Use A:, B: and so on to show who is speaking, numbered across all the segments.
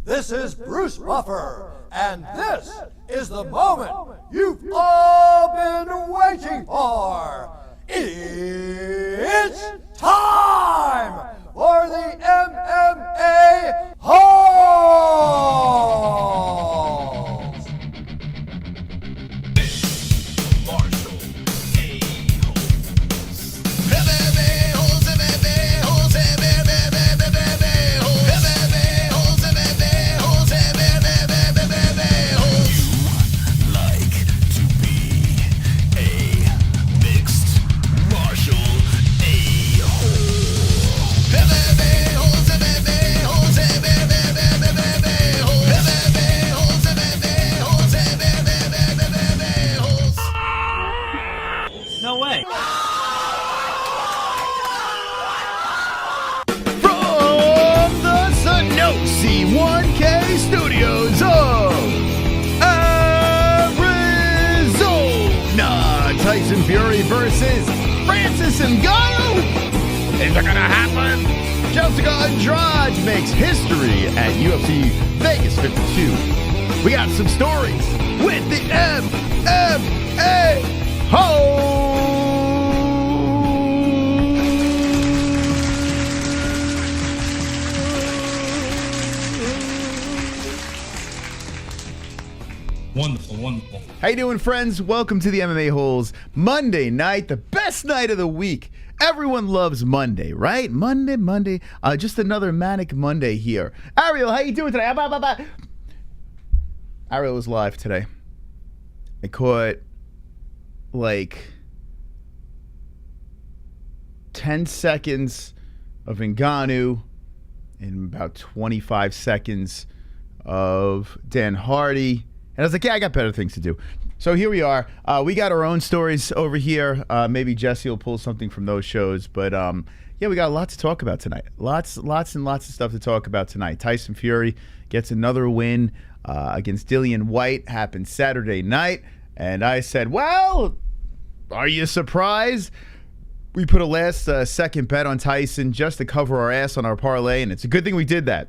A: This is Bruce Buffer, and this is the moment you've all been waiting for. It's time for the MMA-Holes!
B: No way.
C: From the Sanosi 1K studios of Arizona, Tyson Fury versus Francis Ngannou. Is it gonna happen? Jéssica Andrade makes history at UFC Vegas 52. We got some stories with the MMA-Holes.
B: Wonderful, wonderful.
C: How you doing, friends? Welcome to the MMA Holes Monday night, the best night of the week. Everyone loves Monday, right? Monday. Just another manic Monday here. Ariel, how you doing today? Ariel was live today. I caught like 10 seconds of Ngannou and about 25 seconds of Dan Hardy. And I was like, yeah, I got better things to do. So here we are. We got our own stories over here. Maybe Jesse will pull something from those shows. But yeah, we got a lot to talk about tonight. Lots and lots of stuff to talk about tonight. Tyson Fury gets another win against Dillian Whyte. Happened Saturday night. And I said, well, are you surprised? We put a last second bet on Tyson just to cover our ass on our parlay. And it's a good thing we did that.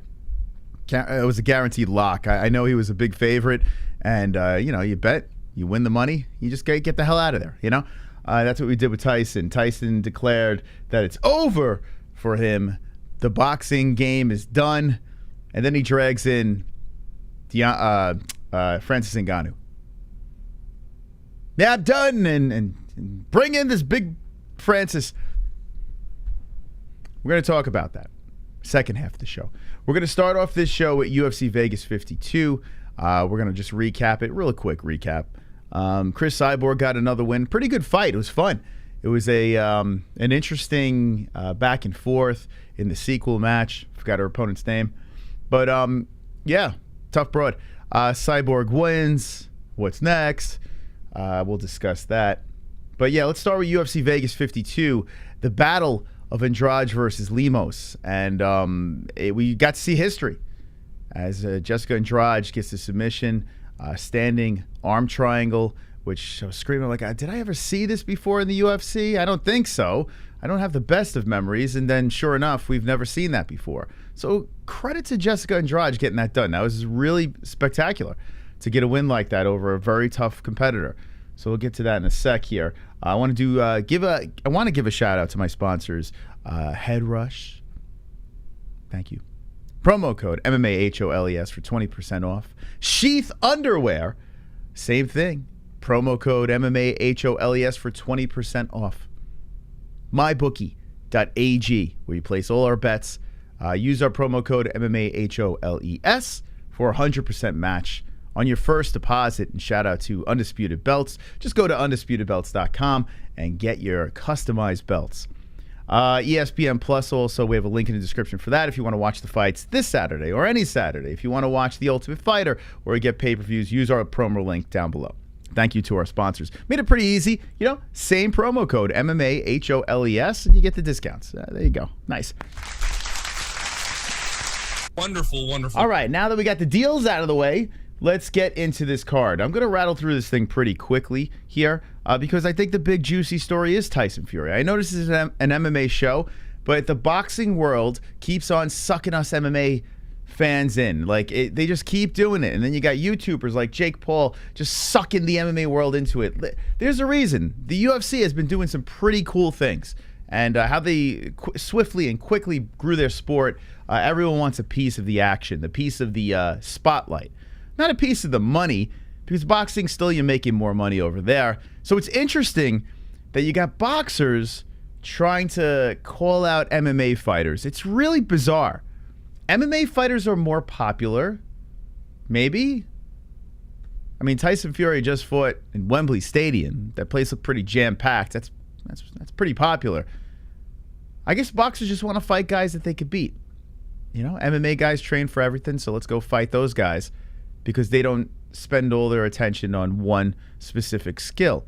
C: It was a guaranteed lock. I know he was a big favorite. And, you know, you bet, you win the money, you just get the hell out of there, you know? That's what we did with Tyson. Tyson declared that it's over for him. The boxing game is done. And then he drags in Francis Ngannou. Yeah, I'm done. And bring in this big Francis. We're going to talk about that. Second half of the show. We're going to start off this show at UFC Vegas 52. We're going to just recap it. Real quick recap. Cris Cyborg got another win. Pretty good fight. It was fun. It was an interesting back and forth in the sequel match. Forgot her opponent's name. But, yeah, tough broad. Cyborg wins. What's next? We'll discuss that. But, yeah, let's start with UFC Vegas 52. The battle of Andrade versus Lemos. And we got to see history. As Jéssica Andrade gets the submission, standing arm triangle, which I was screaming like, did I ever see this before in the UFC? I don't think so. I don't have the best of memories. And then sure enough, we've never seen that before. So credit to Jéssica Andrade getting that done. That was really spectacular to get a win like that over a very tough competitor. So we'll get to that in a sec here. I want to give a shout out to my sponsors, Head Rush. Thank you. Promo code MMA-HOLES for 20% off. Sheath Underwear, same thing. Promo code MMA-HOLES for 20% off. MyBookie.ag, where you place all our bets. Use our promo code MMA-HOLES for a 100% match on your first deposit. And shout out to Undisputed Belts. Just go to UndisputedBelts.com and get your customized belts. ESPN Plus also, we have a link in the description for that if you want to watch the fights this Saturday or any Saturday. If you want to watch The Ultimate Fighter or get pay-per-views, use our promo link down below. Thank you to our sponsors. Made it pretty easy. You know, same promo code, MMA-HOLES, and you get the discounts. There you go. Nice.
B: Wonderful, wonderful.
C: All right, now that we got the deals out of the way, let's get into this card. I'm going to rattle through this thing pretty quickly here because I think the big juicy story is Tyson Fury. I know this is an MMA show, but the boxing world keeps on sucking us MMA fans in. Like, they just keep doing it. And then you got YouTubers like Jake Paul just sucking the MMA world into it. There's a reason. The UFC has been doing some pretty cool things. And how they swiftly and quickly grew their sport. Everyone wants a piece of the action, the piece of the spotlight. Not a piece of the money, because boxing, still you're making more money over there. So it's interesting that you got boxers trying to call out MMA fighters. It's really bizarre. MMA fighters are more popular, maybe. I mean, Tyson Fury just fought in Wembley Stadium. That place looked pretty jam-packed. That's pretty popular. I guess boxers just want to fight guys that they could beat. You know, MMA guys train for everything, so let's go fight those guys because they don't spend all their attention on one specific skill.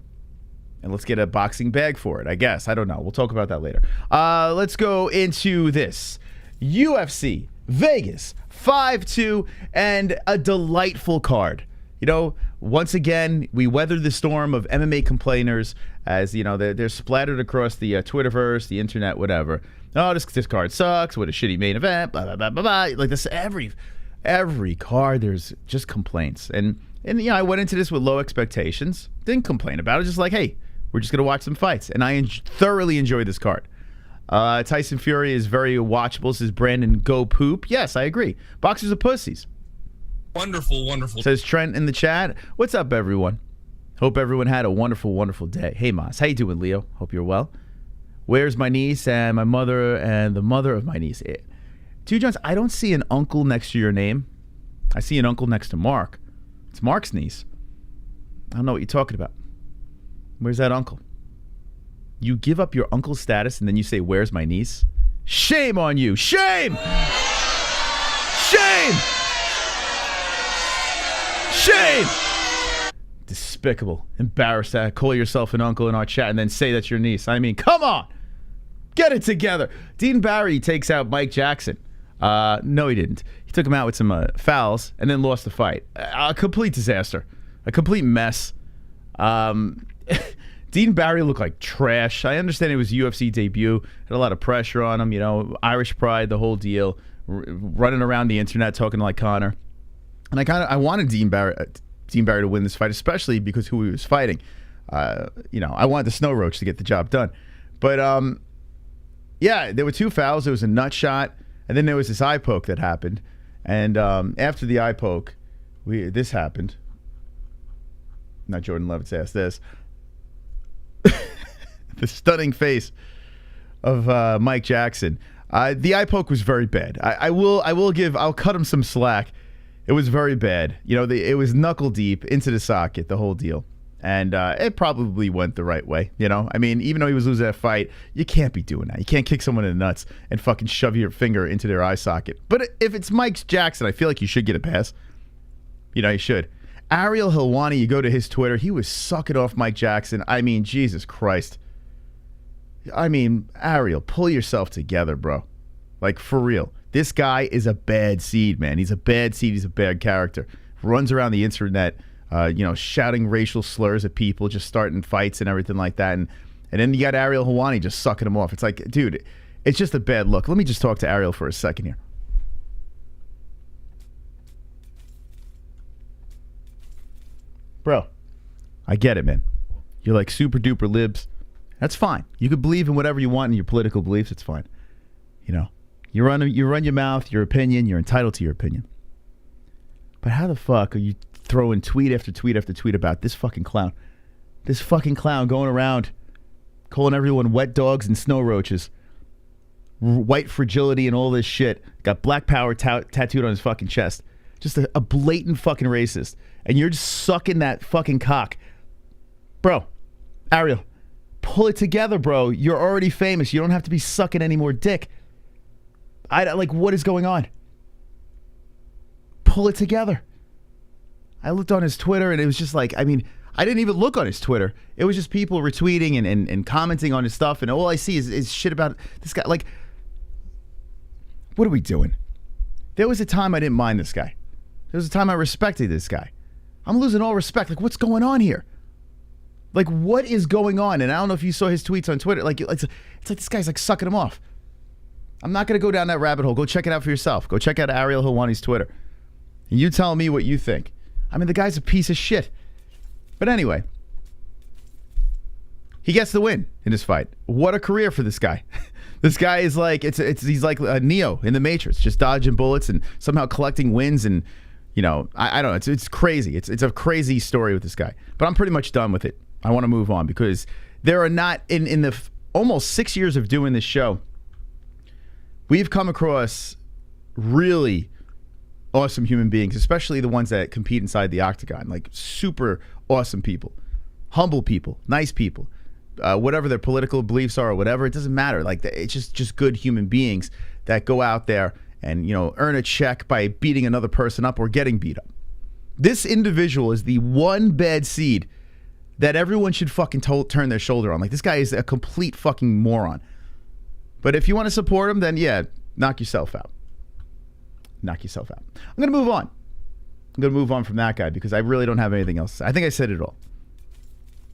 C: And let's get a boxing bag for it, I guess. I don't know. We'll talk about that later. Let's go into this. UFC Vegas 5-2 and a delightful card. You know, once again, we weathered the storm of MMA complainers as, you know, they're splattered across the Twitterverse, the internet, whatever. Oh, this card sucks. What a shitty main event. Blah, blah, blah, blah, blah. Like this, every card, there's just complaints. And you know, I went into this with low expectations. Didn't complain about it. Just like, hey, we're just going to watch some fights. And I thoroughly enjoyed this card. Tyson Fury is very watchable, says Brandon Go Poop. Yes, I agree. Boxers are pussies.
B: Wonderful, wonderful.
C: Says Trent in the chat. What's up, everyone? Hope everyone had a wonderful, wonderful day. Hey, Mas. How you doing, Leo? Hope you're well. Where's my niece and my mother and the mother of my niece? Dude Jones, I don't see an uncle next to your name. I see an uncle next to Mark. It's Mark's niece. I don't know what you're talking about. Where's that uncle? You give up your uncle status and then you say, where's my niece? Shame on you. Shame! Shame! Shame! Despicable. Embarrassed to call yourself an uncle in our chat and then say that's your niece. I mean, come on! Get it together. Dean Barry takes out Mike Jackson. No, he didn't. He took him out with some fouls and then lost the fight. A complete disaster. A complete mess. Dean Barry looked like trash. I understand it was UFC debut. Had a lot of pressure on him, you know, Irish pride, the whole deal. Running around the internet talking like Conor. And I wanted Dean Barry to win this fight, especially because who he was fighting. You know, I wanted the Snow Roach to get the job done. But yeah, there were two fouls. There was a nut shot, and then there was this eye poke that happened. And after the eye poke, this happened. Not Jordan Levitt's ass. This. The stunning face of Mike Jackson. The eye poke was very bad. I'll cut him some slack. It was very bad. You know, it was knuckle deep into the socket, the whole deal. And it probably went the right way, you know? I mean, even though he was losing that fight, you can't be doing that. You can't kick someone in the nuts and fucking shove your finger into their eye socket. But if it's Mike Jackson, I feel like you should get a pass. You know, you should. Ariel Helwani, you go to his Twitter, he was sucking off Mike Jackson. I mean, Jesus Christ. I mean, Ariel, pull yourself together, bro. Like, for real. This guy is a bad seed, man. He's a bad seed. He's a bad character. Runs around the internet, you know, shouting racial slurs at people, just starting fights and everything like that. And then you got Ariel Helwani just sucking him off. It's like, dude, it's just a bad look. Let me just talk to Ariel for a second here. Bro, I get it, man. You're like super duper libs. That's fine. You could believe in whatever you want in your political beliefs. It's fine. You know, you run your mouth, your opinion. You're entitled to your opinion. But how the fuck are you throwing tweet after tweet after tweet about this fucking clown? This fucking clown going around calling everyone wet dogs and snow roaches. White fragility and all this shit. Got black power tattooed on his fucking chest. Just a blatant fucking racist. And you're just sucking that fucking cock. Bro, Ariel, pull it together, bro. You're already famous. You don't have to be sucking any more dick. Like, what is going on? Pull it together. I looked on his Twitter, and it was just like, I mean, I didn't even look on his Twitter. It was just people retweeting and commenting on his stuff, and all I see is shit about this guy. Like, what are we doing? There was a time I didn't mind this guy. There was a time I respected this guy. I'm losing all respect. Like, what's going on here? Like, what is going on? And I don't know if you saw his tweets on Twitter. Like, it's like this guy's like sucking him off. I'm not going to go down that rabbit hole. Go check it out for yourself. Go check out Ariel Helwani's Twitter. And you tell me what you think. I mean, the guy's a piece of shit. But anyway, he gets the win in this fight. What a career for this guy. This guy is like, he's like a Neo in the Matrix, just dodging bullets and somehow collecting wins. And, you know, I don't know. It's crazy. It's a crazy story with this guy. But I'm pretty much done with it. I want to move on because there are not, in the almost 6 years of doing this show, we've come across really awesome human beings, especially the ones that compete inside the octagon, like super awesome people, humble people, nice people, whatever their political beliefs are or whatever, it doesn't matter. Like, it's just good human beings that go out there and, you know, earn a check by beating another person up or getting beat up. This individual is the one bad seed that everyone should fucking turn their shoulder on. Like, this guy is a complete fucking moron. But if you want to support him, then yeah, knock yourself out. Knock yourself out. I'm going to move on. I'm going to move on from that guy because I really don't have anything else to say. I think I said it all.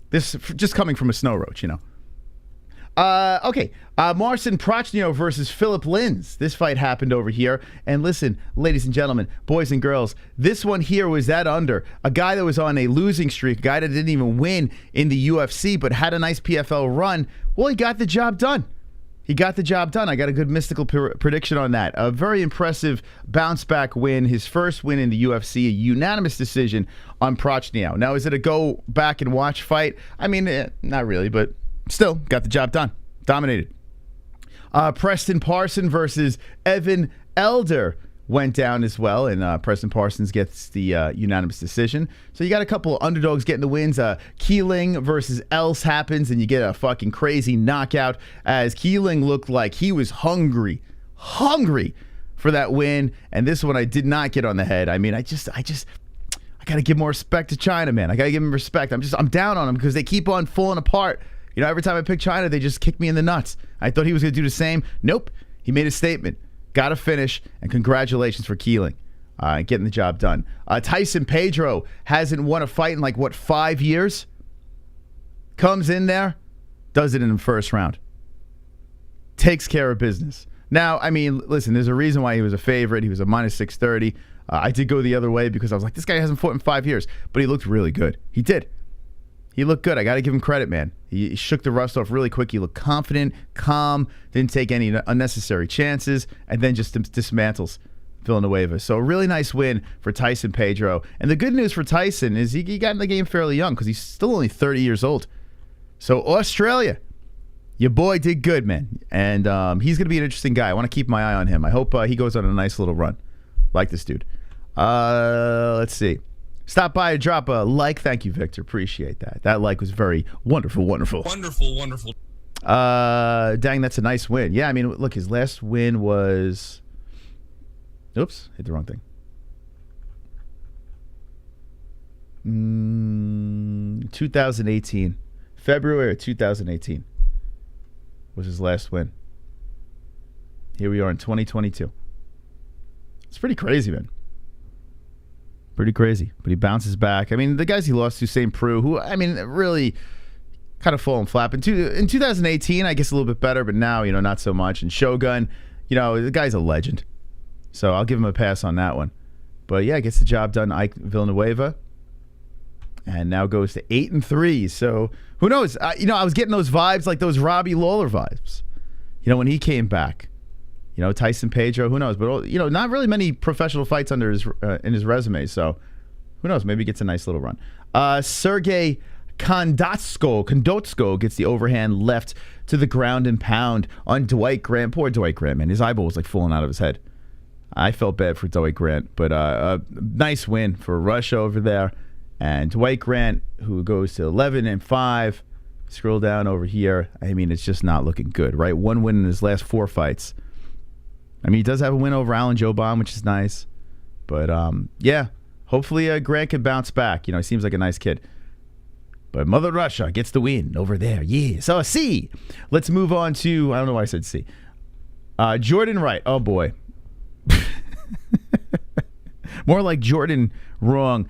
C: This just coming from a snow roach, you know. Okay. Marcin Prachnio versus Philip Lins. This fight happened over here. And listen, ladies and gentlemen, boys and girls, this one here was that under. A guy that was on a losing streak, a guy that didn't even win in the UFC, but had a nice PFL run. Well, he got the job done. He got the job done. I got a good mystical prediction on that. A very impressive bounce-back win. His first win in the UFC, a unanimous decision on Prachnio. Now, is it a go-back-and-watch fight? I mean, not really, but still, got the job done. Dominated. Preston Parson versus Evan Elder went down as well, and Preston Parsons gets the unanimous decision. So you got a couple of underdogs getting the wins. Keeling versus Else happens, and you get a fucking crazy knockout as Keeling looked like he was hungry for that win. And this one I did not get on the head. I mean, I got to give more respect to China, man. I got to give him respect. I'm down on him because they keep on falling apart. You know, every time I pick China, they just kick me in the nuts. I thought he was going to do the same. Nope. He made a statement. Got to finish, and congratulations for Keeling getting the job done. Tyson Pedro hasn't won a fight in like, 5 years? Comes in there, does it in the first round. Takes care of business. Now, I mean, listen, there's a reason why he was a favorite. He was a minus 630. I did go the other way because I was like, this guy hasn't fought in 5 years. But he looked really good. He did. He looked good. I got to give him credit, man. He shook the rust off really quick. He looked confident, calm, didn't take any unnecessary chances, and then just dismantles Villanueva. So a really nice win for Tyson Pedro. And the good news for Tyson is he got in the game fairly young because he's still only 30 years old. So Australia, your boy did good, man. And he's going to be an interesting guy. I want to keep my eye on him. I hope he goes on a nice little run. Like this dude. Let's see. Stop by and drop a like. Thank you, Victor. Appreciate that. That like was very wonderful.
B: Wonderful.
C: Dang, that's a nice win. Yeah, I mean, look, his last win was... Oops, hit the wrong thing. 2018. February of 2018 was his last win. Here we are in 2022. It's pretty crazy, man. Pretty crazy, but he bounces back. I mean, the guys he lost to, St. Preux, who, I mean, really kind of fallen flat. In 2018, I guess a little bit better, but now, you know, not so much. And Shogun, you know, the guy's a legend. So I'll give him a pass on that one. But yeah, gets the job done. Ike Villanueva. And now goes to 8-3. So who knows? You know, I was getting those vibes, like those Robbie Lawler vibes. You know, when he came back. You know, Tyson Pedro, who knows? But, you know, not really many professional fights under his in his resume. So, who knows? Maybe he gets a nice little run. Sergey Kondotsko gets the overhand left to the ground and pound on Dwight Grant. Poor Dwight Grant, man. His eyeball was like falling out of his head. I felt bad for Dwight Grant. But a nice win for Russia over there. And Dwight Grant, who goes to 11-5. Scroll down over here. I mean, it's just not looking good, right? One win in his last 4 fights. I mean, he does have a win over Alan Jobon, which is nice. But, yeah, hopefully Grant can bounce back. You know, he seems like a nice kid. But Mother Russia gets the win over there. Yeah. So, C. Let's move on to, I don't know why I said C. Jordan Wright. Oh, boy. More like Jordan wrong.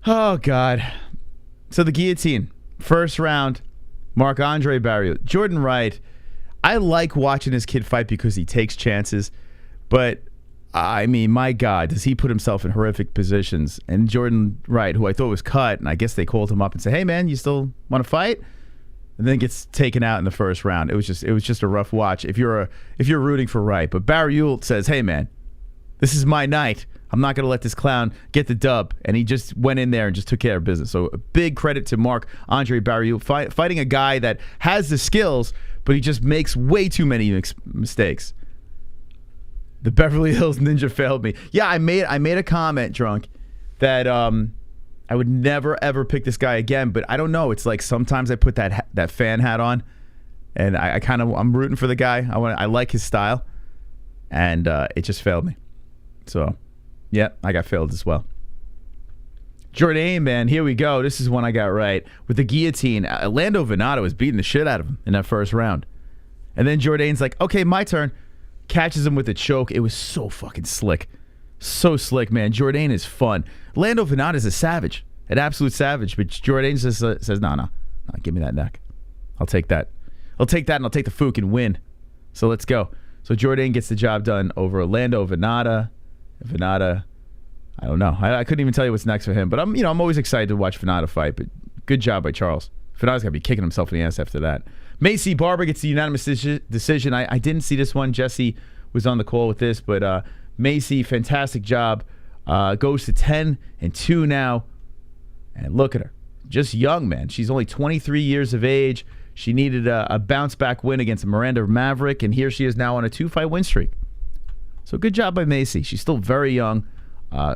C: Oh, God. So, the guillotine. First round, Marc-Andre Barriault. Jordan Wright. I like watching this kid fight because he takes chances, but I mean, my God, does he put himself in horrific positions? And Jordan Wright, who I thought was cut, and I guess they called him up and said, "Hey, man, you still want to fight?" And then gets taken out in the first round. It was just a rough watch if you're rooting for Wright. But Barriel says, "Hey, man, this is my night. I'm not going to let this clown get the dub." And he just went in there and just took care of business. So a big credit to Marc-Andre Barriel fighting a guy that has the skills, but he just makes way too many mistakes. The Beverly Hills Ninja failed me. Yeah, I made a comment, Drunk, that I would never ever pick this guy again. But I don't know. It's like sometimes I put that fan hat on, and I'm rooting for the guy. I like his style, and it just failed me. So, yeah, I got failed as well. Jourdain, man, here we go. This is one I got right. With the guillotine, Lando Venado was beating the shit out of him in that first round. And then Jourdain's like, okay, my turn. Catches him with a choke. It was so fucking slick. So slick, man. Jourdain is fun. Lando Venado is a savage. An absolute savage. But Jourdain says, no, give me that neck. I'll take that. I'll take that, and I'll take the Fook and win. So let's go. So Jourdain gets the job done over Lando Venado. I don't know. I couldn't even tell you what's next for him. But I'm always excited to watch Venado fight. But good job by Charles. Venado's got to be kicking himself in the ass after that. Macy Barber gets the unanimous decision. I didn't see this one. Jesse was on the call with this. But Macy, fantastic job. Goes to 10-2 now. And look at her. Just young, man. She's only 23 years of age. She needed a bounce-back win against Miranda Maverick. And here she is now on a 2-fight win streak. So good job by Macy. She's still very young.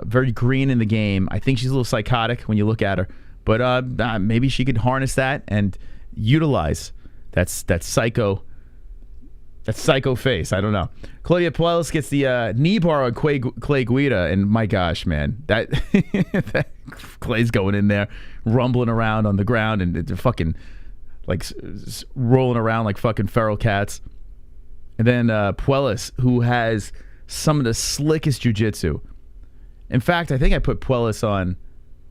C: Very green in the game. I think she's a little psychotic when you look at her. But maybe she could harness that and utilize that psycho face. I don't know. Claudia Puelles gets the knee bar on Clay Guida, and my gosh, man, that Clay's going in there, rumbling around on the ground, and they're fucking like rolling around like fucking feral cats. And then Puelles, who has some of the slickest jiu-jitsu. In fact, I think I put Puelles on.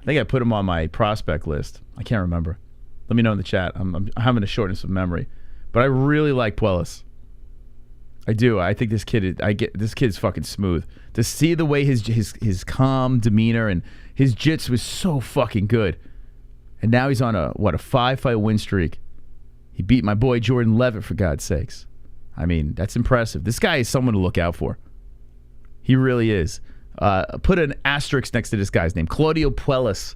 C: I think I put him on my prospect list. I can't remember. Let me know in the chat. I'm having a shortness of memory, but I really like Puelles. I do. I think this kid is fucking smooth. To see the way his calm demeanor and his jits was so fucking good, and now he's on a 5-fight win streak. He beat my boy Jordan Levitt, for God's sakes. I mean, that's impressive. This guy is someone to look out for. He really is. Put an asterisk next to this guy's name. Claudio Puelles.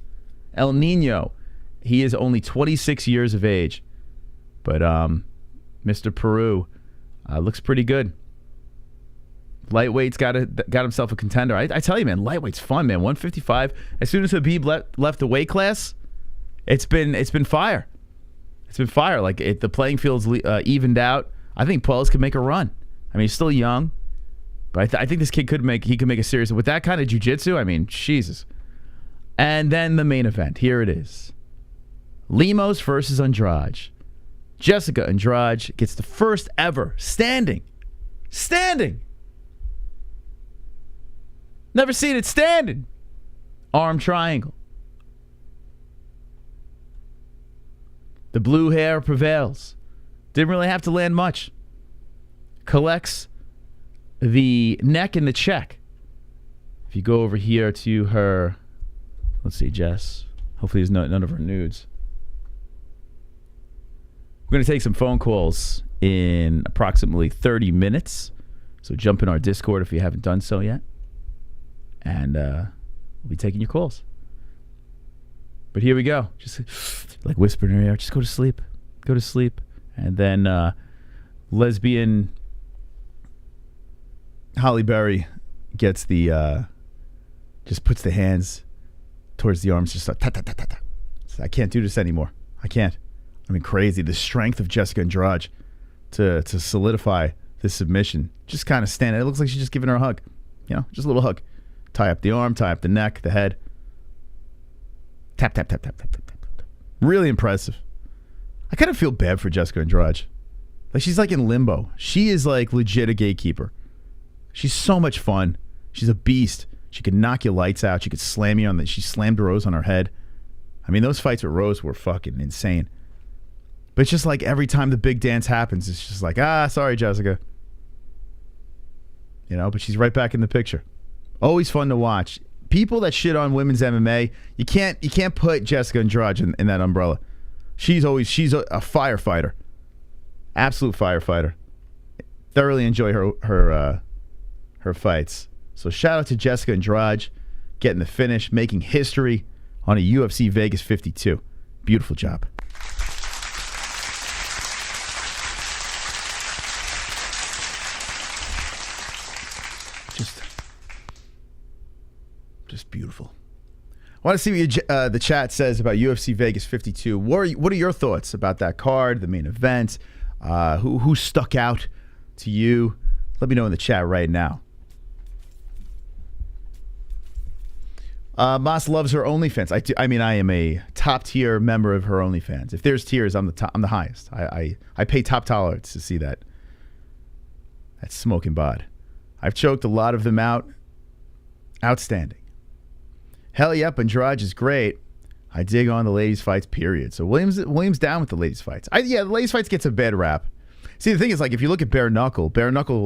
C: El Nino. He is only 26 years of age. But Mr. Peru looks pretty good. Lightweight's got himself a contender. I tell you, man, lightweight's fun, man. 155. As soon as Habib left the weight class, it's been fire. It's been fire. Like the playing field's evened out. I think Puelles could make a run. I mean, he's still young. But I think this kid could make a series with that kind of jiu-jitsu. I mean, Jesus. And then the main event. Here it is. Lemos versus Andrade. Jéssica Andrade gets the first ever standing. Never seen it standing. Arm triangle. The blue hair prevails. Didn't really have to land much. Collects the neck and the check. If you go over here to her, let's see, Jess. Hopefully there's none of her nudes. We're going to take some phone calls in approximately 30 minutes. So jump in our Discord if you haven't done so yet. And we'll be taking your calls. But here we go. Just like whispering in her ear, just go to sleep. Go to sleep. And then lesbian Holly Berry gets the just puts the hands towards the arms, just like ta ta ta ta ta. So I can't do this anymore. I can't. I mean, crazy. The strength of Jéssica Andrade to solidify this submission. Just kind of standing. It looks like she's just giving her a hug. Just a little hug. Tie up the arm, tie up the neck, the head. Tap tap tap tap tap tap tap tap. Really impressive. I kind of feel bad for Jéssica Andrade. Like she's like in limbo. She is like legit a gatekeeper. She's so much fun. She's a beast. She could knock your lights out. She could slam you on she slammed Rose on her head. I mean, those fights with Rose were fucking insane. But it's just like every time the big dance happens, it's just like, sorry, Jéssica. You know, but she's right back in the picture. Always fun to watch. People that shit on women's MMA, you can't put Jéssica Andrade in that umbrella. She's a firefighter. Absolute firefighter. Thoroughly enjoy her fights. So shout out to Jéssica Andrade getting the finish, making history on a UFC Vegas 52. Beautiful job. Just beautiful. I want to see what the chat says about UFC Vegas 52. What are your thoughts about that card, the main event? Who stuck out to you? Let me know in the chat right now. Moss loves her OnlyFans. I am a top tier member of her OnlyFans. If there's tiers, I'm the highest. I pay top dollar to see that. That's smoking bod. I've choked a lot of them out. Outstanding. Hell yep, Andrade is great. I dig on the ladies' fights, period. So Williams down with the ladies' fights. The ladies' fights gets a bad rap. See, the thing is, like, if you look at bare knuckle,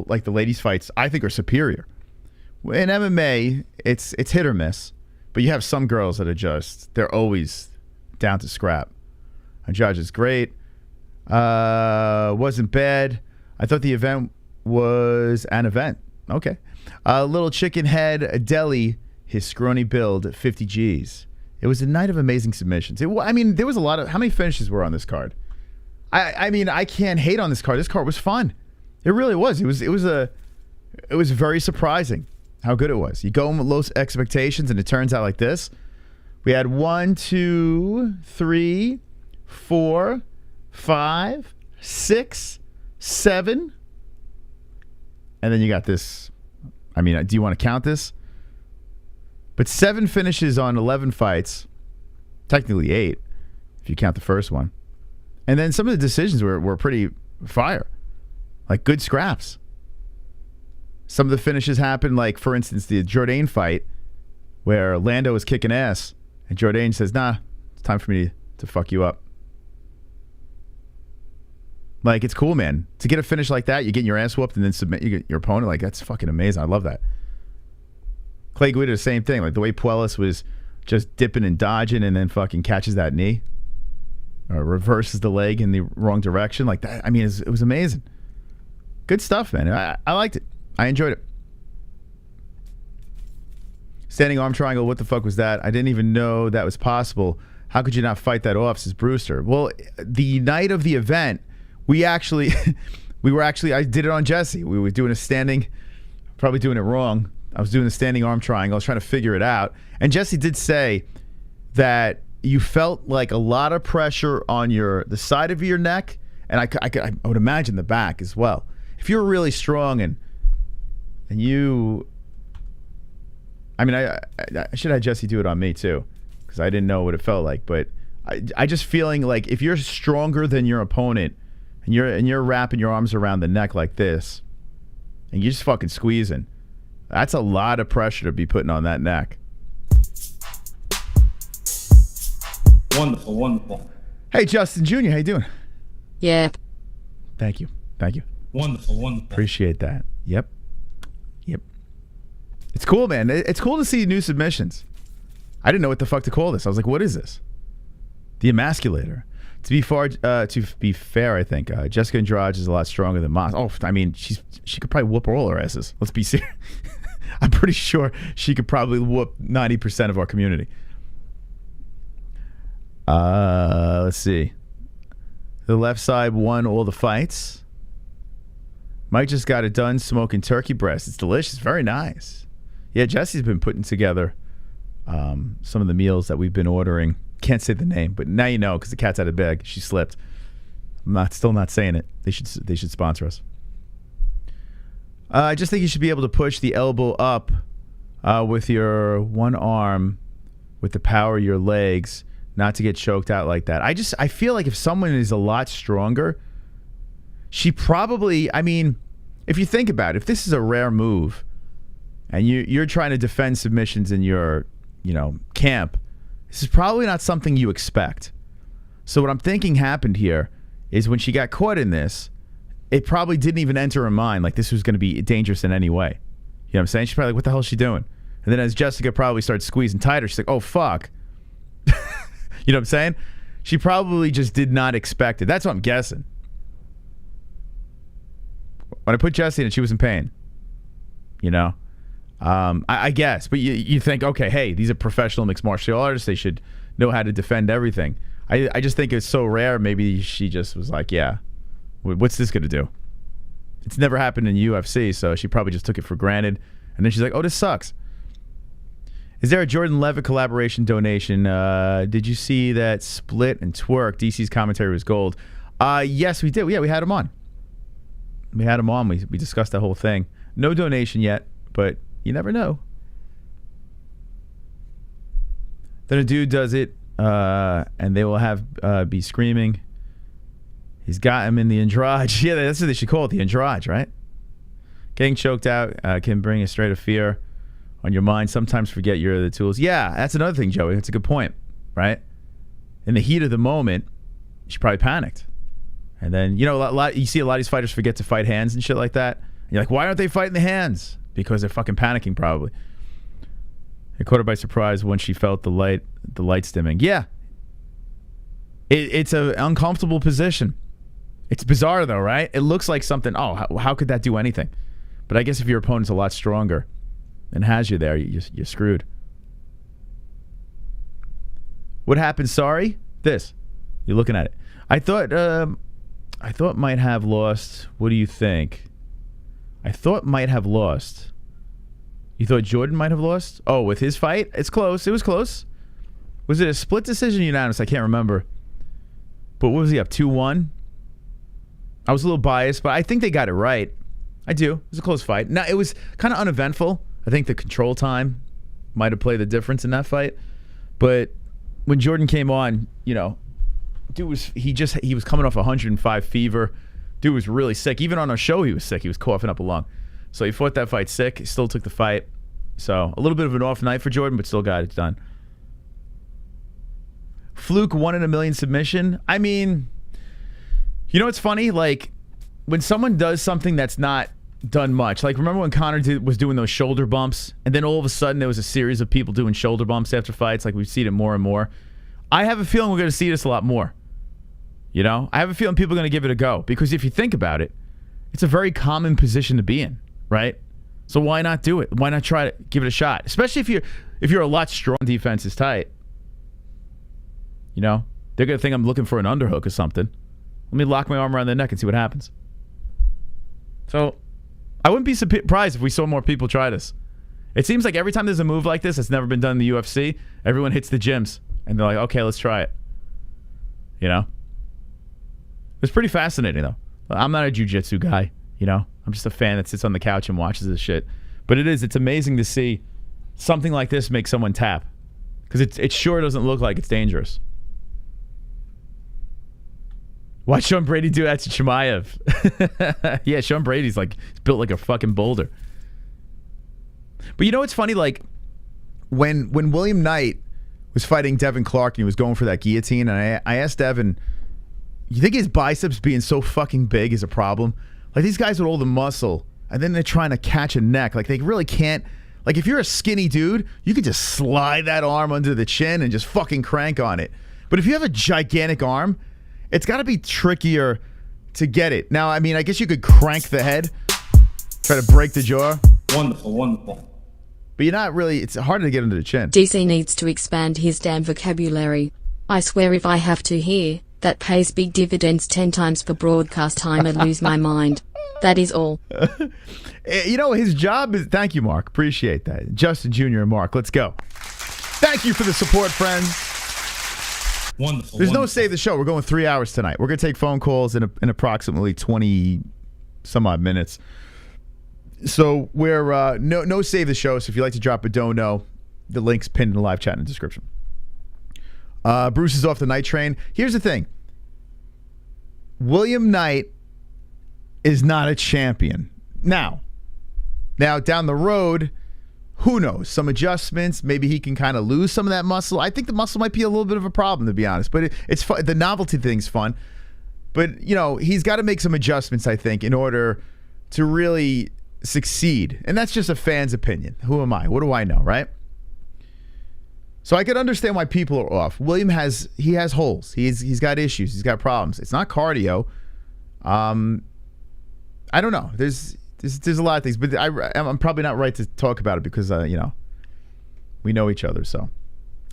C: like the ladies' fights, I think are superior. In MMA, it's hit or miss. But you have some girls that are they're always down to scrap. Andrade is great. Wasn't bad. I thought the event was an event. Okay. Little chicken head deli, his scrawny build, 50 G's. It was a night of amazing submissions. There was a lot of... How many finishes were on this card? I can't hate on this card. This card was fun. It really was. It was very surprising how good it was. You go in with low expectations, and it turns out like this. We had 1, 2, 3, 4, 5, 6, 7. And then you got this. Do you want to count this? But 7 finishes on 11 fights. Technically 8, if you count the first one. And then some of the decisions were pretty fire. Like good scraps. Some of the finishes happened, like, for instance, the Jourdain fight, where Lando was kicking ass, and Jourdain says, nah, it's time for me to fuck you up. Like, it's cool, man. To get a finish like that, you get your ass whooped and then submit your opponent. Like, that's fucking amazing. I love that. Clay Guida, the same thing. Like, the way Puellas was just dipping and dodging and then fucking catches that knee. Or reverses the leg in the wrong direction. Like that. It was amazing. Good stuff, man. I liked it. I enjoyed it. Standing arm triangle, what the fuck was that? I didn't even know that was possible. How could you not fight that off, says Brewster? Well, the night of the event, I did it on Jesse. We were doing a standing, probably doing it wrong. I was doing the standing arm triangle. I was trying to figure it out. And Jesse did say that you felt like a lot of pressure on the side of your neck, and I would imagine the back as well. If you're really strong and you, I should have Jesse do it on me too, because I didn't know what it felt like. But I just feeling like if you're stronger than your opponent and you're wrapping your arms around the neck like this, and you're just fucking squeezing, that's a lot of pressure to be putting on that neck.
D: Wonderful, wonderful.
C: Hey, Justin Jr., how you doing?
E: Yeah.
C: Thank you.
D: Wonderful, wonderful.
C: Appreciate that. Yep. It's cool, man. It's cool to see new submissions. I didn't know what the fuck to call this. I was like, what is this? The Emasculator. To be fair, I think Jéssica Andrade is a lot stronger than Moss. Oh, she could probably whoop all our asses. Let's be serious. I'm pretty sure she could probably whoop 90% of our community. Let's see. The left side won all the fights. Mike just got it done smoking turkey breast. It's delicious. Very nice. Yeah, Jesse's been putting together some of the meals that we've been ordering. Can't say the name, but now you know because the cat's out of bag. She slipped. I'm still not saying it. They should sponsor us. I just think you should be able to push the elbow up with your one arm with the power of your legs, not to get choked out like that. I feel like if someone is a lot stronger, she probably, if you think about it, if this is a rare move and you're trying to defend submissions in your, camp, this is probably not something you expect. So what I'm thinking happened here is when she got caught in this, it probably didn't even enter her mind like this was going to be dangerous in any way. You know what I'm saying? She's probably like, what the hell is she doing? And then as Jessica probably started squeezing tighter, she's like, oh, fuck. You know what I'm saying? She probably just did not expect it. That's what I'm guessing. When I put Jessie in it, she was in pain. You know? I guess. But you think, okay, hey, these are professional mixed martial artists. They should know how to defend everything. I just think it's so rare. Maybe she just was like, yeah, what's this going to do? It's never happened in UFC, so she probably just took it for granted. And then she's like, oh, this sucks. Is there a Jordan Levitt collaboration donation? Did you see that Split and Twerk? DC's commentary was gold. Yes, we did. Yeah, we had him on. We had him on. We discussed that whole thing. No donation yet, but you never know. Then a dude does it, and they will have be screaming. He's got him in the Andrade. Yeah, that's what they should call it, the Andrade, right? Getting choked out can bring a straight of fear on your mind. Sometimes forget you're the tools. Yeah, that's another thing, Joey. That's a good point, right? In the heat of the moment, she probably panicked. And then, you know, you see a lot of these fighters forget to fight hands and shit like that. And you're like, why aren't they fighting the hands? Because they're fucking panicking, probably. It caught her by surprise when she felt the lights dimming. Yeah. It's an uncomfortable position. It's bizarre, though, right? It looks like something, how could that do anything? But I guess if your opponent's a lot stronger and has you there, you're screwed. What happened? Sorry? This. You're looking at it. I thought might have lost. What do you think? I thought might have lost. You thought Jordan might have lost? Oh, with his fight? It's close. It was close. Was it a split decision or unanimous? I can't remember. But what was he up? 2-1? I was a little biased, but I think they got it right. I do. It was a close fight. Now, it was kind of uneventful. I think the control time might have played the difference in that fight. But when Jordan came on, you know, dude he was coming off 105 fever. Dude was really sick. Even on our show, he was sick. He was coughing up a lung. So he fought that fight sick. He still took the fight. So a little bit of an off night for Jordan, but still got it done. Fluke 1 in a million submission. I mean, you know what's funny? Like, when someone does something that's not done much, like remember when Conor was doing those shoulder bumps, and then all of a sudden there was a series of people doing shoulder bumps after fights, like we've seen it more and more. I have a feeling we're going to see this a lot more. You know? I have a feeling people are going to give it a go, because if you think about it, it's a very common position to be in, right? So why not do it? Why not try to give it a shot? Especially if you're a lot strong, defense is tight. You know? They're going to think I'm looking for an underhook or something. Let me lock my arm around their neck and see what happens. So, I wouldn't be surprised if we saw more people try this. It seems like every time there's a move like this that's never been done in the UFC, everyone hits the gyms. And they're like, okay, let's try it. You know? It's pretty fascinating, though. I'm not a jiu-jitsu guy, you know? I'm just a fan that sits on the couch and watches this shit. But it's amazing to see something like this make someone tap. Because it sure doesn't look like it's dangerous. Watch Sean Brady do that to Chimaev. Yeah, Sean Brady's like built like a fucking boulder. But you know what's funny? Like, when William Knight was fighting Devin Clark and he was going for that guillotine, and I asked Devin, you think his biceps being so fucking big is a problem? Like, these guys with all the muscle, and then they're trying to catch a neck. Like, they really can't. Like, if you're a skinny dude, you could just slide that arm under the chin and just fucking crank on it. But if you have a gigantic arm, it's got to be trickier to get it. Now, I mean, I guess you could crank the head, try to break the jaw.
D: Wonderful, wonderful.
C: But you're not really, it's harder to get under the chin.
E: DC needs to expand his damn vocabulary. I swear if I have to hear that pays big dividends 10 times for broadcast time, I'd lose my mind. That is all.
C: You know, his job is, thank you, Mark. Appreciate that. Justin Jr. and Mark, let's go. Thank you for the support, friends.
D: Wonderful.
C: There's no save the show. We're going 3 hours tonight. We're going to take phone calls in approximately 20 some odd minutes. So we're no save the show. So if you'd like to drop a dono, the link's pinned in the live chat in the description. Bruce is off the night train. Here's the thing. William Knight is not a champion. Now down the road, who knows? Some adjustments. Maybe he can kind of lose some of that muscle. I think the muscle might be a little bit of a problem, to be honest. But it's fun. The novelty thing's fun. But, you know, he's got to make some adjustments, I think, in order to really succeed. And that's just a fan's opinion. Who am I? What do I know, right? So I could understand why people are off. William has holes. He's got issues. He's got problems. It's not cardio. I don't know. There's a lot of things, but I'm probably not right to talk about it because you know, we know each other, so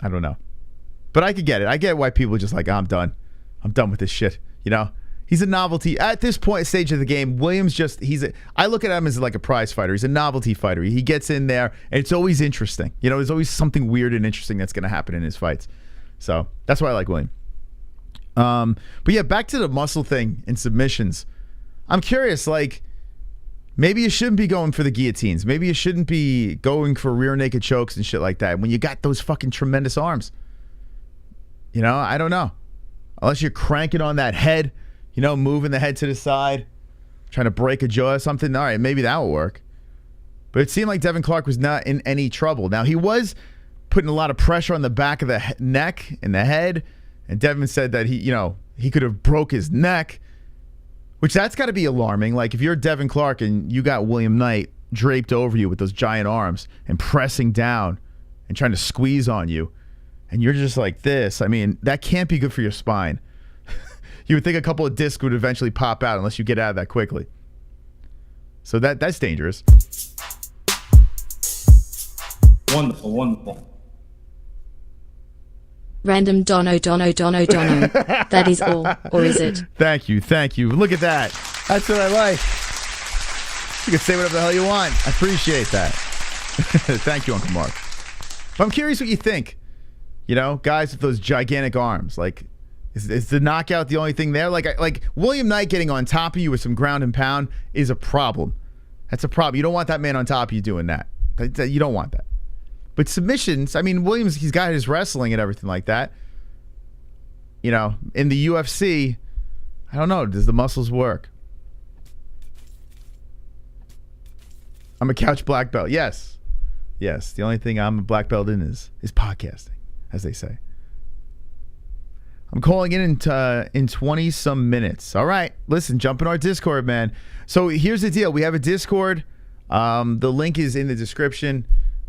C: I don't know. But I could get it. I get why people are just like, oh, I'm done. I'm done with this shit. You know, he's a novelty at this stage of the game. Williams I look at him as like a prize fighter. He's a novelty fighter. He gets in there, and it's always interesting. You know, there's always something weird and interesting that's going to happen in his fights. So that's why I like William. But yeah, back to the muscle thing and submissions. I'm curious, like, maybe you shouldn't be going for the guillotines. Maybe you shouldn't be going for rear naked chokes and shit like that when you got those fucking tremendous arms. You know, I don't know. Unless you're cranking on that head, you know, moving the head to the side, trying to break a jaw or something. All right, maybe that will work. But it seemed like Devin Clark was not in any trouble. Now, he was putting a lot of pressure on the back of the neck and the head. And Devin said that he could have broke his neck, which that's got to be alarming. Like, if you're Devin Clark and you got William Knight draped over you with those giant arms and pressing down and trying to squeeze on you, and you're just like this, I mean, that can't be good for your spine. You would think a couple of discs would eventually pop out unless you get out of that quickly. So that's dangerous.
D: Wonderful, wonderful.
E: Random Dono. That is all, or is it?
C: Thank you. Look at that. That's what I like. You can say whatever the hell you want. I appreciate that. Thank you, Uncle Mark. But I'm curious what you think. You know, guys with those gigantic arms. Like, is the knockout the only thing there? Like William Knight getting on top of you with some ground and pound is a problem. That's a problem. You don't want that man on top of you doing that. You don't want that. But submissions, I mean, Williams, he's got his wrestling and everything like that. You know, in the UFC, I don't know. Does the muscles work? I'm a couch black belt. Yes. The only thing I'm a black belt in is podcasting, as they say. I'm calling in 20-some minutes. All right. Listen, jump in our Discord, man. So here's the deal. We have a Discord. The link is in the description.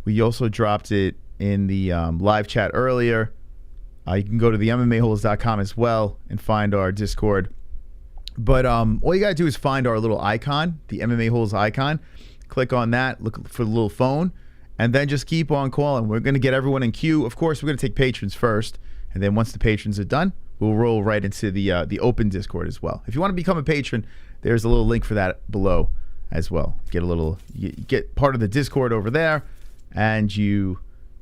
C: We also dropped it in the live chat earlier. You can go to the MMA-Holes.com as well and find our Discord. But all you got to do is find our little icon, the MMA-Holes icon. Click on that. Look for the little phone. And then just keep on calling. We're going to get everyone in queue. Of course, we're going to take patrons first. And then once the patrons are done, we'll roll right into the open Discord as well. If you want to become a patron, there's a little link for that below as well. You get part of the Discord over there, and you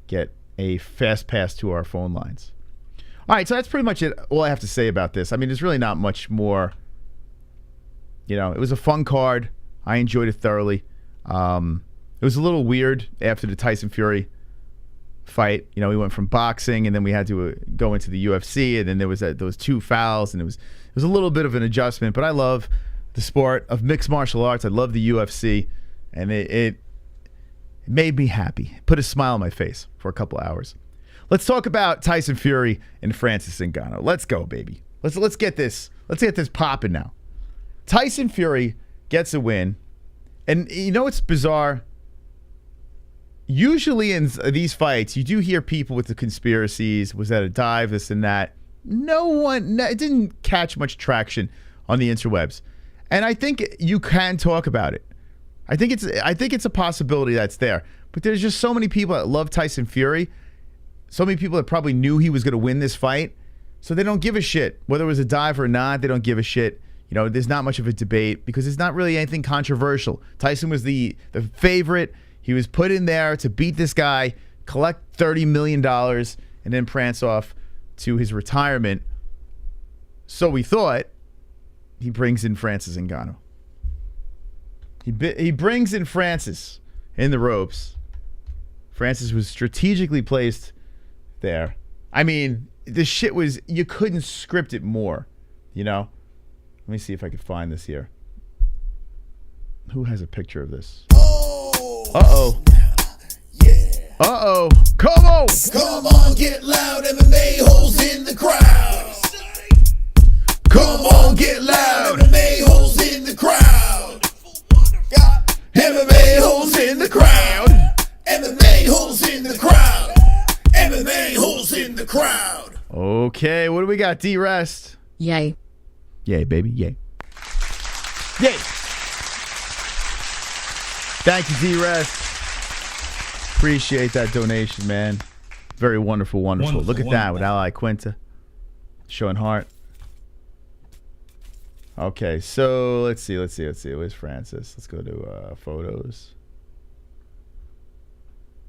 C: get a fast pass to our phone lines. All right, so that's pretty much it. All I have to say about this. I mean, there's really not much more. You know, it was a fun card. I enjoyed it thoroughly. It was a little weird after the Tyson Fury fight. You know, we went from boxing, and then we had to go into the UFC, and then there was those two fouls, and it was a little bit of an adjustment. But I love the sport of mixed martial arts. I love the UFC, and it made me happy. Put a smile on my face for a couple hours. Let's talk about Tyson Fury and Francis Ngannou. Let's go, baby. Let's get this popping now. Tyson Fury gets a win, and you know what's bizarre? Usually in these fights, you do hear people with the conspiracies. Was that a dive? This and that. It didn't catch much traction on the interwebs, and I think you can talk about it. I think it's a possibility that's there. But there's just so many people that love Tyson Fury. So many people that probably knew he was going to win this fight. So they don't give a shit. Whether it was a dive or not, they don't give a shit. You know, there's not much of a debate because it's not really anything controversial. Tyson was the favorite. He was put in there to beat this guy, collect $30 million, and then prance off to his retirement. So we thought. He brings in Francis Ngannou. He brings in Francis in the ropes. Francis was strategically placed there. I mean, the shit was, you couldn't script it more, you know? Let me see if I can find this here. Who has a picture of this? Uh-oh.
A: Yeah.
C: Uh-oh. Come on!
A: Come on, get loud, MMA holes in the crowd.
C: Come on, get loud.
A: MMA-Holes in the crowd.
C: MMA-Holes in the crowd.
A: MMA-Holes in the crowd. MMA-Holes in the crowd.
C: Okay, what do we got, D-Rest?
E: Yay.
C: Yay, baby, yay. Yay. Thank you, D-Rest. Appreciate that donation, man. Very wonderful, wonderful. Look at that with Ally Quinta. Showing heart. Okay, so let's see. Where's Francis? Let's go to photos.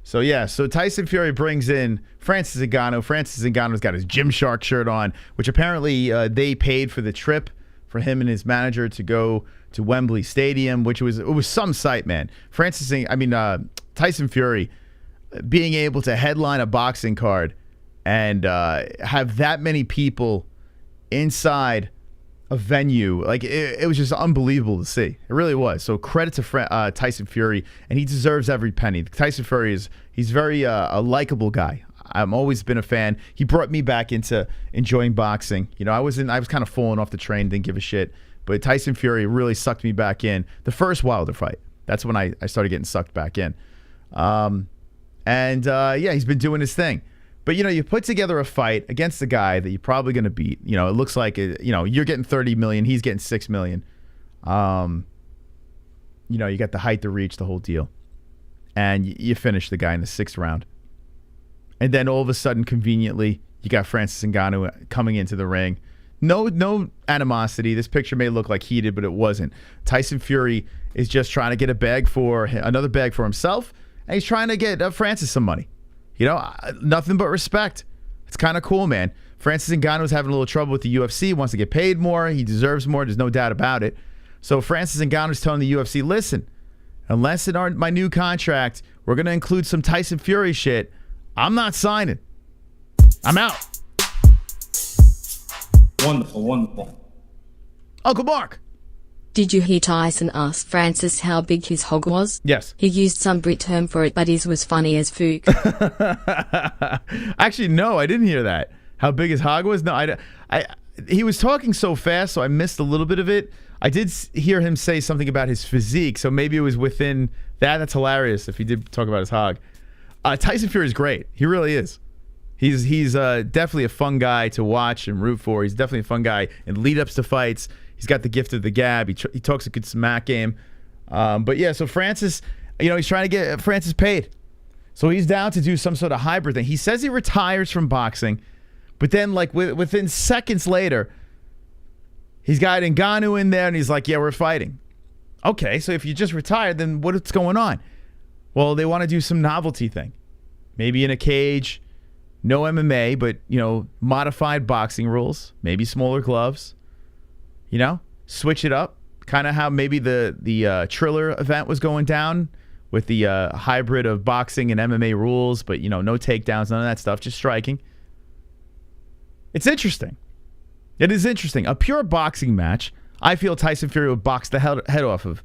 C: So yeah, so Tyson Fury brings in Francis Ngannou. Francis Ngannou's got his Gymshark shirt on, which apparently they paid for the trip for him and his manager to go to Wembley Stadium, which was some sight, man. Tyson Fury being able to headline a boxing card and have that many people inside a venue, like it was just unbelievable to see. It really was. So credit to Tyson Fury, and he deserves every penny. Tyson Fury he's very a likable guy. I've always been a fan. He brought me back into enjoying boxing. You know, I was kind of falling off the train, didn't give a shit. But Tyson Fury really sucked me back in. The first Wilder fight, that's when I started getting sucked back in. Yeah, he's been doing his thing. But, you know, you put together a fight against a guy that you're probably going to beat. You know, it looks like, you're getting 30 million. He's getting 6 million. You got the height, the reach, the whole deal. And you finish the guy in the 6th round. And then all of a sudden, conveniently, you got Francis Ngannou coming into the ring. No animosity. This picture may look like heated, but it wasn't. Tyson Fury is just trying to get another bag for himself. And he's trying to get Francis some money. You know, nothing but respect. It's kind of cool, man. Francis Ngannou's having a little trouble with the UFC, wants to get paid more. He deserves more. There's no doubt about it. So Francis Ngannou's telling the UFC, listen, unless in my new contract, we're going to include some Tyson Fury shit, I'm not signing. I'm out.
D: Wonderful, wonderful.
C: Uncle Mark.
E: Did you hear Tyson ask Francis how big his hog was?
C: Yes.
E: He used some Brit term for it, but his was funny as fook.
C: Actually, no, I didn't hear that. How big his hog was? No, he was talking so fast, so I missed a little bit of it. I did hear him say something about his physique, so maybe it was within that. That's hilarious if he did talk about his hog. Tyson Fury is great. He really is. He's definitely a fun guy to watch and root for. He's definitely a fun guy in lead-ups to fights. He's got the gift of the gab. He talks a good smack game. But yeah, so Francis, he's trying to get Francis paid. So he's down to do some sort of hybrid thing. He says he retires from boxing, but then like within seconds later, he's got Ngannou in there and he's like, yeah, we're fighting. Okay, so if you just retired, then what's going on? Well, they want to do some novelty thing. Maybe in a cage, no MMA, but, modified boxing rules, maybe smaller gloves. Switch it up. Kind of how maybe the Triller event was going down with the hybrid of boxing and MMA rules, but, no takedowns, none of that stuff, just striking. It's interesting. It is interesting. A pure boxing match, I feel Tyson Fury would box the head off of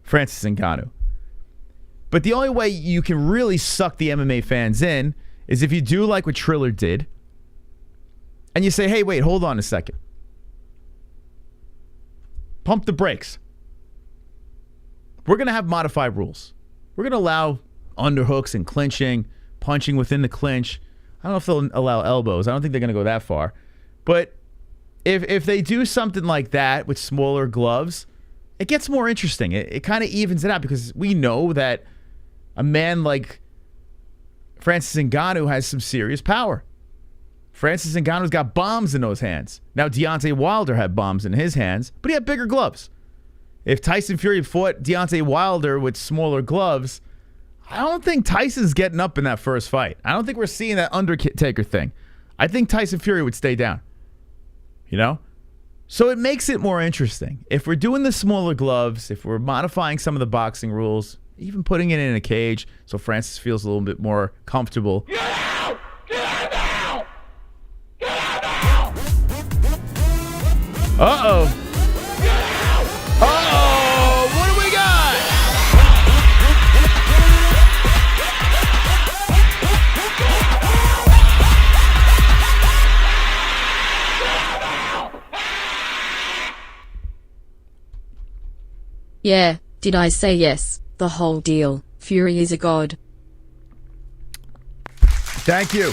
C: Francis Ngannou. But the only way you can really suck the MMA fans in is if you do like what Triller did, and you say, hey, wait, hold on a second. Pump the brakes. We're going to have modified rules. We're going to allow underhooks and clinching, punching within the clinch. I don't know if they'll allow elbows. I don't think they're going to go that far. But if they do something like that with smaller gloves, it gets more interesting. It kind of evens it out because we know that a man like Francis Ngannou has some serious power. Francis Ngannou's got bombs in those hands. Now, Deontay Wilder had bombs in his hands, but he had bigger gloves. If Tyson Fury fought Deontay Wilder with smaller gloves, I don't think Tyson's getting up in that first fight. I don't think we're seeing that Undertaker thing. I think Tyson Fury would stay down. So it makes it more interesting. If we're doing the smaller gloves, if we're modifying some of the boxing rules, even putting it in a cage so Francis feels a little bit more comfortable. Get out! Get out now! Get out now! Uh-oh. Get out! Uh-oh! What do we got?
E: Yeah, did I say yes? The whole deal. Fury is a god.
C: Thank you.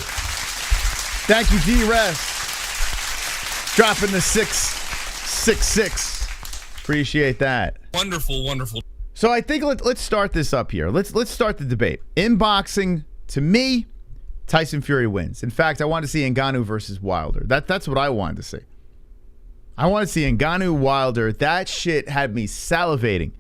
C: Thank you, D-Res. Dropping the 666. Appreciate that.
B: Wonderful, wonderful.
C: So I think let's start this up here. Let's start the debate. In boxing, to me, Tyson Fury wins. In fact, I want to see Ngannou versus Wilder. That's what I wanted to see. I want to see Ngannou Wilder. That shit had me salivating.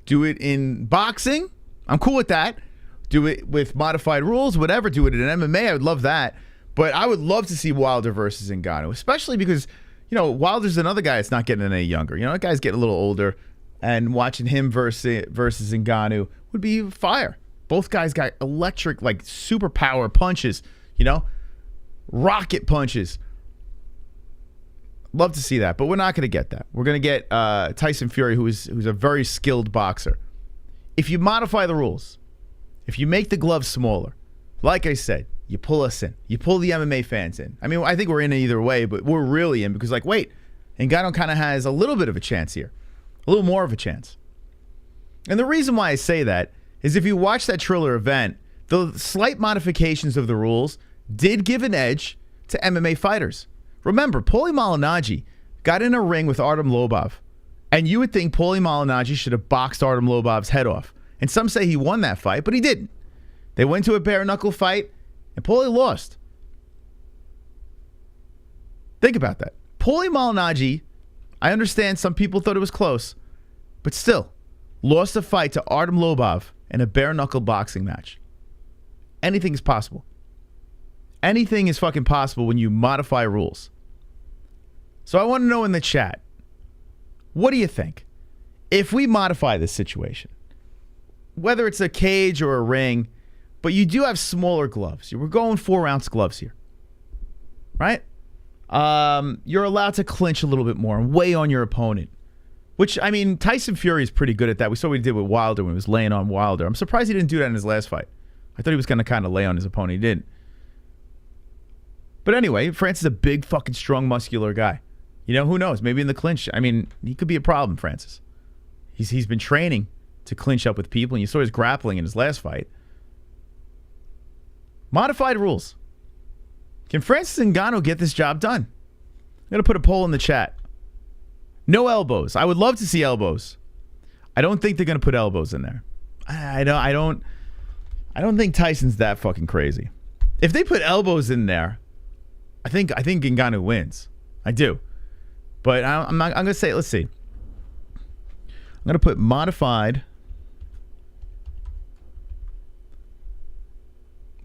C: Do it in boxing. I'm cool with that. Do it with modified rules, whatever. Do it in MMA. I would love that. But I would love to see Wilder versus Ngannou, especially because, you know, Wilder's another guy that's not getting any younger. You know, that guy's getting a little older, and watching him versus Ngannou would be fire. Both guys got electric, like, superpower punches, you know, rocket punches. Love to see that, but we're not going to get that. We're going to get Tyson Fury, who's a very skilled boxer. If you modify the rules, if you make the gloves smaller, like I said, you pull us in. You pull the MMA fans in. I mean, I think we're in either way, but we're really in because, like, wait, Ngannou kind of has a little bit of a chance here. A little more of a chance. And the reason why I say that is if you watch that Triller event, the slight modifications of the rules did give an edge to MMA fighters. Remember, Paulie Malignaggi got in a ring with Artem Lobov, and you would think Paulie Malignaggi should have boxed Artem Lobov's head off. And some say he won that fight, but he didn't. They went to a bare-knuckle fight, and Paulie lost. Think about that. Paulie Malignaggi, I understand some people thought it was close, but still, lost a fight to Artem Lobov in a bare-knuckle boxing match. Anything is possible. Anything is fucking possible when you modify rules. So I want to know in the chat, what do you think? If we modify this situation, whether it's a cage or a ring, but you do have smaller gloves. We're going 4-ounce gloves here, right? You're allowed to clinch a little bit more and weigh on your opponent, which, I mean, Tyson Fury is pretty good at that. We saw what he did with Wilder when he was laying on Wilder. I'm surprised he didn't do that in his last fight. I thought he was going to kind of lay on his opponent. He didn't. But anyway, Francis is a big, fucking, strong, muscular guy. You know, who knows? Maybe in the clinch. I mean, he could be a problem, Francis. He's been training to clinch up with people, and you saw his grappling in his last fight. Modified rules. Can Francis Ngannou get this job done? I'm going to put a poll in the chat. No elbows. I would love to see elbows. I don't think they're going to put elbows in there. I don't think Tyson's that fucking crazy. If they put elbows in there, I think Ngannou wins. I do. But I'm going to say, let's see. I'm going to put modified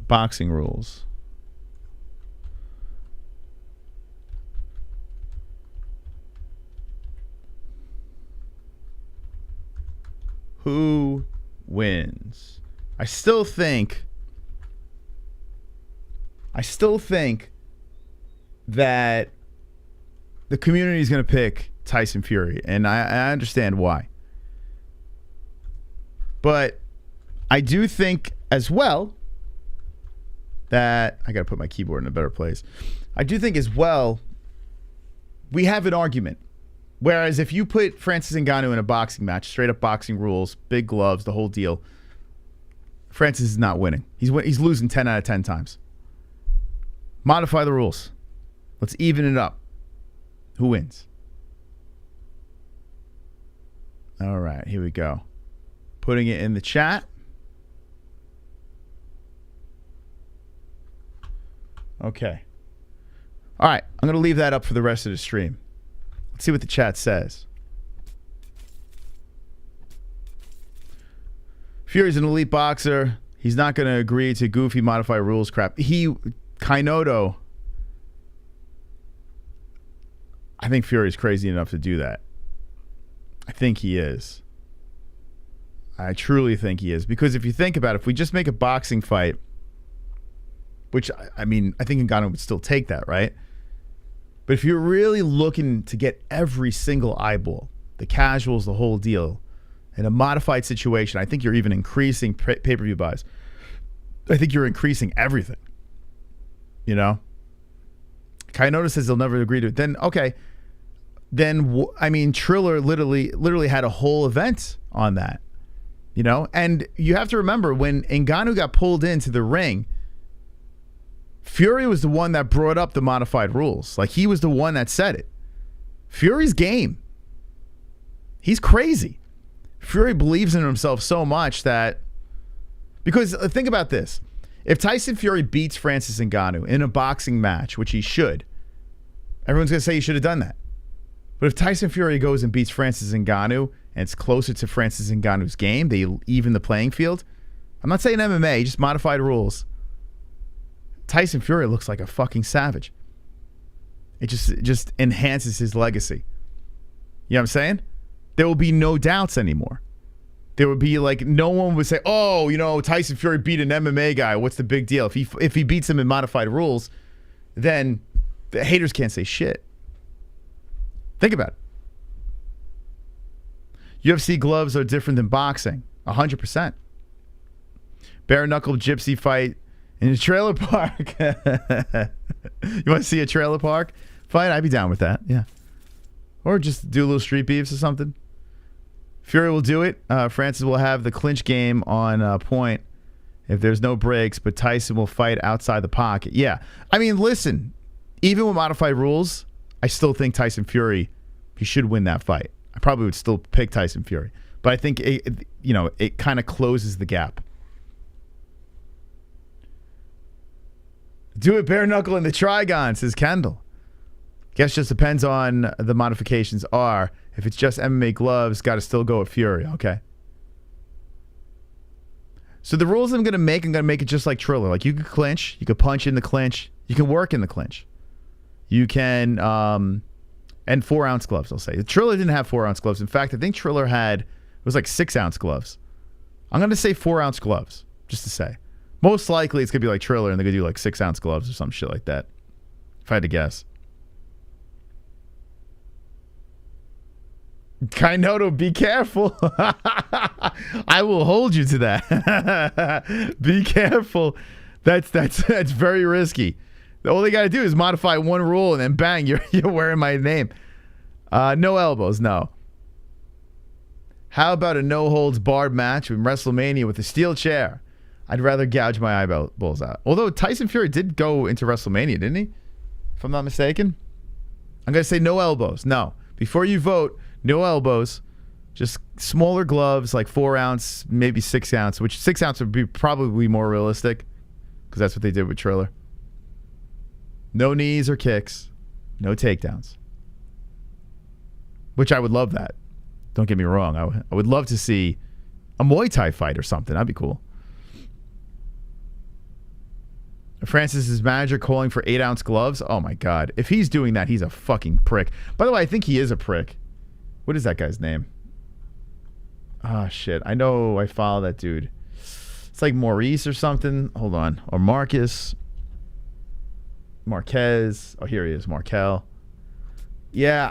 C: boxing rules. Who wins? I still think that the community is going to pick Tyson Fury, and I understand why. But I do think as well that I got to put my keyboard in a better place. I do think as well we have an argument. Whereas if you put Francis Ngannou in a boxing match, straight up boxing rules, big gloves, the whole deal, Francis is not winning. He's losing 10 out of 10 times. Modify the rules. Let's even it up. Who wins? All right, here we go. Putting it in the chat. Okay. All right, I'm going to leave that up for the rest of the stream. Let's see what the chat says. Fury's an elite boxer. He's not going to agree to goofy modify rules crap. Kainoto, I think Fury's crazy enough to do that. I think he is. I truly think he is. Because if you think about it, if we just make a boxing fight, which, I mean, I think Ngannou would still take that, right? But if you're really looking to get every single eyeball, the casuals, the whole deal, in a modified situation, I think you're even increasing pay-per-view buys. I think you're increasing everything. You know? Kainoto says he'll never agree to it. Then, okay. Then, I mean, Triller literally had a whole event on that. You know? And you have to remember, when Ngannou got pulled into the ring, Fury was the one that brought up the modified rules. Like, he was the one that said it. Fury's game. He's crazy. Fury believes in himself so much that... Because think about this. If Tyson Fury beats Francis Ngannou in a boxing match, which he should, everyone's going to say he should have done that. But if Tyson Fury goes and beats Francis Ngannou, and it's closer to Francis Ngannou's game, they even the playing field. I'm not saying MMA, just modified rules. Tyson Fury looks like a fucking savage. It just enhances his legacy. You know what I'm saying? There will be no doubts anymore. There would be like, no one would say, oh, you know, Tyson Fury beat an MMA guy. What's the big deal? If he beats him in modified rules, then the haters can't say shit. Think about it. UFC gloves are different than boxing. 100%. Bare knuckle gypsy fight in a trailer park. You want to see a trailer park fight? I'd be down with that. Yeah. Or just do a little street beefs or something. Fury will do it. Francis will have the clinch game on point if there's no breaks, but Tyson will fight outside the pocket. Yeah. I mean, listen, even with modified rules, I still think Tyson Fury, he should win that fight. I probably would still pick Tyson Fury. But I think, it kind of closes the gap. Do it bare knuckle in the Trigon, says Kendall. Guess just depends on the modifications are. If it's just MMA gloves, got to still go with Fury. Okay. So the rules I'm going to make it just like Triller. Like, you can clinch. You can punch in the clinch. You can work in the clinch. You can, and 4-ounce gloves, I'll say. Triller didn't have 4-ounce gloves. In fact, I think Triller had, it was like 6-ounce gloves. I'm going to say 4-ounce gloves, just to say. Most likely it's going to be like Triller, and they're going to do like 6-ounce gloves or some shit like that. If I had to guess. Kainoto, be careful. I will hold you to that. Be careful. That's very risky. All they got to do is modify one rule, and then bang, you're wearing my name. No elbows, no. How about a no-holds-barred match in WrestleMania with a steel chair? I'd rather gouge my eyeballs out. Although Tyson Fury did go into WrestleMania, didn't he? If I'm not mistaken. I'm going to say no elbows. No. Before you vote, no elbows. Just smaller gloves, like 4-ounce, maybe 6-ounce, which 6-ounce would be probably more realistic because that's what they did with Triller. No knees or kicks. No takedowns. Which I would love that. Don't get me wrong. I would love to see a Muay Thai fight or something. That'd be cool. Francis's manager calling for 8-ounce gloves. Oh my God. If he's doing that, he's a fucking prick. By the way, I think he is a prick. What is that guy's name? Ah, shit. I know I follow that dude. It's like Maurice or something. Hold on. Or Marcus. Marquez. Oh, here he is. Markel. Yeah,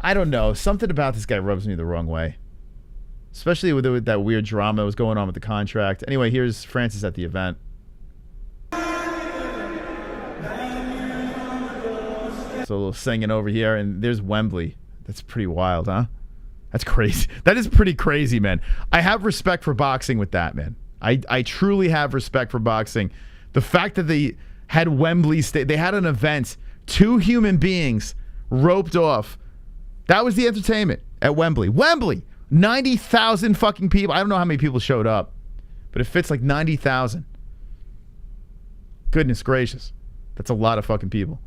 C: I don't know. Something about this guy rubs me the wrong way. Especially with that weird drama that was going on with the contract. Anyway, here's Francis at the event. So a little singing over here, and there's Wembley. That's pretty wild, huh? That's crazy. That is pretty crazy, man. I have respect for boxing with that, man. I truly have respect for boxing. The fact that they had Wembley they had an event, 2 human beings roped off. That was the entertainment at Wembley. Wembley! 90,000 fucking people. I don't know how many people showed up, but it fits like 90,000. Goodness gracious. That's a lot of fucking people.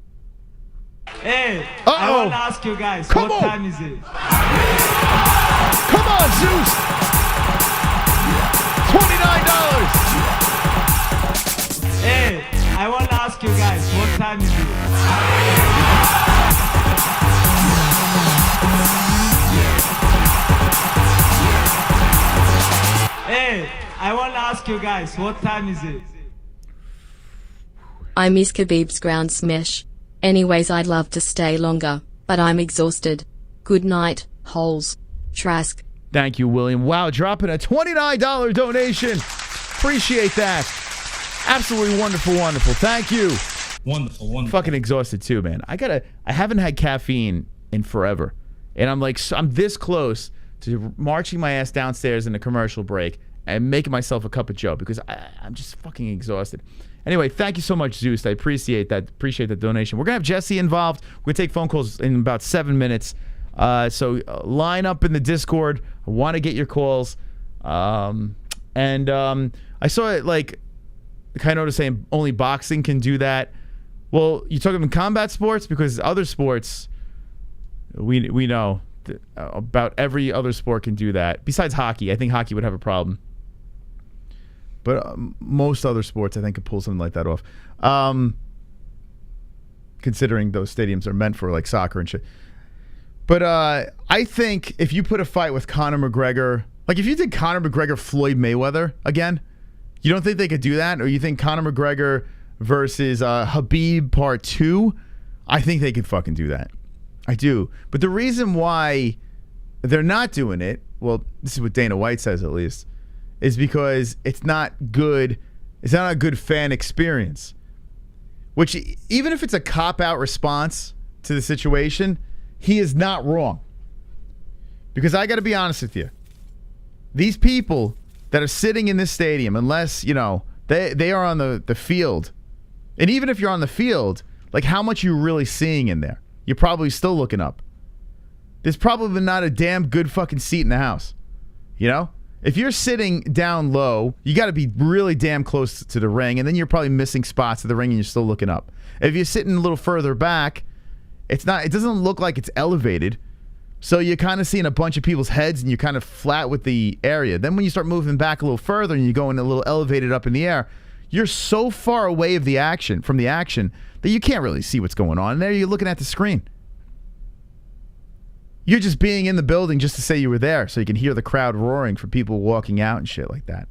F: Hey, I want to ask you guys, what time is it?
C: Come on, Zeus! $29!
F: Hey, I want to ask you guys, what time is it? Hey, I want to ask you guys, what time is it?
E: I miss Khabib's ground smash. Anyways, I'd love to stay longer, but I'm exhausted. Good night, Holes. Trask.
C: Thank you, William. Wow, dropping a $29 donation. Appreciate that. Absolutely wonderful, wonderful. Thank you.
D: Wonderful, wonderful.
C: Fucking exhausted too, man. I haven't had caffeine in forever. And I'm this close to marching my ass downstairs in a commercial break and making myself a cup of joe because I'm just fucking exhausted. Anyway, thank you so much, Zeus. I appreciate that. Appreciate the donation. We're going to have Jesse involved. We're going to take phone calls in about 7 minutes. So line up in the Discord. I want to get your calls. I saw it like kind of saying only boxing can do that. Well, you talking about combat sports? Because other sports, we know about every other sport can do that. Besides hockey. I think hockey would have a problem. But most other sports, I think, could pull something like that off. Considering those stadiums are meant for like soccer and shit. But I think if you put a fight with Conor McGregor, like if you did Conor McGregor Floyd Mayweather again, you don't think they could do that? Or you think Conor McGregor versus Khabib Part 2? I think they could fucking do that. I do. But the reason why they're not doing it, well, this is what Dana White says at least, is because it's not good. It's not a good fan experience. Which, even if it's a cop-out response to the situation, he is not wrong. Because I got to be honest with you. These people that are sitting in this stadium, unless, you know, they are on the field. And even if you're on the field, like how much you're really seeing in there. You're probably still looking up. There's probably not a damn good fucking seat in the house. You know? If you're sitting down low, you got to be really damn close to the ring, and then you're probably missing spots of the ring and you're still looking up. If you're sitting a little further back, it doesn't look like it's elevated. So you're kind of seeing a bunch of people's heads and you're kind of flat with the area. Then when you start moving back a little further and you're going a little elevated up in the air, you're so far away from the action that you can't really see what's going on. And there you're looking at the screen. You're just being in the building just to say you were there so you can hear the crowd roaring for people walking out and shit like that.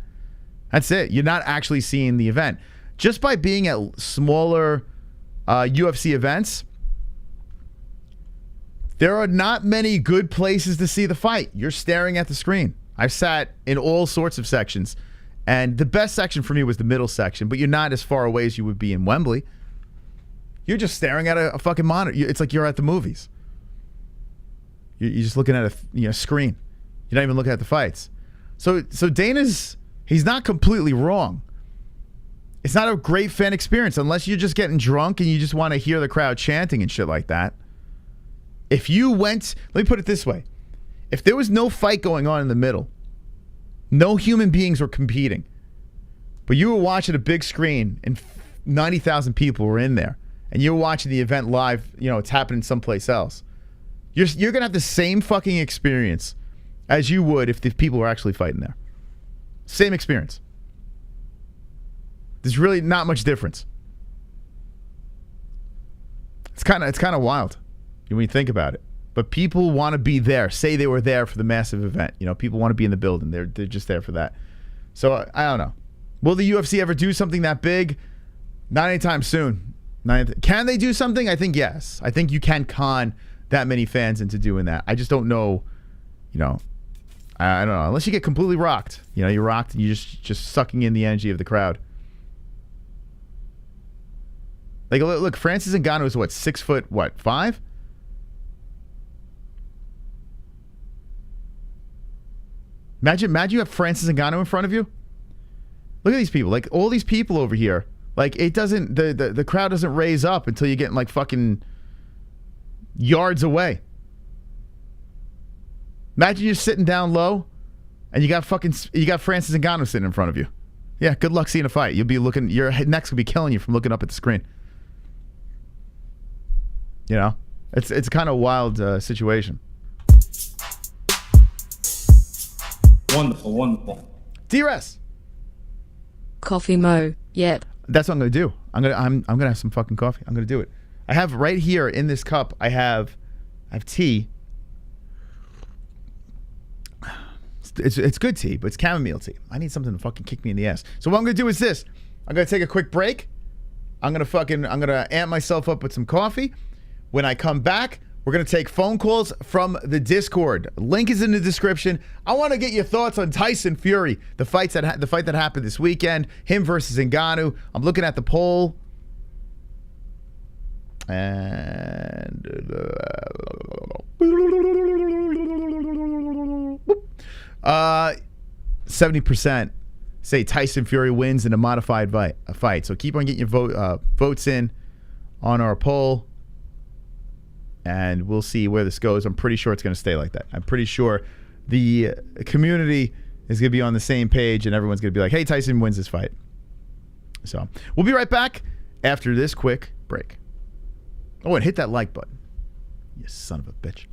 C: That's it. You're not actually seeing the event. Just by being at smaller UFC events, there are not many good places to see the fight. You're staring at the screen. I've sat in all sorts of sections, and the best section for me was the middle section, but you're not as far away as you would be in Wembley. You're just staring at a fucking monitor. It's like you're at the movies. You're just looking at a screen. You're not even looking at the fights. So Dana's, he's not completely wrong. It's not a great fan experience unless you're just getting drunk and you just want to hear the crowd chanting and shit like that. If you went, let me put it this way. If there was no fight going on in the middle, no human beings were competing, but you were watching a big screen and 90,000 people were in there, and you're watching the event live, you know, it's happening someplace else. You're going to have the same fucking experience as you would if the people were actually fighting there. Same experience. There's really not much difference. It's kind of wild when you think about it. But people want to be there. Say they were there for the massive event. You know, people want to be in the building. They're just there for that. So I don't know. Will the UFC ever do something that big? Not anytime soon. Can they do something? I think yes. I think you can con that many fans into doing that. I just don't know, you know, I don't know. Unless you get completely rocked. You know, you're rocked and you're just sucking in the energy of the crowd. Like, look, Francis Ngannou is what, 6'5"? Imagine you have Francis Ngannou in front of you. Look at these people. Like, all these people over here. Like, it doesn't, the crowd doesn't raise up until you're getting like fucking yards away. Imagine you're sitting down low and you got Francis Ngannou sitting in front of you. Yeah, good luck seeing a fight. You'll be looking, your neck's gonna be killing you from looking up at the screen. You know, it's kind of a wild situation.
D: Wonderful.
C: DRS.
E: Coffee mo. Yep.
C: That's what I'm gonna do. I'm gonna have some fucking coffee. I'm gonna do it. I have right here in this cup. I have tea. It's good tea, but it's chamomile tea. I need something to fucking kick me in the ass. So what I'm gonna do is this. I'm gonna take a quick break. I'm gonna amp myself up with some coffee. When I come back, we're gonna take phone calls from the Discord. Link is in the description. I want to get your thoughts on Tyson Fury, the fight that happened this weekend, him versus Ngannou. I'm looking at the poll, and 70% say Tyson Fury wins in a modified fight. So keep on getting your votes in on our poll, and we'll see where this goes. I'm pretty sure it's going to stay like that. I'm pretty sure the community is going to be on the same page, and everyone's going to be like, hey, Tyson wins this fight. So we'll be right back after this quick break. Oh, and hit that like button, you son of a bitch.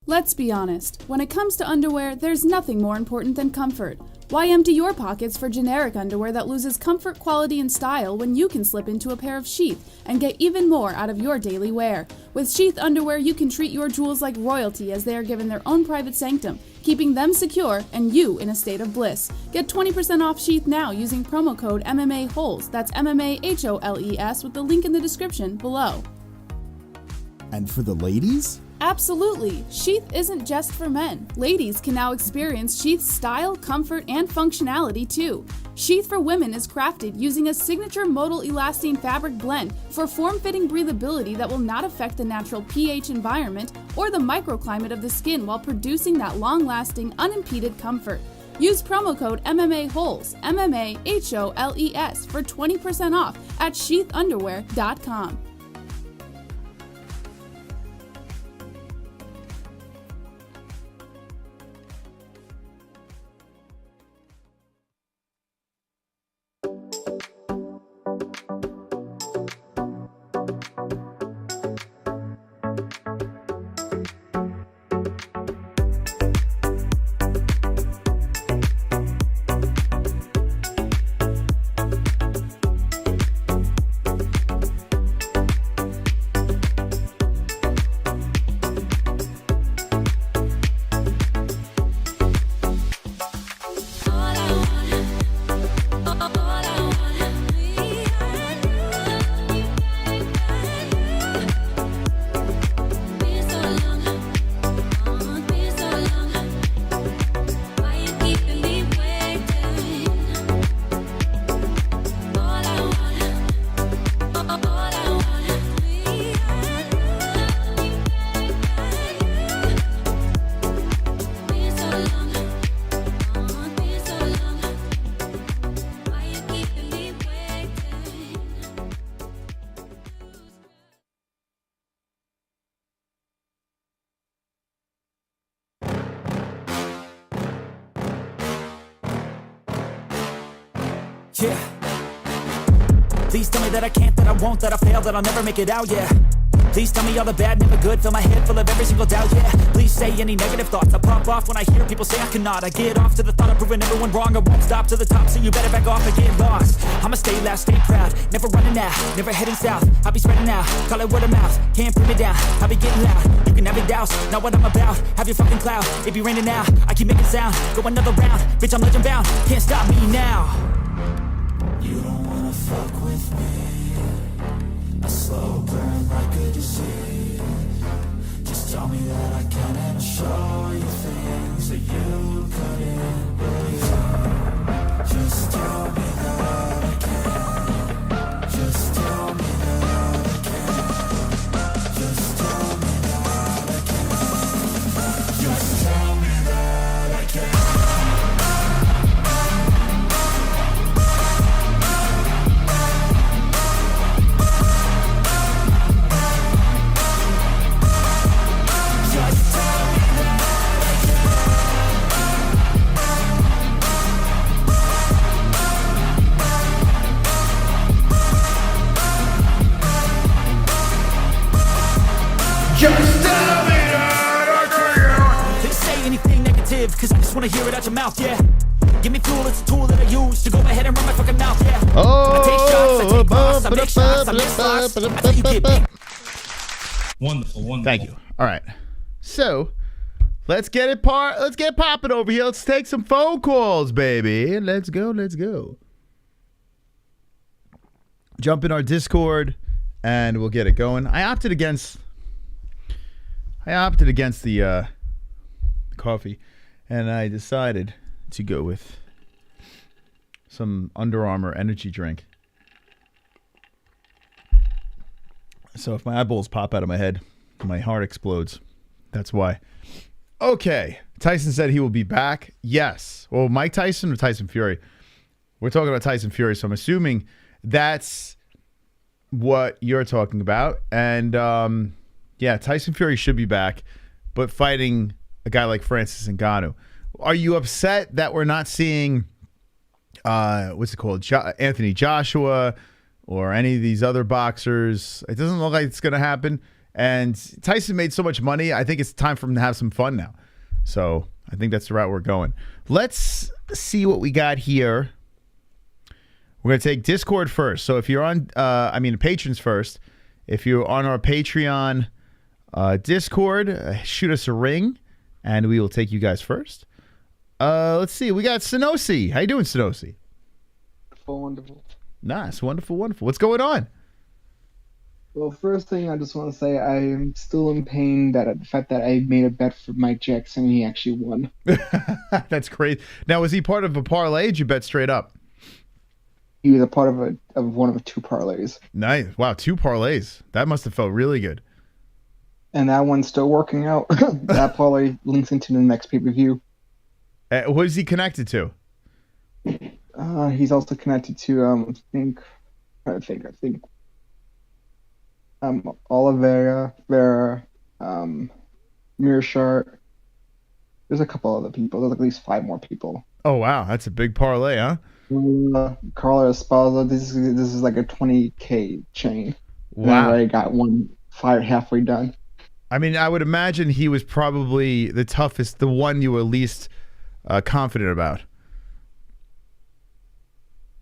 G: Let's be honest, when it comes to underwear, there's nothing more important than comfort. Why empty your pockets for generic underwear that loses comfort, quality, and style when you can slip into a pair of Sheath and get even more out of your daily wear? With Sheath underwear, you can treat your jewels like royalty as they are given their own private sanctum, keeping them secure and you in a state of bliss. Get 20% off Sheath now using promo code MMA-Holes. That's MMA-HOLES with the link in the description below.
H: And for the ladies?
G: Absolutely! Sheath isn't just for men. Ladies can now experience Sheath's style, comfort, and functionality too. Sheath for women is crafted using a signature modal elastane fabric blend for form-fitting breathability that will not affect the natural pH environment or the microclimate of the skin while producing that long-lasting, unimpeded comfort. Use promo code MMA-Holes, MMA-HOLES for 20% off at sheathunderwear.com.
I: Yeah. Please tell me that I can't, that I won't, that I fail, that I'll never make it out, yeah. Please tell me all the bad, never good, fill my head full of every single doubt, yeah. Please say any negative thoughts, I pop off when I hear people say I cannot. I get off to the thought of proving everyone wrong, I won't stop to the top, so you better back off and get lost. I'ma stay loud, stay proud, never running out, never heading south. I'll be spreading out, call it word of mouth, can't put me down, I'll be getting loud. You can have it douse, not what I'm about, have your fucking cloud, it be raining now, I keep making sound, go another round, bitch I'm legend bound, can't stop me now. You don't wanna fuck with me, a slow burn like a disease. Just tell me that I can and I'll show you things live, cause I just wanna hear it out your mouth, yeah. Give me fuel, it's a tool that I use to go ahead and run my fucking mouth, yeah. I take shots, I take loss, I make shots, I miss locks. That's how you get beat.
D: Wonderful, wonderful.
C: Thank you. All right. So let's get it popping over here. Let's take some phone calls, baby. Let's go. Jump in our Discord and we'll get it going. I opted against the coffee, and I decided to go with some Under Armour energy drink. So if my eyeballs pop out of my head, my heart explodes. That's why. Okay. Tyson said he will be back. Yes. Well, Mike Tyson or Tyson Fury? We're talking about Tyson Fury, so I'm assuming that's what you're talking about. And yeah, Tyson Fury should be back, but fighting a guy like Francis Ngannou. Are you upset that we're not seeing what's it called, Anthony Joshua or any of these other boxers? It doesn't look like it's going to happen. And Tyson made so much money. I think it's time for him to have some fun now. So I think that's the route we're going. Let's see what we got here. We're going to take Discord first. So if you're on, patrons first. If you're on our Patreon Discord, shoot us a ring, and we will take you guys first. Let's see. We got Sonosi. How you doing, Sonosi?
J: Wonderful.
C: Nice. Wonderful. What's going on?
J: Well, first thing I just want to say, I am still in pain that the fact that I made a bet for Mike Jackson and he actually won.
C: That's crazy. Now, was he part of a parlay? Or did you bet straight up?
J: He was a part of one of the 2 parlays. Nice.
C: Wow, 2 parlays. That must have felt really good.
J: And that one's still working out. That parlay links into the next pay-per-view.
C: What is he connected to?
J: He's also connected to, I think. Oliveira, Vera, Mearshart. There's a couple other people. There's at least 5 more people.
C: Oh wow, that's a big parlay, huh?
J: Carla Esparza. This is like a 20K chain.
C: Wow.
J: And I already got one halfway done.
C: I mean, I would imagine he was probably the toughest, the one you were least confident about.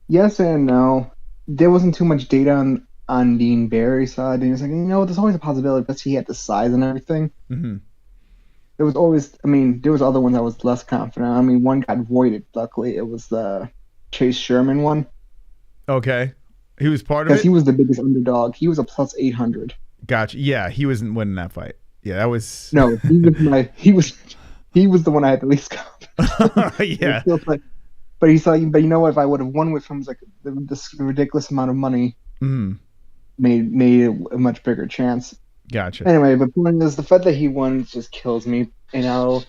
J: Yes and no. There wasn't too much data on Dean Barry's side, and he's like, there's always a possibility, but he had the size and everything.
C: Mm-hmm.
J: There was always, there was other ones I was less confident. One got voided, luckily. It was the Chase Sherman one.
C: Okay. He was part of it?
J: Because he was the biggest underdog. He was a plus 800.
C: Gotcha. Yeah, he wasn't winning that fight. Yeah, that was...
J: No, he was the one I had the least confidence.
C: Yeah.
J: But he saw, but you know what? If I would have won with him, like this ridiculous amount of money made it a much bigger chance.
C: Gotcha.
J: Anyway, but the point is, the fact that he won just kills me. You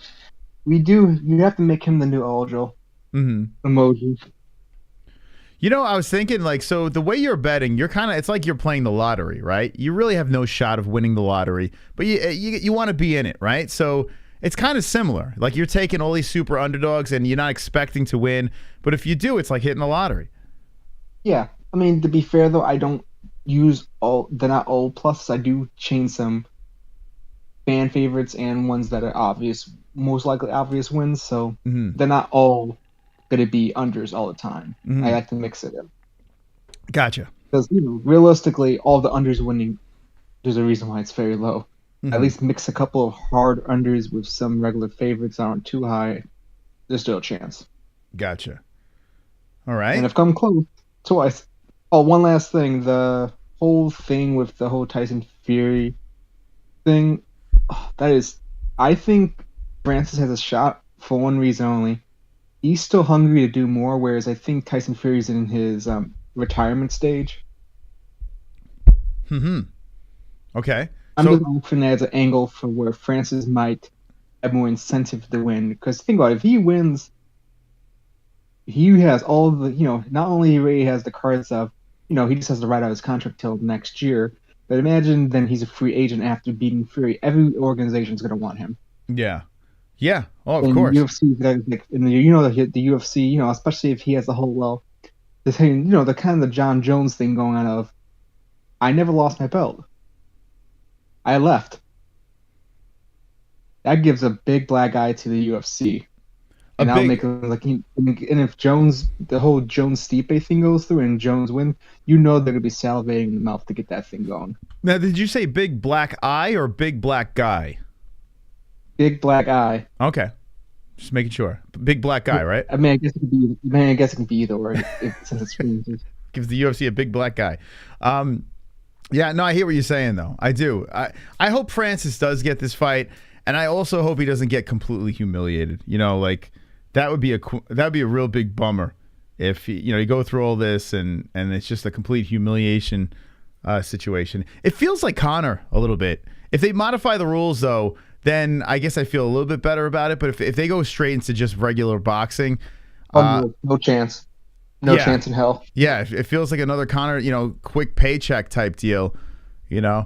J: have to make him the new Aljo emoji.
C: I was thinking, so the way you're betting, it's like you're playing the lottery, right? You really have no shot of winning the lottery, but you want to be in it, right? So it's kind of similar. Like you're taking all these super underdogs and you're not expecting to win, but if you do, it's like hitting the lottery.
J: Yeah. To be fair though, I don't use they're not all pluses. I do change some fan favorites and ones that are obvious, most likely obvious wins. So they're not all going to be unders all the time. I like to mix it in.
C: Gotcha.
J: Because realistically, all the unders winning, there's a reason why it's very low. At least mix a couple of hard unders with some regular favorites that aren't too high. There's still a chance.
C: Gotcha. All right.
J: And I've come close twice. Oh, one last thing. The whole thing with the whole Tyson Fury thing, I think Francis has a shot for one reason only. He's still hungry to do more, whereas I think Tyson Fury's in his retirement stage.
C: Okay.
J: I'm just looking at an angle for where Francis might have more incentive to win. Because think about it, if he wins, he has all the, not only he already has the cards of, he just has to write out his contract till next year. But imagine then he's a free agent after beating Fury. Every organization's going to want him.
C: Yeah. Yeah. Oh, of course.
J: UFC, the UFC, especially if he has the whole, the thing, the kind of the John Jones thing going on of, I never lost my belt. I left. That gives a big black eye to the UFC. And I'll make it like, and if Jones, the whole Jones-Stipe thing goes through and Jones wins, you know they're going to be salivating in the mouth to get that thing going.
C: Now, did you say big black eye or big black guy?
J: Big black eye.
C: Okay. Just making sure. Big black guy, right?
J: I mean, I guess it can be either or since it's
C: gives the UFC a big black guy. Yeah, no, I hear what you're saying though. I do. I hope Francis does get this fight, and I also hope he doesn't get completely humiliated. You know, like that would be a real big bummer if you go through all this and it's just a complete humiliation situation. It feels like Conor a little bit. If they modify the rules though, then I guess I feel a little bit better about it. But if they go straight into just regular boxing,
J: no chance. No chance in hell.
C: Yeah, it feels like another Conor, quick paycheck type deal, I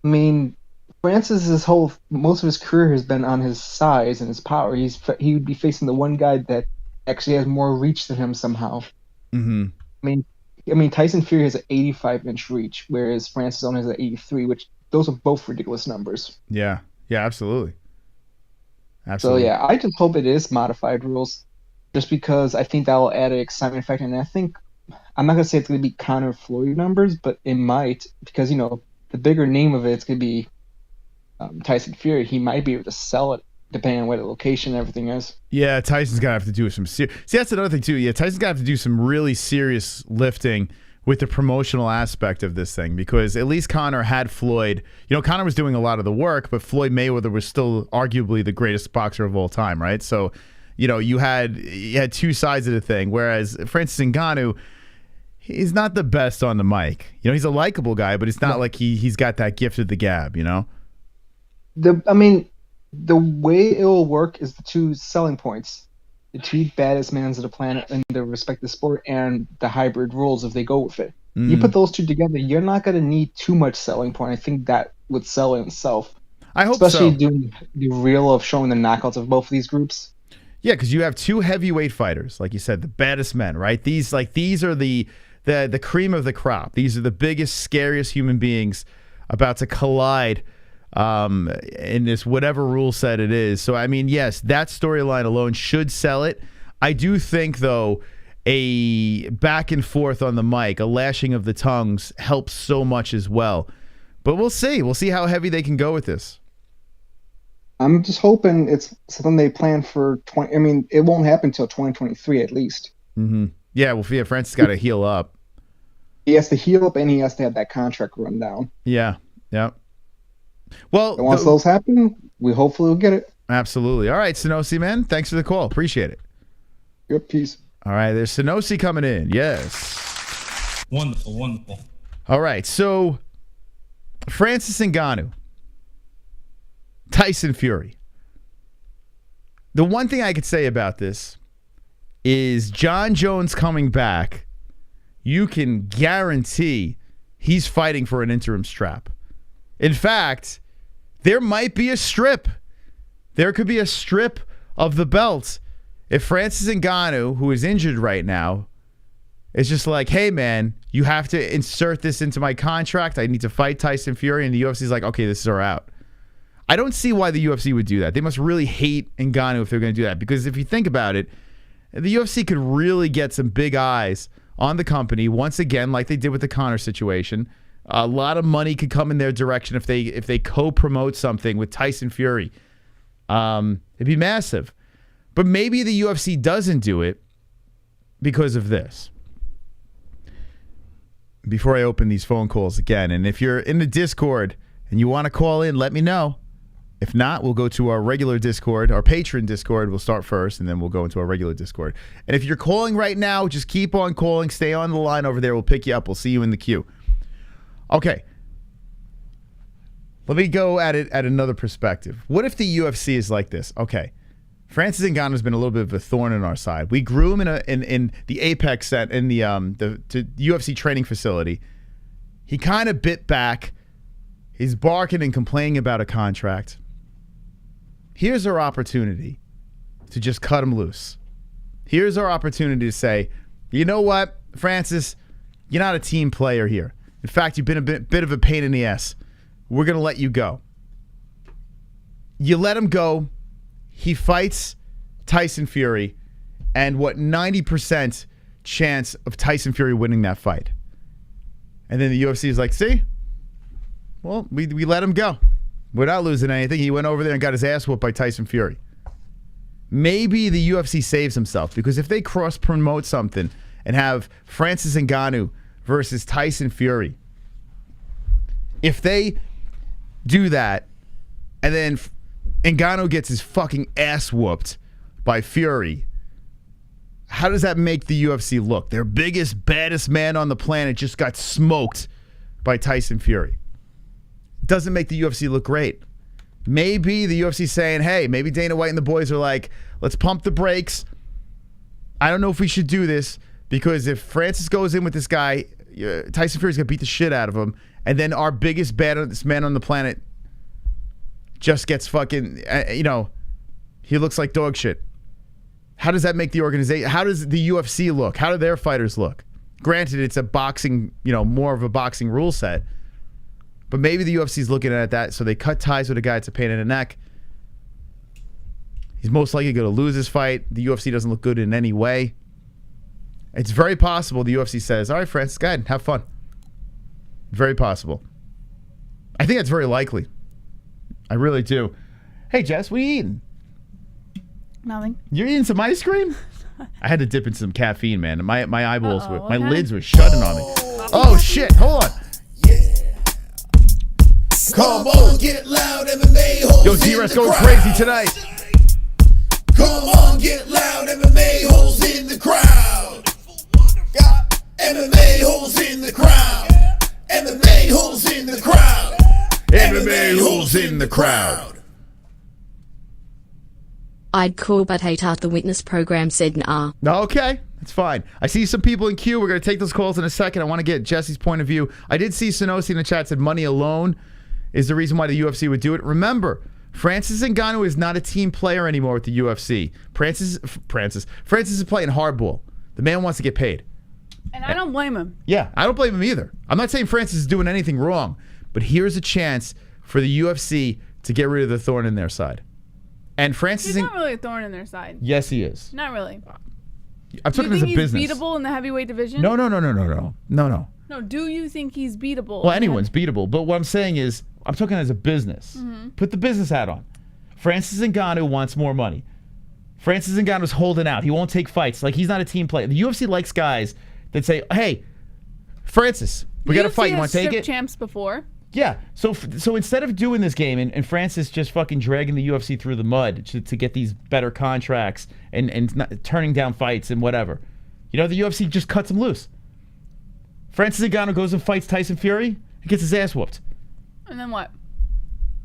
J: mean, Francis, most of his career has been on his size and his power. He would be facing the one guy that actually has more reach than him somehow.
C: Mm-hmm.
J: I mean, Tyson Fury has an 85-inch reach, whereas Francis only has an 83, which those are both ridiculous numbers.
C: Yeah, absolutely.
J: So yeah, I just hope it is modified rules, just because I think that will add an excitement factor. And I think I'm not gonna say it's gonna be Conor Floyd numbers, but it might, because the bigger name of it's gonna be Tyson Fury. He might be able to sell it depending on where the location and everything is.
C: Yeah, Tyson's gonna have to do some see, that's another thing too. Yeah, Tyson's gonna have to do some really serious lifting with the promotional aspect of this thing, because at least Conor had Floyd. Conor was doing a lot of the work, but Floyd Mayweather was still arguably the greatest boxer of all time, right? So, you had two sides of the thing, whereas Francis Ngannou, he's not the best on the mic. He's a likable guy, but it's not like he's got that gift of the gab,
J: The way it will work is the two selling points. The two baddest mans of the planet in the respective sport and the hybrid rules if they go with it.
C: Mm.
J: You put those two together, you're not going to need too much selling point. I think that would sell in itself.
C: I hope
J: Especially
C: so.
J: doing the reel of showing the knockouts of both of these groups.
C: Yeah, because you have two heavyweight fighters, like you said, the baddest men, right? These are the cream of the crop. These are the biggest, scariest human beings about to collide in this whatever rule set it is. So, I mean, yes, that storyline alone should sell it. I do think, though, a back and forth on the mic, a lashing of the tongues helps so much as well. But we'll see. We'll see how heavy they can go with this.
J: I'm just hoping it's something they plan for it won't happen until 2023 at least.
C: Mm-hmm. Yeah, well, Francis got to heal up.
J: He has to heal up, and he has to have that contract run down.
C: Yeah. Well,
J: and once those happen, we hopefully will get it.
C: Absolutely. All right, Sonosi, man. Thanks for the call. Appreciate it.
J: Good, peace.
C: All right, there's Sonosi coming in. Yes.
D: Wonderful.
C: All right, so Francis Ngannou, Tyson Fury. The one thing I could say about this is John Jones coming back, you can guarantee he's fighting for an interim strap. In fact, there might be a strip. There could be a strip of the belt if Francis Ngannou, who is injured right now, is just like, hey, man, you have to insert this into my contract. I need to fight Tyson Fury. And the UFC's like, okay, this is our out. I don't see why the UFC would do that. They must really hate Ngannou if they're going to do that. Because if you think about it, the UFC could really get some big eyes on the company once again, like they did with the Conor situation. A lot of money could come in their direction if they co-promote something with Tyson Fury. It'd be massive. But maybe the UFC doesn't do it because of this. Before I open these phone calls again, and if you're in the Discord and you want to call in, let me know. If not, we'll go to our regular Discord, our patron Discord. We'll start first, and then we'll go into our regular Discord. And if you're calling right now, just keep on calling. Stay on the line over there. We'll pick you up. We'll see you in the queue. Okay. Let me go at it at another perspective. What if the UFC is like this? Okay. Francis Ngannou has been a little bit of a thorn in our side. We grew him in the Apex set in the UFC training facility. He kind of bit back. He's barking and complaining about a contract. Here's our opportunity to just cut him loose. Here's our opportunity to say, you know what, Francis, you're not a team player here. In fact, you've been a bit of a pain in the ass. We're going to let you go. You let him go. He fights Tyson Fury, and 90% chance of Tyson Fury winning that fight. And then the UFC is like, see? Well, we let him go. We're not losing anything. He went over there and got his ass whooped by Tyson Fury. Maybe the UFC saves himself, because if they cross-promote something and have Francis Ngannou versus Tyson Fury, if they do that and then Ngannou gets his fucking ass whooped by Fury, how does that make the UFC look? Their biggest, baddest man on the planet just got smoked by Tyson Fury. Doesn't make the UFC look great. Maybe the UFC saying, hey, maybe Dana White and the boys are like, let's pump the brakes. I don't know if we should do this, because if Francis goes in with this guy, Tyson Fury's going to beat the shit out of him, and then our biggest, baddest man on the planet just gets fucking, he looks like dog shit. How does that make the organization? How does the UFC look? How do their fighters look? Granted, it's a boxing, more of a boxing rule set. But maybe the UFC's looking at that, so they cut ties with a guy that's a pain in the neck. He's most likely going to lose his fight. The UFC doesn't look good in any way. It's very possible the UFC says, all right, Francis, go ahead, have fun. Very possible. I think that's very likely. I really do. Hey, Jess, what are you eating?
G: Nothing.
C: You're eating some ice cream? I had to dip in some caffeine, man. My eyeballs my lids were shutting on me. Oh, shit. Hold on.
A: Come on, get loud, MMA-Holes.
C: Yo, D-Rest going crazy tonight.
A: Come on, get loud, MMA-Holes in the crowd. Got MMA-Holes in the crowd. MMA-Holes in the crowd.
C: MMA-Holes in the crowd.
E: I'd call but hate out the witness program said nah.
C: Okay, that's fine. I see some people in queue. We're going to take those calls in a second. I want to get Jesse's point of view. I did see Sonosi in the chat said money alone is the reason why the UFC would do it. Remember, Francis Ngannou is not a team player anymore with the UFC. Francis is playing hardball. The man wants to get paid.
G: And I don't blame him.
C: Yeah, I don't blame him either. I'm not saying Francis is doing anything wrong, but here's a chance for the UFC to get rid of the thorn in their side. And Francis...
G: He's not really a thorn in their side.
C: Yes, he is.
G: Not really.
C: I'm talking as a business.
G: Do you think he's beatable in the heavyweight division?
C: No.
G: No, do you think he's beatable?
C: Well, anyone's beatable, but what I'm saying is, I'm talking as a business.
G: Mm-hmm.
C: Put the business hat on. Francis Ngannou wants more money. Francis Ngannou's holding out. He won't take fights. Like, he's not a team player. The UFC likes guys that say, hey, Francis, we got to fight. You want to take it?
G: Champs before.
C: Yeah. So instead of doing this game and Francis just fucking dragging the UFC through the mud to get these better contracts and not, turning down fights and whatever, the UFC just cuts him loose. Francis Ngannou goes and fights Tyson Fury and gets his ass whooped.
G: And then what?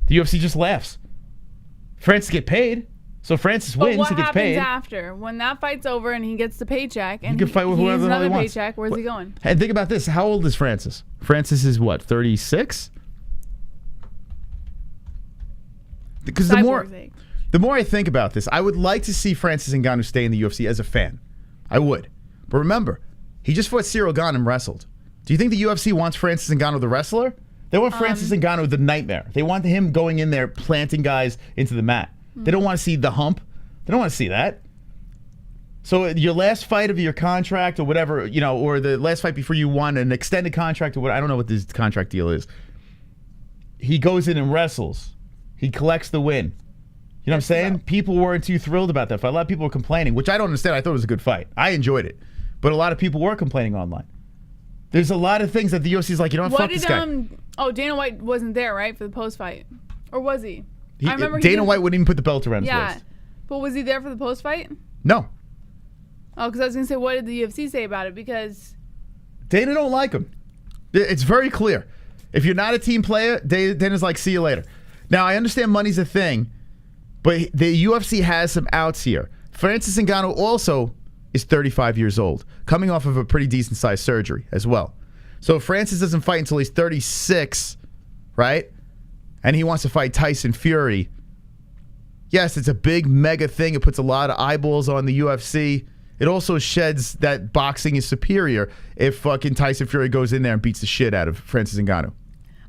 C: The UFC just laughs. Francis get paid, so Francis wins. He gets paid.
G: What happens after? When that fight's over and he gets the paycheck and
C: he can fight with whoever
G: another
C: he wants.
G: Paycheck, where's he going?
C: And think about this. How old is Francis? Francis is what, 36? Because the more I think about this, I would like to see Francis Ngannou stay in the UFC as a fan. I would. But remember, he just fought Cyril Gane and wrestled. Do you think the UFC wants Francis Ngannou the wrestler? They want Francis Ngannou the nightmare. They want him going in there planting guys into the mat. They don't want to see the hump. They don't want to see that. So your last fight of your contract or whatever, or the last fight before you won an extended contract or what, I don't know what this contract deal is. He goes in and wrestles. He collects the win. You know what I'm saying? People weren't too thrilled about that fight. A lot of people were complaining, which I don't understand. I thought it was a good fight. I enjoyed it. But a lot of people were complaining online. There's a lot of things that the UFC's like, fuck this guy.
G: Dana White wasn't there, right, for the post-fight? Or was he?
C: I remember Dana White wouldn't even put the belt around his waist.
G: But was he there for the post-fight?
C: No.
G: Oh, because I was going to say, what did the UFC say about it? Because
C: Dana don't like him. It's very clear. If you're not a team player, Dana's like, see you later. Now, I understand money's a thing, but the UFC has some outs here. Francis Ngannou also is 35 years old, coming off of a pretty decent-sized surgery as well. So if Francis doesn't fight until he's 36, right, and he wants to fight Tyson Fury, yes, it's a big, mega thing. It puts a lot of eyeballs on the UFC. It also sheds that boxing is superior if fucking Tyson Fury goes in there and beats the shit out of Francis Ngannou.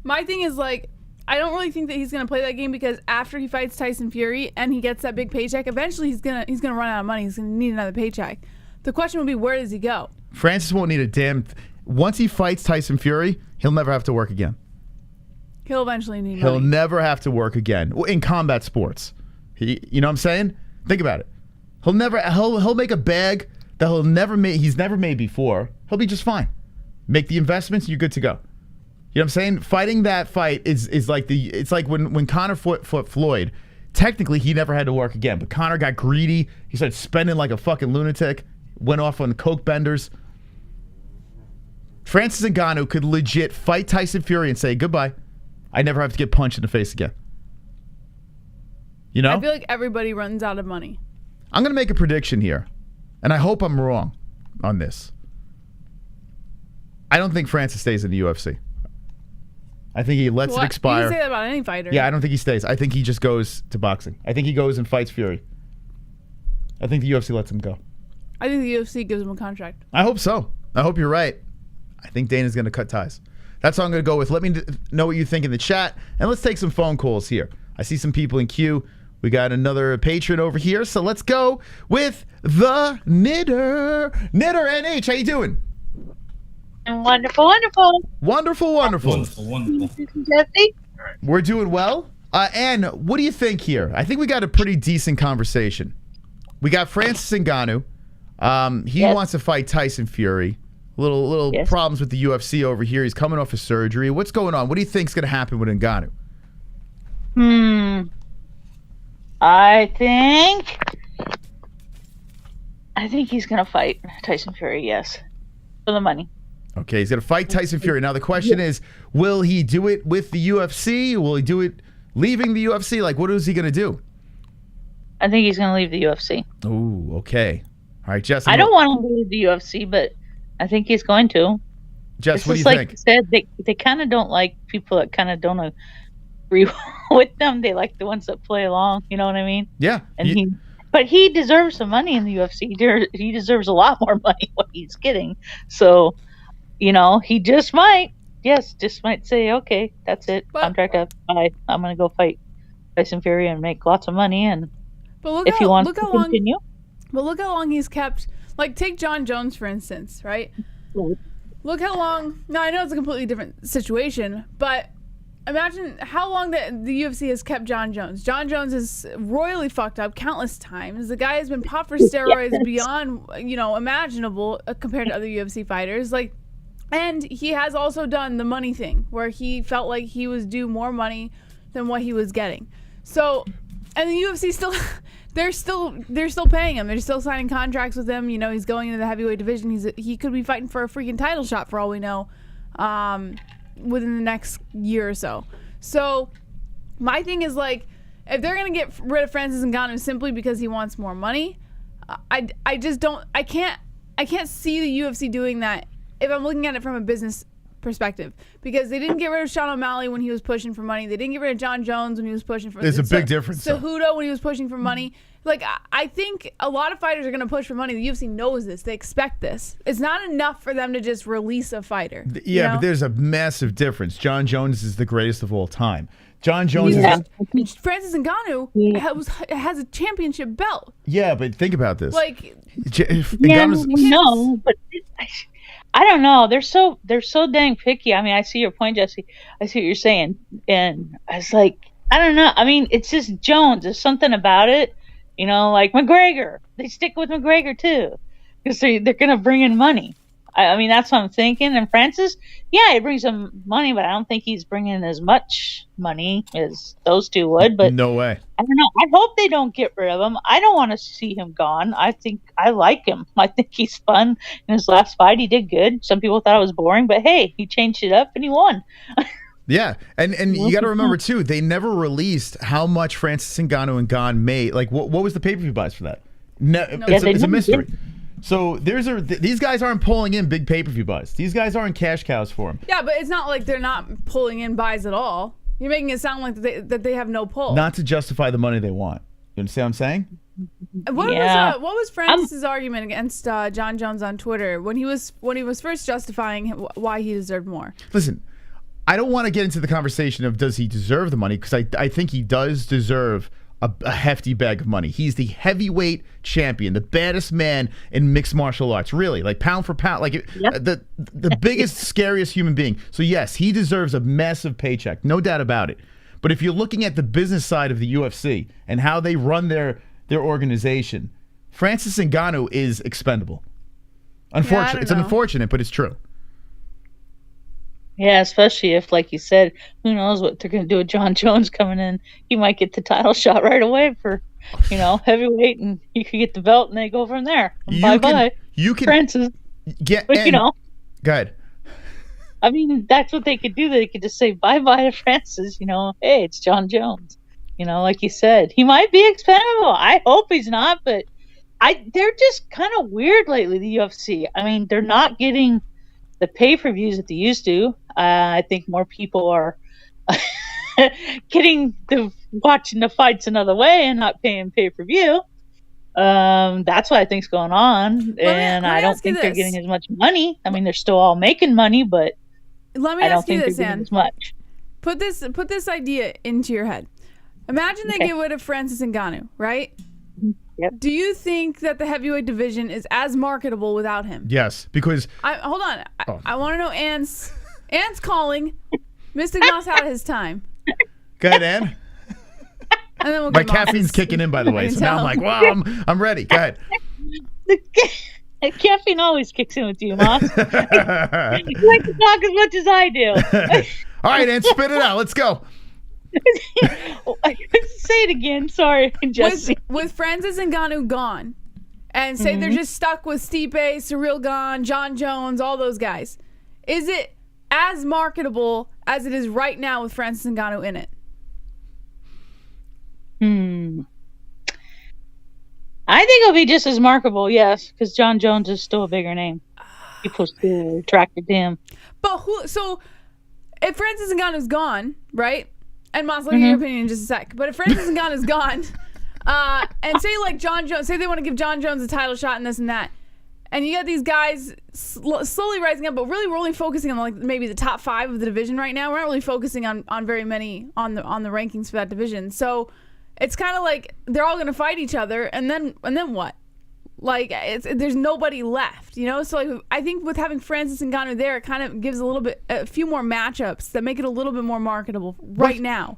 G: My thing is, like, I don't really think that he's gonna play that game because after he fights Tyson Fury and he gets that big paycheck, eventually he's gonna run out of money. He's gonna need another paycheck. The question will be, where does he go?
C: Francis won't need a damn. Once he fights Tyson Fury, he'll never have to work again.
G: He'll eventually need money.
C: He'll never have to work again in combat sports. You know what I'm saying? Think about it. He'll make a bag that he's never made before. He'll be just fine. Make the investments, and you're good to go. You know what I'm saying? Fighting that fight is like it's like when Conor fought Floyd. Technically, he never had to work again, but Conor got greedy. He started spending like a fucking lunatic. Went off on the coke benders. Francis Ngannou could legit fight Tyson Fury and say goodbye. I never have to get punched in the face again. You know?
G: I feel like everybody runs out of money.
C: I'm going to make a prediction here, and I hope I'm wrong on this. I don't think Francis stays in the UFC. I think he lets it expire.
G: You can say that about any fighter.
C: Yeah, I don't think he stays. I think he just goes to boxing. I think he goes and fights Fury. I think the UFC lets him go.
G: I think the UFC gives him a contract.
C: I hope so. I hope you're right. I think Dana's going to cut ties. That's what I'm going to go with. Let me know what you think in the chat, and let's take some phone calls here. I see some people in queue. We got another patron over here, so let's go with the Knitter. Knitter NH, how you doing?
K: Wonderful, wonderful.
C: Wonderful, wonderful.
D: Wonderful, wonderful.
K: Jesse?
C: We're doing well. Ann, what do you think here? I think we got a pretty decent conversation. We got Francis Ngannou. He wants to fight Tyson Fury. Little problems with the UFC over here. He's coming off a surgery. What's going on? What do you think's going to happen with Ngannou?
K: I think he's going to fight Tyson Fury, yes. For the money.
C: Okay, he's going to fight Tyson Fury. Now, the question is, will he do it with the UFC? Will he do it leaving the UFC? Like, what is he going to do?
K: I think he's going to leave the UFC.
C: Ooh, okay. All right, Jess.
K: I don't want him to leave the UFC, but I think he's going to.
C: Jess, what do you
K: like
C: think?
K: You said, they kind of don't like people that kind of don't agree with them. They like the ones that play along. You know what I mean?
C: Yeah.
K: And but he deserves some money in the UFC. He deserves a lot more money what he's getting. So, he just might say, okay, that's it. Contract up. I'm going to go fight Tyson Fury and make lots of money. And if he wants to continue.
G: But look how long he's kept. Like, take John Jones, for instance, right? Look how long. Now, I know it's a completely different situation, but imagine how long that the UFC has kept John Jones. John Jones is royally fucked up countless times. The guy has been popped for steroids beyond, imaginable compared to other UFC fighters. Like, and he has also done the money thing where he felt like he was due more money than what he was getting. So, and the UFC still, they're still paying him. They're still signing contracts with him. He's going into the heavyweight division. He could be fighting for a freaking title shot for all we know. Within the next year or so. So my thing is, like, if they're gonna get rid of Francis Ngannou simply because he wants more money, I can't see the UFC doing that if I'm looking at it from a business perspective, because they didn't get rid of Sean O'Malley when he was pushing for money. They didn't get rid of John Jones when he was pushing for money.
C: There's a big difference.
G: Cejudo when he was pushing for money. Like, I think a lot of fighters are going to push for money. The UFC knows this. They expect this. It's not enough for them to just release a fighter.
C: Yeah, but there's a massive difference. John Jones is the greatest of all time. John Jones is...
G: Francis Ngannou has a championship belt.
C: Yeah, but think about this.
G: Like...
K: No, but... I don't know. They're so dang picky. I mean, I see your point, Jesse. I see what you're saying. And I was like, I don't know. I mean, it's just Jones. There's something about it. Like McGregor. They stick with McGregor too, because they're gonna bring in money. I mean, that's what I'm thinking. And Francis, yeah, he brings some money, but I don't think he's bringing as much money as those two would. But
C: no way.
K: I don't know. I hope they don't get rid of him. I don't want to see him gone. I think I like him. I think he's fun. In his last fight, he did good. Some people thought it was boring, but hey, he changed it up and he won.
C: Yeah, and you got to remember too, they never released how much Francis Ngannou and Gon made. Like, what was the pay-per-view buys for that? It's a mystery. So these guys aren't pulling in big pay-per-view buys. These guys aren't cash cows for them.
G: Yeah, but it's not like they're not pulling in buys at all. You're making it sound like that they have no pull.
C: Not to justify the money they want. You understand what I'm saying?
G: What was Francis's argument against John Jones on Twitter when he was first justifying why he deserved more?
C: Listen, I don't want to get into the conversation of does he deserve the money, because I think he does deserve a hefty bag of money. He's the heavyweight champion, the baddest man in mixed martial arts, really, like pound for pound, like the biggest, scariest human being. So yes, he deserves a massive paycheck, no doubt about it. But if you're looking at the business side of the UFC and how they run their organization, Francis Ngannou is expendable. Unfortunately, it's unfortunate, but it's true.
K: Yeah, especially if, like you said, who knows what they're going to do with John Jones coming in. He might get the title shot right away for, heavyweight, and he could get the belt, and they go from there. Bye-bye.
C: You can
K: Francis.
C: Get,
K: but,
C: go ahead.
K: I mean, that's what they could do. They could just say bye-bye to Francis, hey, it's John Jones. Like you said. He might be expendable. I hope he's not, but they're just kind of weird lately, the UFC. I mean, they're not getting the pay-per-views that they used to. I think more people are watching the fights another way and not paying pay-per-view. That's what I think's going on. And I don't think they're getting as much money. I mean, they're still all making money, but
G: let me
K: I don't
G: ask you
K: think
G: this,
K: they're getting
G: Ann.
K: as much.
G: Put this idea into your head. Imagine they get rid of Francis Ngannou, right?
K: Yep.
G: Do you think that the heavyweight division is as marketable without him?
C: Yes, because
G: hold on. I want to know Ann's calling. Mystic Mouse had his time.
C: Go ahead, Ann.
G: And then we'll
C: My
G: get
C: caffeine's kicking in, by the way, so now I'm like, wow, I'm ready. Go ahead.
K: Caffeine always kicks in with you, Moss. You like to talk as much as I do.
C: All right, Ann, spit it out. Let's go.
K: Say it again. Sorry, Jesse.
G: With Francis Ngannou gone, and say they're just stuck with Stipe, Ciryl Gane, John Jones, all those guys, is it as marketable as it is right now with Francis Ngannou in it?
K: I think it'll be just as marketable, yes, because John Jones is still a bigger name. People still attracted to him.
G: But so if Francis Ngannou's gone, right? And Moss, let me get your opinion in just a sec. But if Francis Ngannou's gone, and say like John Jones, say they want to give John Jones a title shot and this and that, and you got these guys slowly rising up, but really we're only focusing on like maybe the top 5 of the division right now. We're not really focusing on very many on the rankings for that division. So it's kind of like they're all going to fight each other, and then what? Like there's nobody left, So like I think with having Francis Ngannou there, it kind of gives a few more matchups that make it a little bit more marketable right now.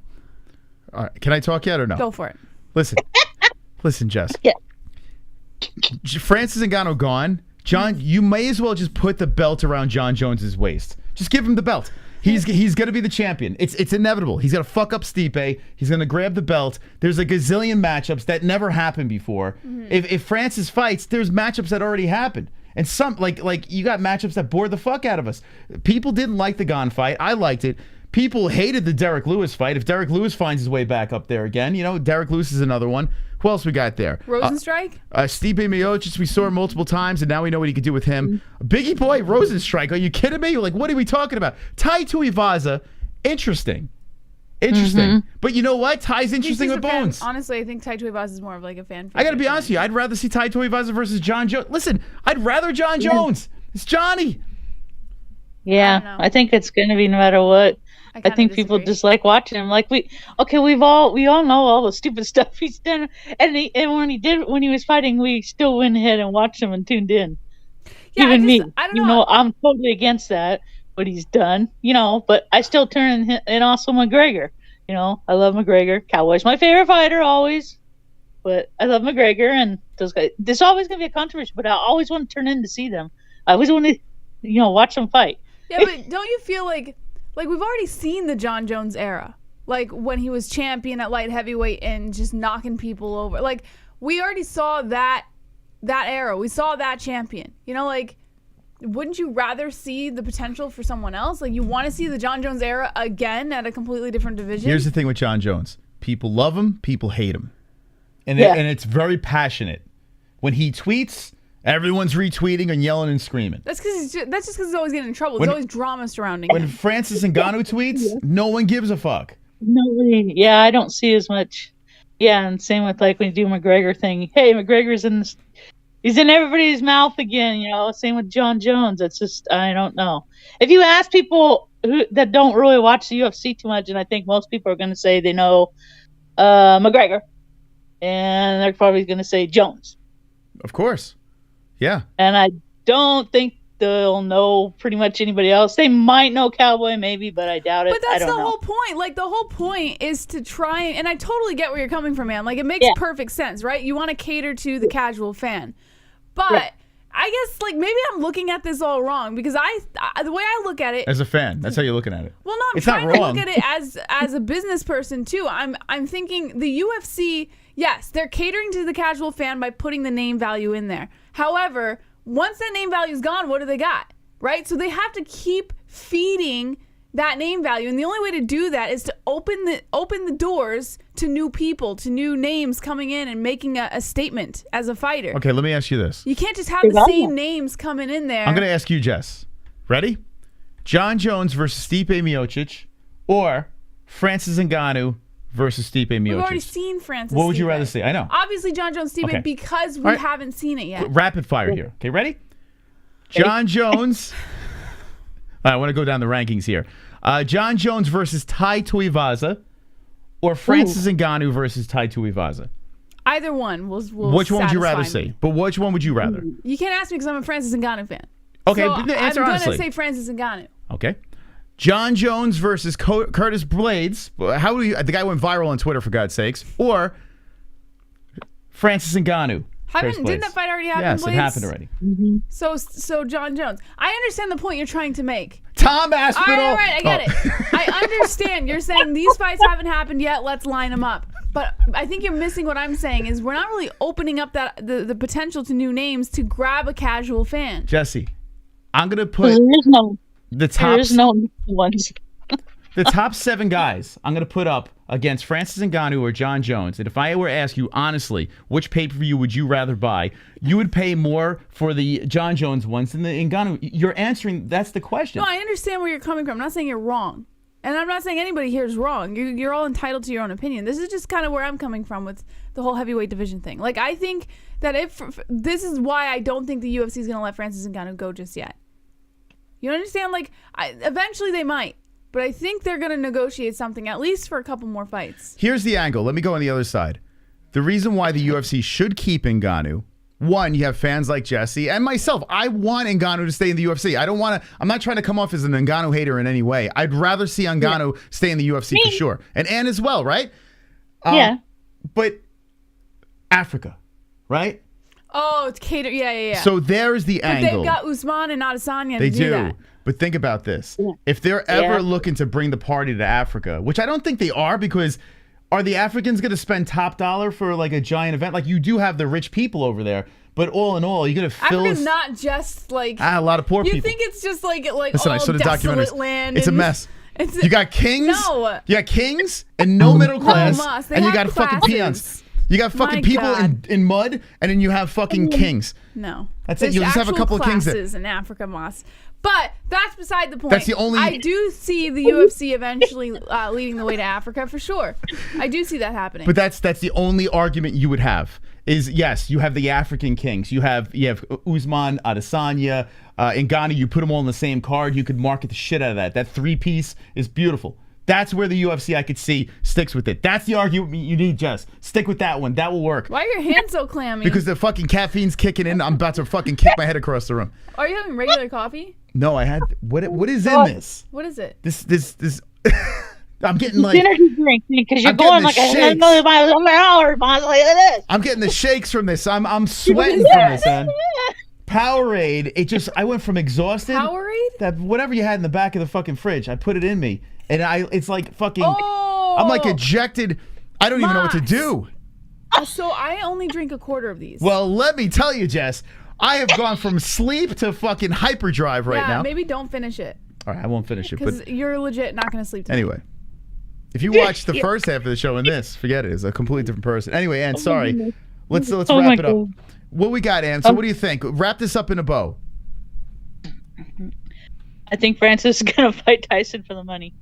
C: All right, can I talk yet or no?
G: Go for it.
C: Listen, Jess.
K: Yeah.
C: Francis Ngannou gone. John, you may as well just put the belt around John Jones's waist. Just give him the belt. He's going to be the champion. It's inevitable. He's going to fuck up Stipe. He's going to grab the belt. There's a gazillion matchups that never happened before. If Francis fights, there's matchups that already happened. And some like you got matchups that bored the fuck out of us. People didn't like the Gane fight. I liked it. People hated the Derek Lewis fight. If Derek Lewis finds his way back up there again, Derek Lewis is another one. Who else we got there?
G: Rosenstrike?
C: Stipe Miocic, we saw him multiple times, and now we know what he could do with him. Biggie Boy, Rosenstrike. Are you kidding me? Like, what are we talking about? Tai Tuivasa, interesting. But you know what? Tai's interesting with Bones.
G: Honestly, I think Tai Tuivasa is more of like a fan.
C: I got to be honest with you. I'd rather see Tai Tuivasa versus John Jones. Listen, I'd rather John Jones. It's Johnny.
K: Yeah, I think it's going to be no matter what. I think people just like watching him. Like we all know all the stupid stuff he's done, and when he was fighting, we still went ahead and watched him and tuned in.
G: Yeah,
K: even me,
G: I don't know.
K: I'm totally against that. What he's done, but I still turn in, and also McGregor. I love McGregor. Cowboy's my favorite fighter always, but I love McGregor, and those guys. There's always gonna be a controversy, but I always want to turn in to see them. I always want to, watch them fight.
G: Yeah, but don't you feel like we've already seen the John Jones era, like when he was champion at light heavyweight and just knocking people over. Like we already saw that era. We saw that champion. Wouldn't you rather see the potential for someone else? Like you want to see the John Jones era again at a completely different division?
C: Here's the thing with John Jones. People love him, people hate him. And it's very passionate. When he tweets, everyone's retweeting and yelling and screaming.
G: That's just because he's always getting in trouble. There's always drama surrounding him.
C: When Francis Ngannou tweets, no one gives a fuck.
K: Nobody. Yeah, I don't see as much. Yeah, and same with like when you do McGregor thing. Hey, McGregor's he's in everybody's mouth again. Same with John Jones. It's just I don't know. If you ask people that don't really watch the UFC too much, and I think most people are going to say they know McGregor, and they're probably going to say Jones.
C: Of course. Yeah.
K: And I don't think they'll know pretty much anybody else. They might know Cowboy maybe, but I doubt it.
L: But that's
K: I don't
L: the
K: know.
L: whole point. Like, the whole point is to try and I totally get where you're coming from, man. Like, it makes perfect sense, right? You want to cater to the casual fan. But I guess, like, maybe I'm looking at this all wrong because the way I look at it
C: As a fan, that's how you're looking at it.
L: Well, no, I'm
C: It's
L: trying
C: not
L: to
C: wrong.
L: look at it as a business person too. I'm thinking the UFC, yes, they're catering to the casual fan by putting the name value in there. However, once that name value is gone, what do they got? Right? So they have to keep feeding that name value, and the only way to do that is to open the doors to new people, to new names coming in and making a statement as a fighter.
C: Okay, let me ask you this.
L: You can't just have the same names coming in there.
C: I'm going to ask you, Jess. Ready? John Jones versus Stipe Miocic or Francis Ngannou versus Stipe Miocic?
L: We've already seen Francis.
C: What would you
L: Stipe.
C: rather see? I know.
L: Obviously, John Jones Stipe
C: Okay.
L: because we
C: All right.
L: haven't seen it yet.
C: Rapid fire here. Okay, ready? John Jones. I want to go down the rankings here. John Jones versus Tai Tuivasa or Francis Ngannou versus Tai Tuivasa?
L: Either one will
C: Which one would you rather
L: satisfy me.
C: see? But which one would you rather?
L: You can't ask me because I'm a Francis Ngannou fan.
C: Okay,
L: so
C: but answer
L: I'm
C: honestly.
L: going to say Francis Ngannou.
C: Okay. John Jones versus Curtis Blades. How do you? The guy went viral on Twitter, for God's sakes. Or Francis Ngannou.
L: Didn't that fight already happen?
C: Yes,
L: Blades?
C: it happened already.
L: So John Jones. I understand the point you're trying to make.
C: Tom Aspinall.
L: All right, I get it. I understand. You're saying these fights haven't happened yet. Let's line them up. But I think you're missing what I'm saying is we're not really opening up the potential to new names to grab a casual fan.
C: Jesse, I'm gonna put the top.
K: There's no ones.
C: The top 7 guys I'm going to put up against Francis Ngannou or John Jones. And if I were to ask you honestly, which pay-per-view would you rather buy? You would pay more for the John Jones ones than the Ngannou. You're answering, that's the question.
L: No, I understand where you're coming from. I'm not saying you're wrong. And I'm not saying anybody here is wrong. You're all entitled to your own opinion. This is just kind of where I'm coming from with the whole heavyweight division thing. Like, I think that this is why I don't think the UFC is going to let Francis Ngannou go just yet. You understand? Like, eventually they might. But I think they're going to negotiate something, at least for a couple more fights.
C: Here's the angle. Let me go on the other side. The reason why the UFC should keep Ngannou, one, you have fans like Jesse and myself. I want Ngannou to stay in the UFC. I'm not trying to come off as an Ngannou hater in any way. I'd rather see Ngannou stay in the UFC for sure. And Ann as well, right?
K: Yeah.
C: But Africa, right?
L: Oh, it's cater. Yeah.
C: So there's the
L: but
C: angle.
L: They've got Usman and Adesanya
C: They
L: to do
C: do.
L: that.
C: But think about this. If they're ever looking to bring the party to Africa, which I don't think they are, because are the Africans going to spend top dollar for like a giant event? Like, you do have the rich people over there, but all in all, you're going to fill
L: Africa's not just like
C: a lot of poor people.
L: You think it's just like
C: Listen, I
L: all
C: saw the
L: desolate
C: documentaries.
L: land.
C: It's a
L: and-
C: mess.
L: It's
C: You got kings.
L: No.
C: You got kings and no middle class,
L: must. They
C: and you
L: have
C: got fucking
L: classes.
C: peons. You got fucking
L: My
C: people
L: God.
C: in mud, and then you have fucking kings.
L: No.
C: That's it.
L: There's
C: You just have a
L: actual
C: couple of kings there.
L: classes in Africa, Moss. But that's beside the point.
C: That's the only-
L: I do see the UFC eventually leading the way to Africa for sure. I do see that happening.
C: But that's the only argument you would have is, yes, you have the African kings. You have Usman, Adesanya, Ngannou. You put them all in the same card. You could market the shit out of that. That 3-piece is beautiful. That's where the UFC I could see sticks with it. That's the argument you need, Jess. Stick with that one. That will work.
L: Why are your hands so clammy?
C: Because the fucking caffeine's kicking in. I'm about to fucking kick my head across the room.
L: Are you having regular coffee?
C: No, I had. What is in this?
L: What is it?
C: This. I'm getting like
K: energy drink because you're
C: I'm getting
K: going
C: the
K: like a
C: shakes.
K: million miles an hour, like this.
C: I'm getting the shakes from this. I'm sweating from this, man. Powerade. I went from exhausted.
L: Powerade?
C: That whatever you had in the back of the fucking fridge, I put it in me, and it's like fucking.
L: Oh,
C: I'm like ejected. I don't even know what to do.
L: So I only drink a quarter of these.
C: Well, let me tell you, Jess, I have gone from sleep to fucking hyperdrive right now.
L: Maybe don't finish it.
C: All right, I won't finish it.
L: Because
C: But
L: you're legit not going to sleep tonight.
C: anyway, if you watch the first half of the show and this, forget it. It's a completely different person. Anyway, Ann, sorry. Let's
K: Oh
C: wrap
K: my
C: it up.
K: God.
C: What we got, Ann? So what do you think? Wrap this up in a bow.
K: I think Francis is gonna fight Tyson for the money.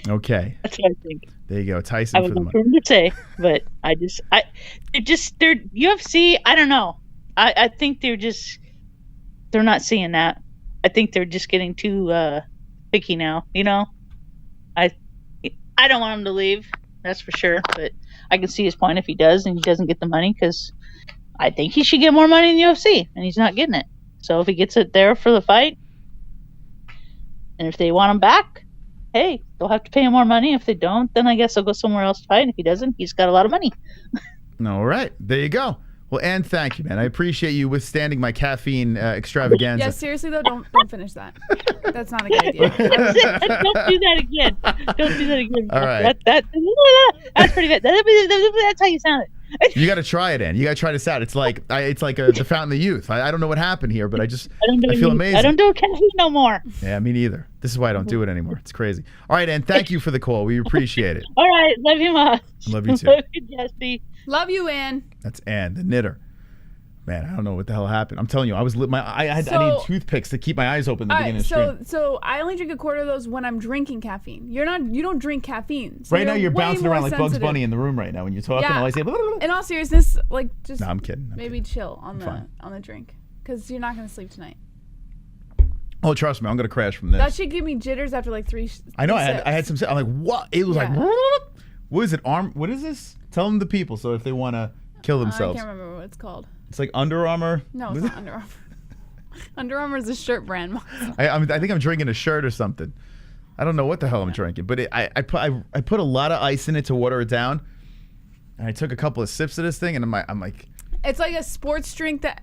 C: Okay.
K: That's what I think.
C: There you go, Tyson
K: I
C: for
K: was
C: the
K: not
C: money.
K: sure to say, but they're UFC. I don't know. I think they're not seeing that. I think they're just getting too picky now. You know, I don't want him to leave. That's for sure. But I can see his point if he does and he doesn't get the money, because I think he should get more money in the UFC, and he's not getting it. So if he gets it there for the fight, and if they want him back, hey, they'll have to pay him more money. If they don't, then I guess they'll go somewhere else to fight. And if he doesn't, he's got a lot of money.
C: All right. There you go. Well, Ann, thank you, man. I appreciate you withstanding my caffeine extravaganza.
L: Yeah, seriously though, don't finish that. That's not a good idea.
K: Don't do that again. Don't do that again.
C: All right.
K: That's pretty good. That's how you sound it.
C: You got to try it, Ann. You got to try this out. It's like the Fountain of Youth. I don't know what happened here, but I feel amazing.
K: I don't do caffeine no more.
C: Yeah, me neither. This is why I don't do it anymore. It's crazy. All right, Ann, thank you for the call. We appreciate it.
K: All right. Love you much.
C: Love you too.
K: Love you, Jesse.
L: Love you, Ann.
C: That's Ann, the knitter. Man, I don't know what the hell happened. I'm telling you, I need toothpicks to keep my eyes open at the beginning of the stream.
L: So I only drink a quarter of those when I'm drinking caffeine. You don't drink caffeine. So
C: right now you're bouncing around like Bugs Bunny in the room right now when you're talking.
L: Yeah.
C: All I say, blah, blah, blah.
L: In all seriousness, like just
C: No, I'm kidding.
L: maybe chill on the drink, because you're not gonna sleep tonight.
C: Oh, trust me, I'm gonna crash from this.
L: That should give me jitters after like three.
C: I know.
L: sips.
C: I had some. I'm like, what? It was like, what is it? What is this? Tell them the people so if they want to kill themselves.
L: I can't remember what it's called.
C: It's like Under Armour.
L: No, it's not Under Armour. Under Armour is a shirt brand.
C: I think I'm drinking a shirt or something. I don't know what the hell I'm drinking, but I put a lot of ice in it to water it down, and I took a couple of sips of this thing, and I'm like,
L: it's like a sports drink that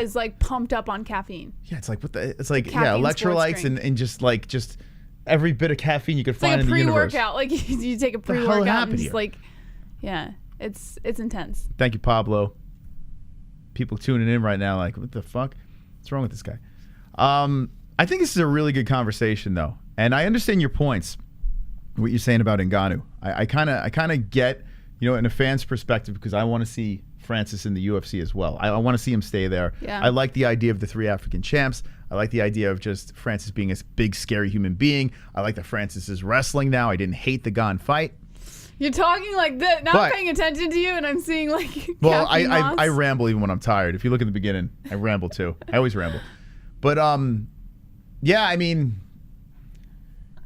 L: is like pumped up on caffeine.
C: Yeah, it's like it's like
L: Caffeine
C: electrolytes and just every bit of caffeine you could find in the universe.
L: It's like a pre-workout. Like you take a pre-workout and just like, yeah, it's intense.
C: Thank you, Pablo. People tuning in right now like, what the fuck? What's wrong with this guy? I think this is a really good conversation, though. And I understand your points, what you're saying about Ngannou. I kind of get, in a fan's perspective, because I want to see Francis in the UFC as well. I want to see him stay there.
L: Yeah.
C: I like the idea of the 3 African champs. I like the idea of just Francis being a big, scary human being. I like that Francis is wrestling now. I didn't hate the Gane fight.
L: You're talking like this. Now I'm paying attention to you, and I'm seeing like.
C: Well, I ramble even when I'm tired. If you look in the beginning, I ramble too. I always ramble. But yeah, I mean,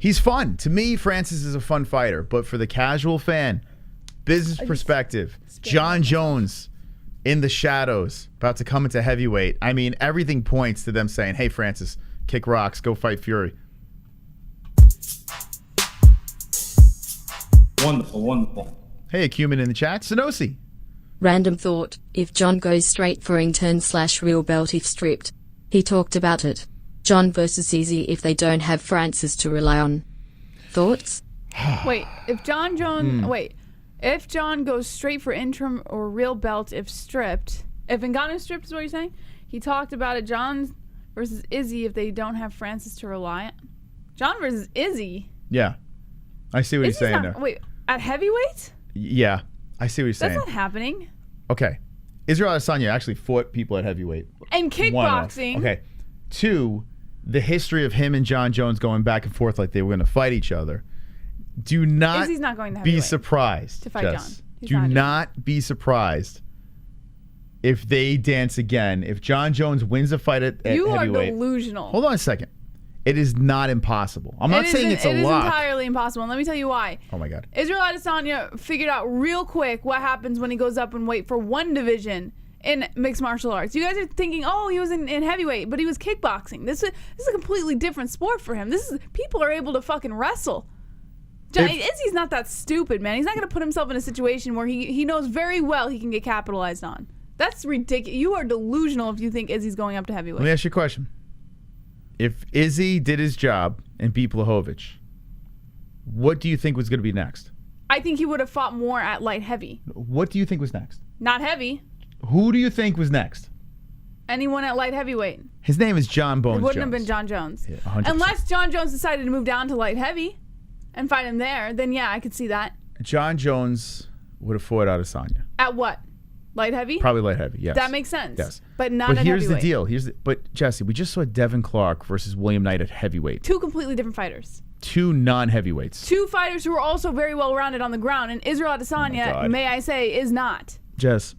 C: he's fun. To me, Francis is a fun fighter. But for the casual fan, business perspective, John Jones in the shadows, about to come into heavyweight. I mean, everything points to them saying, "Hey, Francis, kick rocks, go fight Fury."
D: Wonderful, wonderful.
C: Hey, Acumen in the chat. Sonosi.
E: Random thought, if John goes straight for intern/real belt if stripped. He talked about it. John versus Izzy if they don't have Francis to rely on. Thoughts?
L: Wait, if John goes straight for interim or real belt if stripped, if Ngannou stripped is what you're saying? He talked about it, John versus Izzy if they don't have Francis to rely on. John versus Izzy?
C: Yeah. I see what he's saying there.
L: Wait, at heavyweight?
C: Yeah, I see what he's saying.
L: That's not happening.
C: Okay. Israel Adesanya actually fought people at heavyweight.
L: And kickboxing.
C: Okay. 2, the history of him and John Jones going back and forth like they were going to fight each other. Do not
L: Izzy's not going to
C: be surprised
L: to fight
C: Jess.
L: John.
C: Do not be surprised if they dance again. If John Jones wins a fight at
L: you
C: heavyweight.
L: You are delusional.
C: Hold on a second. It is not impossible. I'm not saying it's a lock.
L: It is entirely impossible. And let me tell you why.
C: Oh, my God.
L: Israel Adesanya figured out real quick what happens when he goes up and weight for one division in mixed martial arts. You guys are thinking, oh, he was in heavyweight, but he was kickboxing. This is a completely different sport for him. People are able to fucking wrestle. Izzy's not that stupid, man. He's not going to put himself in a situation where he knows very well he can get capitalized on. That's ridiculous. You are delusional if you think Izzy's going up to heavyweight.
C: Let me ask you a question. If Izzy did his job and beat Blachowicz, what do you think was going to be next?
L: I think he would have fought more at light heavy.
C: What do you think was next?
L: Not heavy.
C: Who do you think was next?
L: Anyone at light heavyweight.
C: His name is John Bones Jones.
L: It wouldn't have been John Jones.
C: Yeah, 100%.
L: Unless John Jones decided to move down to light heavy and fight him there, then yeah, I could see that.
C: John Jones would have fought Adesanya.
L: At what? Light heavy?
C: Probably light heavy, yes.
L: That makes sense.
C: Yes.
L: But not at
C: here's
L: heavyweight.
C: The deal. But Jesse, we just saw Devin Clark versus William Knight at heavyweight.
L: 2 completely different fighters.
C: 2 non-heavyweights.
L: 2 fighters who are also very well-rounded on the ground, and Israel Adesanya, may I say, is not.
C: Jess,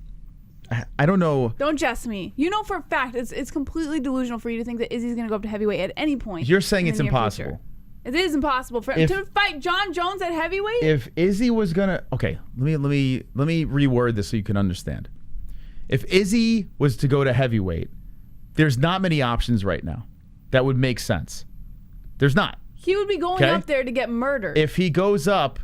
C: I don't know.
L: Don't Jess me. You know for a fact it's completely delusional for you to think that Izzy's going to go up to heavyweight at any point.
C: You're saying it's impossible.
L: It is impossible for him to fight John Jones at heavyweight.
C: If Izzy was gonna, okay, let me reword this so you can understand. If Izzy was to go to heavyweight, there's not many options right now that would make sense. There's not.
L: He would be going up there to get murdered.
C: If he goes up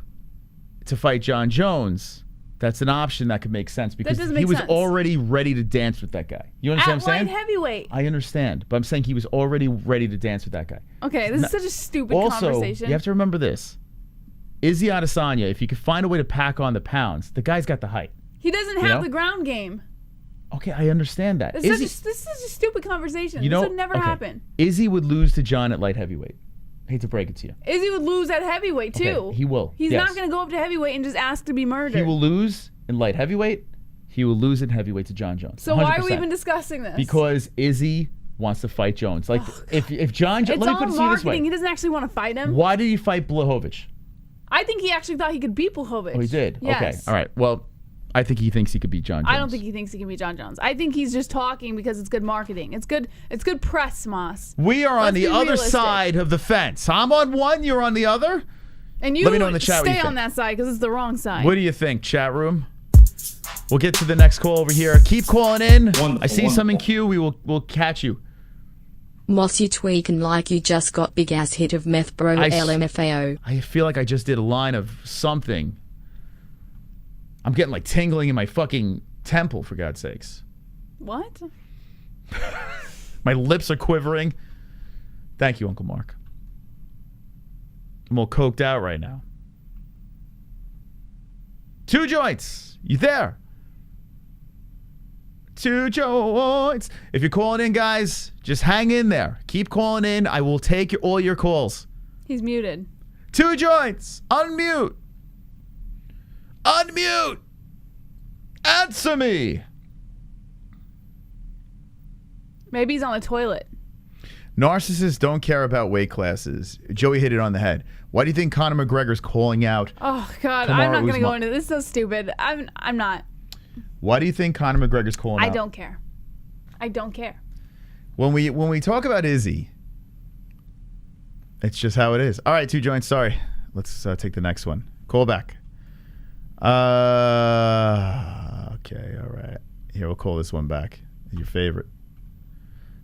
C: to fight John Jones, that's an option that could make sense because he was already ready to dance with that guy. You understand what I'm saying?
L: At light heavyweight.
C: I understand, but I'm saying he was already ready to dance with that guy.
L: Okay, this is such a stupid conversation.
C: You have to remember this. Izzy Adesanya, if you could find a way to pack on the pounds, the guy's got the height.
L: He doesn't have the ground game.
C: Okay, I understand that.
L: This is a stupid conversation. This would never happen.
C: Izzy would lose to John at light heavyweight. Hate to break it to you.
L: Izzy would lose at heavyweight too.
C: Okay, he will.
L: He's not going to go up to heavyweight and just ask to be murdered.
C: He will lose in light heavyweight. He will lose in heavyweight to John Jones.
L: So 100%. Why are we even discussing this?
C: Because Izzy wants to fight Jones. Like if John Jones, let me put it to you this way.
L: He doesn't actually want to fight him.
C: Why did he fight Blachowicz?
L: I think he actually thought he could beat Blachowicz.
C: Oh, he did.
L: Yes.
C: Okay. All right. Well, I think he thinks he could beat John Jones.
L: I don't think he thinks he can beat John Jones. I think he's just talking because it's good marketing. It's good press, Moss.
C: We are on the other side of the fence. I'm on one, you're on the other.
L: And you
C: let me know in the chat
L: stay on that side because it's the wrong side.
C: What do you think, chat room? We'll get to the next call over here. Keep calling in. I see some in queue. We'll catch you.
E: Moss, you tweaking like you just got big ass hit of meth, bro. LMFAO.
C: I feel like I just did a line of something. I'm getting like tingling in my fucking temple, for God's sakes.
L: What?
C: My lips are quivering. Thank you, Uncle Mark. I'm all coked out right now. 2 joints. You there? 2 joints. If you're calling in, guys, just hang in there. Keep calling in. I will take all your calls.
L: He's muted.
C: 2 joints. Unmute. Unmute. Answer me.
L: Maybe he's on the toilet.
C: Narcissists don't care about weight classes. Joey hit it on the head. Why do you think Conor McGregor's calling out?
L: Oh God, I'm not going to go into this. This is so stupid. I'm not.
C: Why do you think Conor McGregor's calling out?
L: I don't care. I don't care.
C: When we talk about Izzy, it's just how it is. All right, 2 joints. Sorry. Let's take the next one. Call back. Okay, all right. Here, we'll call this one back. Your favorite.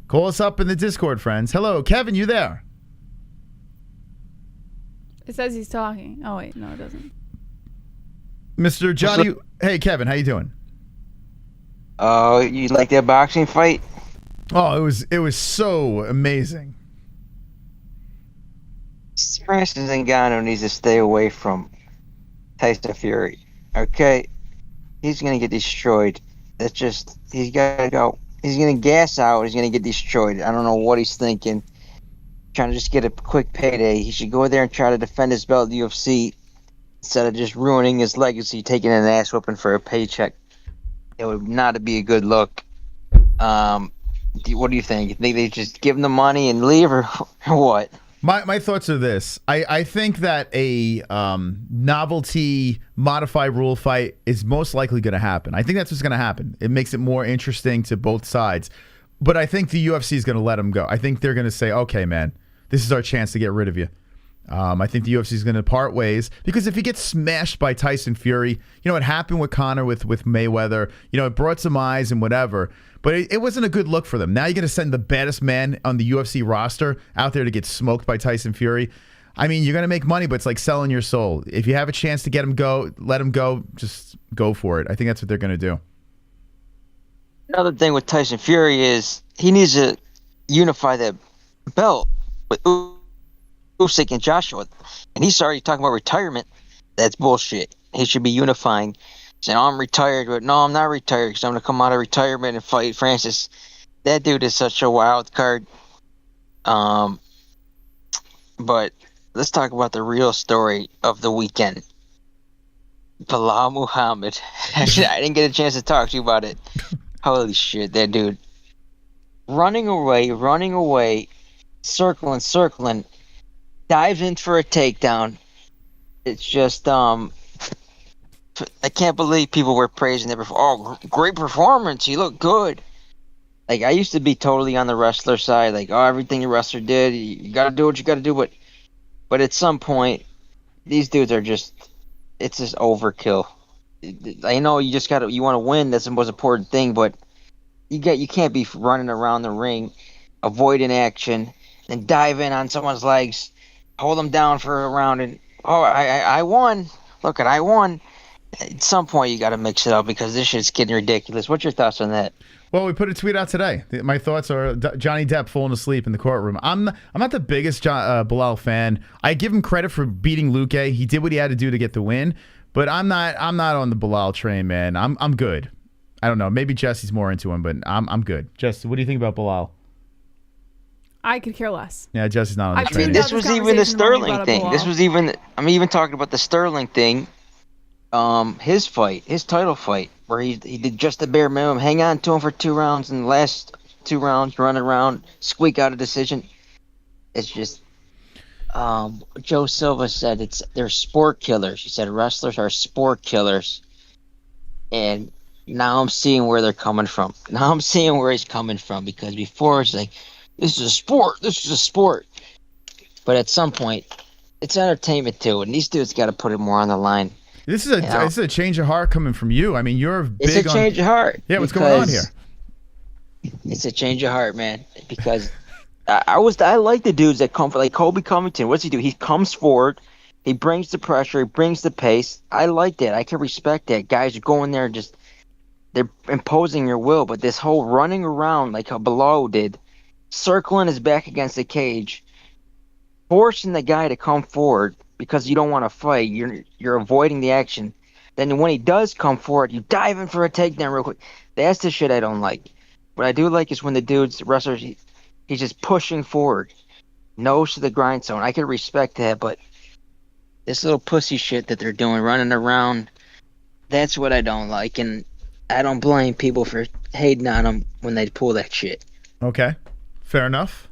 C: Call us up in the Discord, friends. Hello, Kevin, you there?
L: It says he's talking. Oh, wait. No, it doesn't.
C: Mr. Johnny. Hey, Kevin, how you doing?
M: Oh, you like that boxing fight?
C: Oh, it was so amazing.
M: Francis Ngannou needs to stay away from Tyson Fury. Okay? He's going to get destroyed. That's just, he's got to go. He's going to gas out. He's going to get destroyed. I don't know what he's thinking. Trying to just get a quick payday. He should go there and try to defend his belt at the UFC instead of just ruining his legacy, taking an ass whooping for a paycheck. It would not be a good look. What do you think? You think they just give him the money and leave, or what?
C: My thoughts are this. I think that a novelty modified rule fight is most likely going to happen. I think that's what's going to happen. It makes it more interesting to both sides. But I think the UFC is going to let him go. I think they're going to say, okay, man, this is our chance to get rid of you. I think the UFC is going to part ways because if he gets smashed by Tyson Fury, you know, it happened with Conor with Mayweather. You know, it brought some eyes and whatever. But it wasn't a good look for them. Now you're going to send the baddest man on the UFC roster out there to get smoked by Tyson Fury. I mean, you're going to make money, but it's like selling your soul. If you have a chance to get him go, let him go. Just go for it. I think that's what they're going to do.
M: Another thing with Tyson Fury is he needs to unify that belt with Usyk and Joshua. And he's already talking about retirement. That's bullshit. He should be unifying. Saying, oh, I'm retired, but no, I'm not retired because I'm going to come out of retirement and fight Francis. That dude is such a wild card. But let's talk about the real story of the weekend. Bilal Muhammad. Actually, I didn't get a chance to talk to you about it. Holy shit, that dude. Running away, circling, dives in for a takedown. It's just, I can't believe people were praising it before. Oh, great performance. He looked good. Like, I used to be totally on the wrestler side. Like, oh, everything the wrestler did, you got to do what you got to do. But But at some point, these dudes are it's just overkill. I know you want to win. That's the most important thing, but you can't be running around the ring, avoiding action, and dive in on someone's legs, hold them down for a round, and I won. Look, I won. At some point, you got to mix it up because this shit's getting ridiculous. What's your thoughts on that?
C: Well, we put a tweet out today. My thoughts are Johnny Depp falling asleep in the courtroom. I'm not the biggest Bilal fan. I give him credit for beating Luque. He did what he had to do to get the win, but I'm not on the Bilal train, man. I'm good. I don't know. Maybe Jesse's more into him, but I'm good. Jesse, what do you think about Bilal?
L: I could care less.
C: Yeah, Jesse's not on the train.
M: This was even the Sterling thing. I'm even talking about the Sterling thing. His title fight, where he did just the bare minimum, hang on to him for 2 rounds, and the last 2 rounds, run around, squeak out a decision. It's just, Joe Silva said they're sport killers. He said wrestlers are sport killers, and now I'm seeing where they're coming from. Now I'm seeing where he's coming from, because before it's like, this is a sport. This is a sport. But at some point, it's entertainment too, and these dudes got to put it more on the line.
C: This is a change of heart coming from you. I mean, you're big.
M: It's a change of heart.
C: Yeah, what's going on here?
M: It's a change of heart, man. Because I like the dudes that come for, like Colby Covington. What's he do? He comes forward, he brings the pressure, he brings the pace. I like that. I can respect that. Guys are going there and they're imposing your will. But this whole running around like how Bilal did, circling his back against the cage, forcing the guy to come forward because you don't want to fight. You're avoiding the action. Then when he does come forward, you dive in for a takedown real quick. That's the shit I don't like. What I do like is when the wrestlers, he's just pushing forward, nose to the grindstone. I can respect that, but this little pussy shit that they're doing, running around, that's what I don't like. And I don't blame people for hating on them when they pull that shit.
C: Okay, fair enough.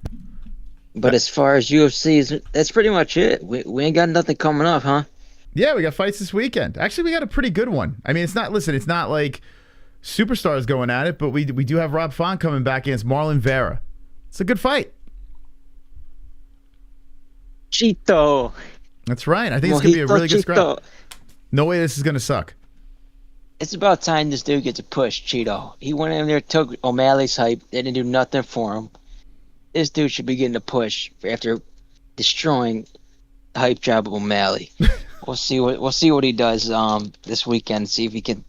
M: But as far as UFC, that's pretty much it. We ain't got nothing coming up, huh?
C: Yeah, we got fights this weekend. Actually, we got a pretty good one. I mean, it's not like superstars going at it, but we do have Rob Font coming back against Marlon Vera. It's a good fight.
M: Cheeto.
C: That's right. I think it's going to be a really good scrap. No way this is going to suck.
M: It's about time this dude gets a push, Cheeto. He went in there, took O'Malley's hype. They didn't do nothing for him. This dude should be getting a push after destroying the hype job of O'Malley. We'll see what he does this weekend. See if he can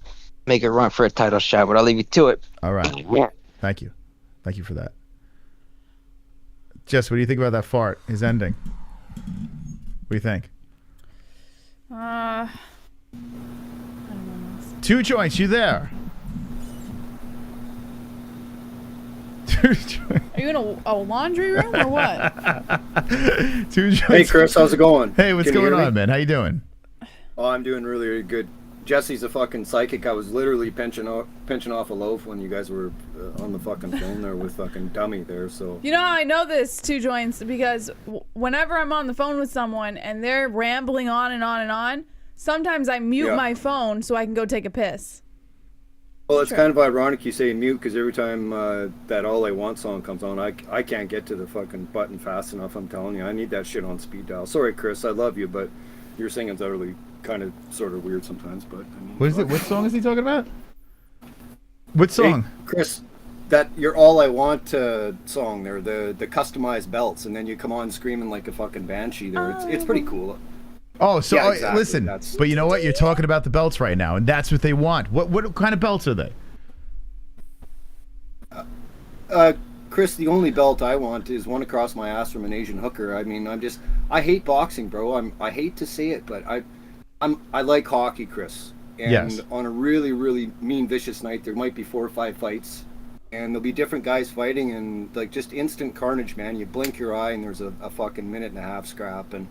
M: make a run for a title shot. But I'll leave you to it.
C: All right. Yeah. Thank you for that. Jess, what do you think about that fart? His ending. What do you think?
L: I don't know.
C: 2 joints, you there?
L: Are you in a laundry room or what?
C: 2 joints.
N: Hey Chris, how's it going?
C: Hey, what's going on, man? How you doing?
N: Oh, I'm doing really, really good. Jesse's a fucking psychic. I was literally pinching off a loaf when you guys were on the fucking phone there with fucking Dummy there. So
L: you know how I know this, 2 joints, because whenever I'm on the phone with someone and they're rambling on and on and on, sometimes I mute my phone so I can go take a piss.
N: Well, it's kind of ironic you say mute, because every time that All I Want song comes on, I can't get to the fucking button fast enough. I'm telling you, I need that shit on speed dial. Sorry, Chris, I love you, but your singing's utterly kind of sort of weird sometimes. But I mean,
C: what is it? What song is he talking about? What song?
N: Hey, Chris, that your All I Want song there, the customized belts, and then you come on screaming like a fucking banshee there. It's pretty cool.
C: Oh, so
N: yeah, exactly.
C: Listen, but you know what? You're talking about the belts right now, and that's what they want. What kind of belts are they?
N: Chris, the only belt I want is one across my ass from an Asian hooker. I mean, I hate boxing, bro. I hate to say it, but I like hockey, Chris. And on a really, really mean, vicious night, there might be 4 or 5 fights, and there'll be different guys fighting, and like just instant carnage, man. You blink your eye, and there's a fucking minute-and-a-half scrap, and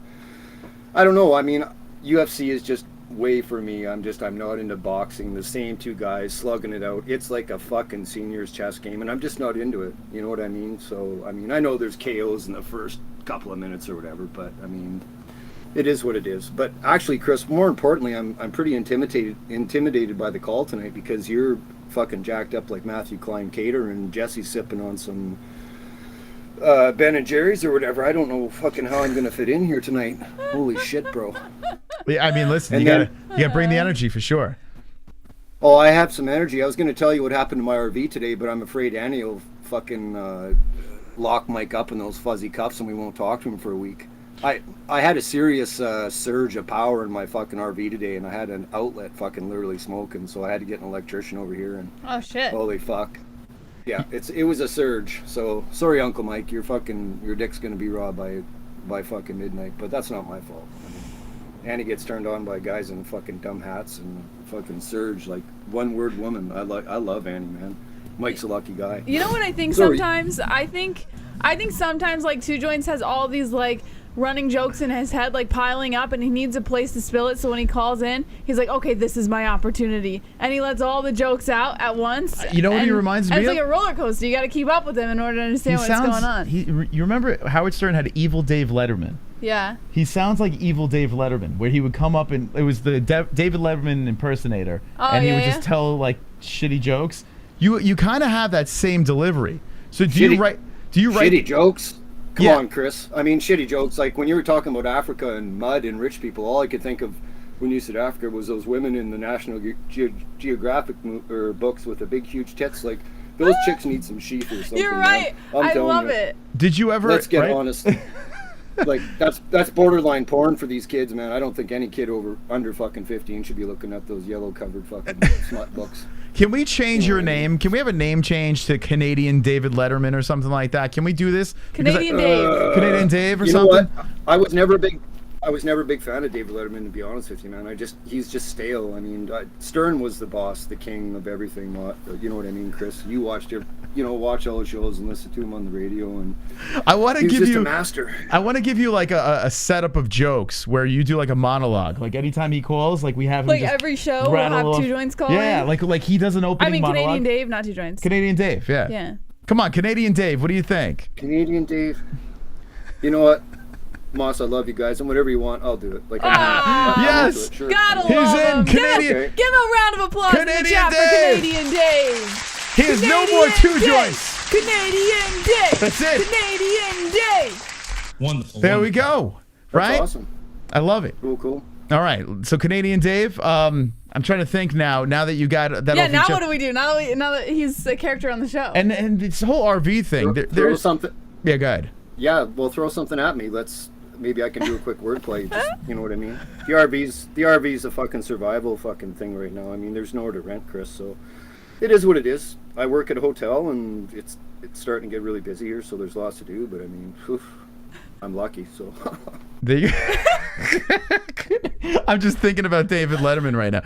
N: I don't know. I mean, UFC is just way for me. I'm not into boxing. The same 2 guys slugging it out. It's like a fucking seniors chess game, and I'm just not into it. You know what I mean? So, I mean, I know there's KOs in the first couple of minutes or whatever, but I mean, it is what it is. But actually, Chris, more importantly, I'm pretty intimidated by the call tonight, because you're fucking jacked up like Matthew Klein Cater, and Jesse's sipping on some Ben and Jerry's or whatever. I don't know fucking how I'm gonna fit in here tonight. Holy shit, bro.
C: Yeah, I mean, listen, you gotta bring the energy for sure.
N: Oh, I have some energy. I was gonna tell you what happened to my RV today, but I'm afraid Annie will fucking lock Mike up in those fuzzy cuffs and we won't talk to him for a week. I had a serious surge of power in my fucking RV today, and I had an outlet fucking literally smoking, so I had to get an electrician over here. And
L: oh shit!
N: Holy fuck! Yeah, it was a surge. So sorry, Uncle Mike, your dick's gonna be raw by fucking midnight. But that's not my fault. I mean, Annie gets turned on by guys in fucking dumb hats and fucking surge like one word woman. I love Annie, man. Mike's a lucky guy.
L: You know what I think
N: Sorry.
L: sometimes? I think sometimes like Two Joints has all these like running jokes in his head like piling up, and he needs a place to spill it, so when he calls in he's like, okay, this is my opportunity, and he lets all the jokes out at once.
C: You know what he reminds me
L: of? It's
C: of?
L: like a roller coaster. You got to keep up with him in order to understand what's going on.
C: You remember Howard Stern had Evil Dave Letterman?
L: Yeah.
C: He sounds like Evil Dave Letterman, where he would come up and it was the David Letterman impersonator, and he would just tell like shitty jokes. You kind of have that same delivery. So do you write
N: shitty jokes? Come on, Chris. I mean, shitty jokes. Like when you were talking about Africa and mud and rich people, all I could think of when you said Africa was those women in the National Geographic books with the big, huge tits. Like those chicks need some sheath or something.
L: You're right. I love it.
C: Did you ever?
N: Let's get honest. Like that's borderline porn for these kids, man. I don't think any kid under fucking 15 should be looking at those yellow covered fucking smut books.
C: Can we change your name? Can we have a name change to Canadian David Letterman or something like that? Can we do this?
L: Canadian Dave.
C: Canadian Dave or
N: you
C: something?
N: Know what? I was never a big fan of David Letterman, to be honest with you, man. He's just stale. I mean, Stern was the boss, the king of everything. You know what I mean, Chris? You watch all the shows and listen to him on the radio, and
C: I want to give you
N: a master.
C: I want to give you like a setup of jokes where you do like a monologue. Like anytime he calls, like we have him
L: like
C: just
L: every show we'll have Two Joints calling.
C: Yeah, like he does an opening monologue.
L: Canadian Dave, not Two Joints.
C: Canadian Dave, yeah.
L: Yeah.
C: Come on, Canadian Dave. What do you think?
N: Canadian Dave. You know what? Moss, I love you guys, and whatever you want, I'll do it. Like,
C: yes,
N: sure.
L: Gotta love him.
C: Canadian.
L: Give him a round of applause
C: Canadian
L: in the chat for Canadian Dave.
C: He has no more Two Joints.
L: Canadian Dave.
C: That's it.
L: Canadian Dave.
D: Wonderful.
C: There we go. Right?
N: That's awesome.
C: I love it.
N: Cool.
C: All right, so Canadian Dave. I'm trying to think now that you got that.
L: Yeah. Now what do we do? Now that he's a character on the show.
C: And this whole RV thing.
N: Throw something.
C: Yeah, go ahead.
N: Yeah, well, throw something at me. Maybe I can do a quick wordplay. Just, you know what I mean? The RV's a fucking survival fucking thing right now. I mean, there's nowhere to rent, Chris. So it is what it is. I work at a hotel, and it's starting to get really busy here. So there's lots to do. But I mean, I'm lucky. So.
C: I'm just thinking about David Letterman right now.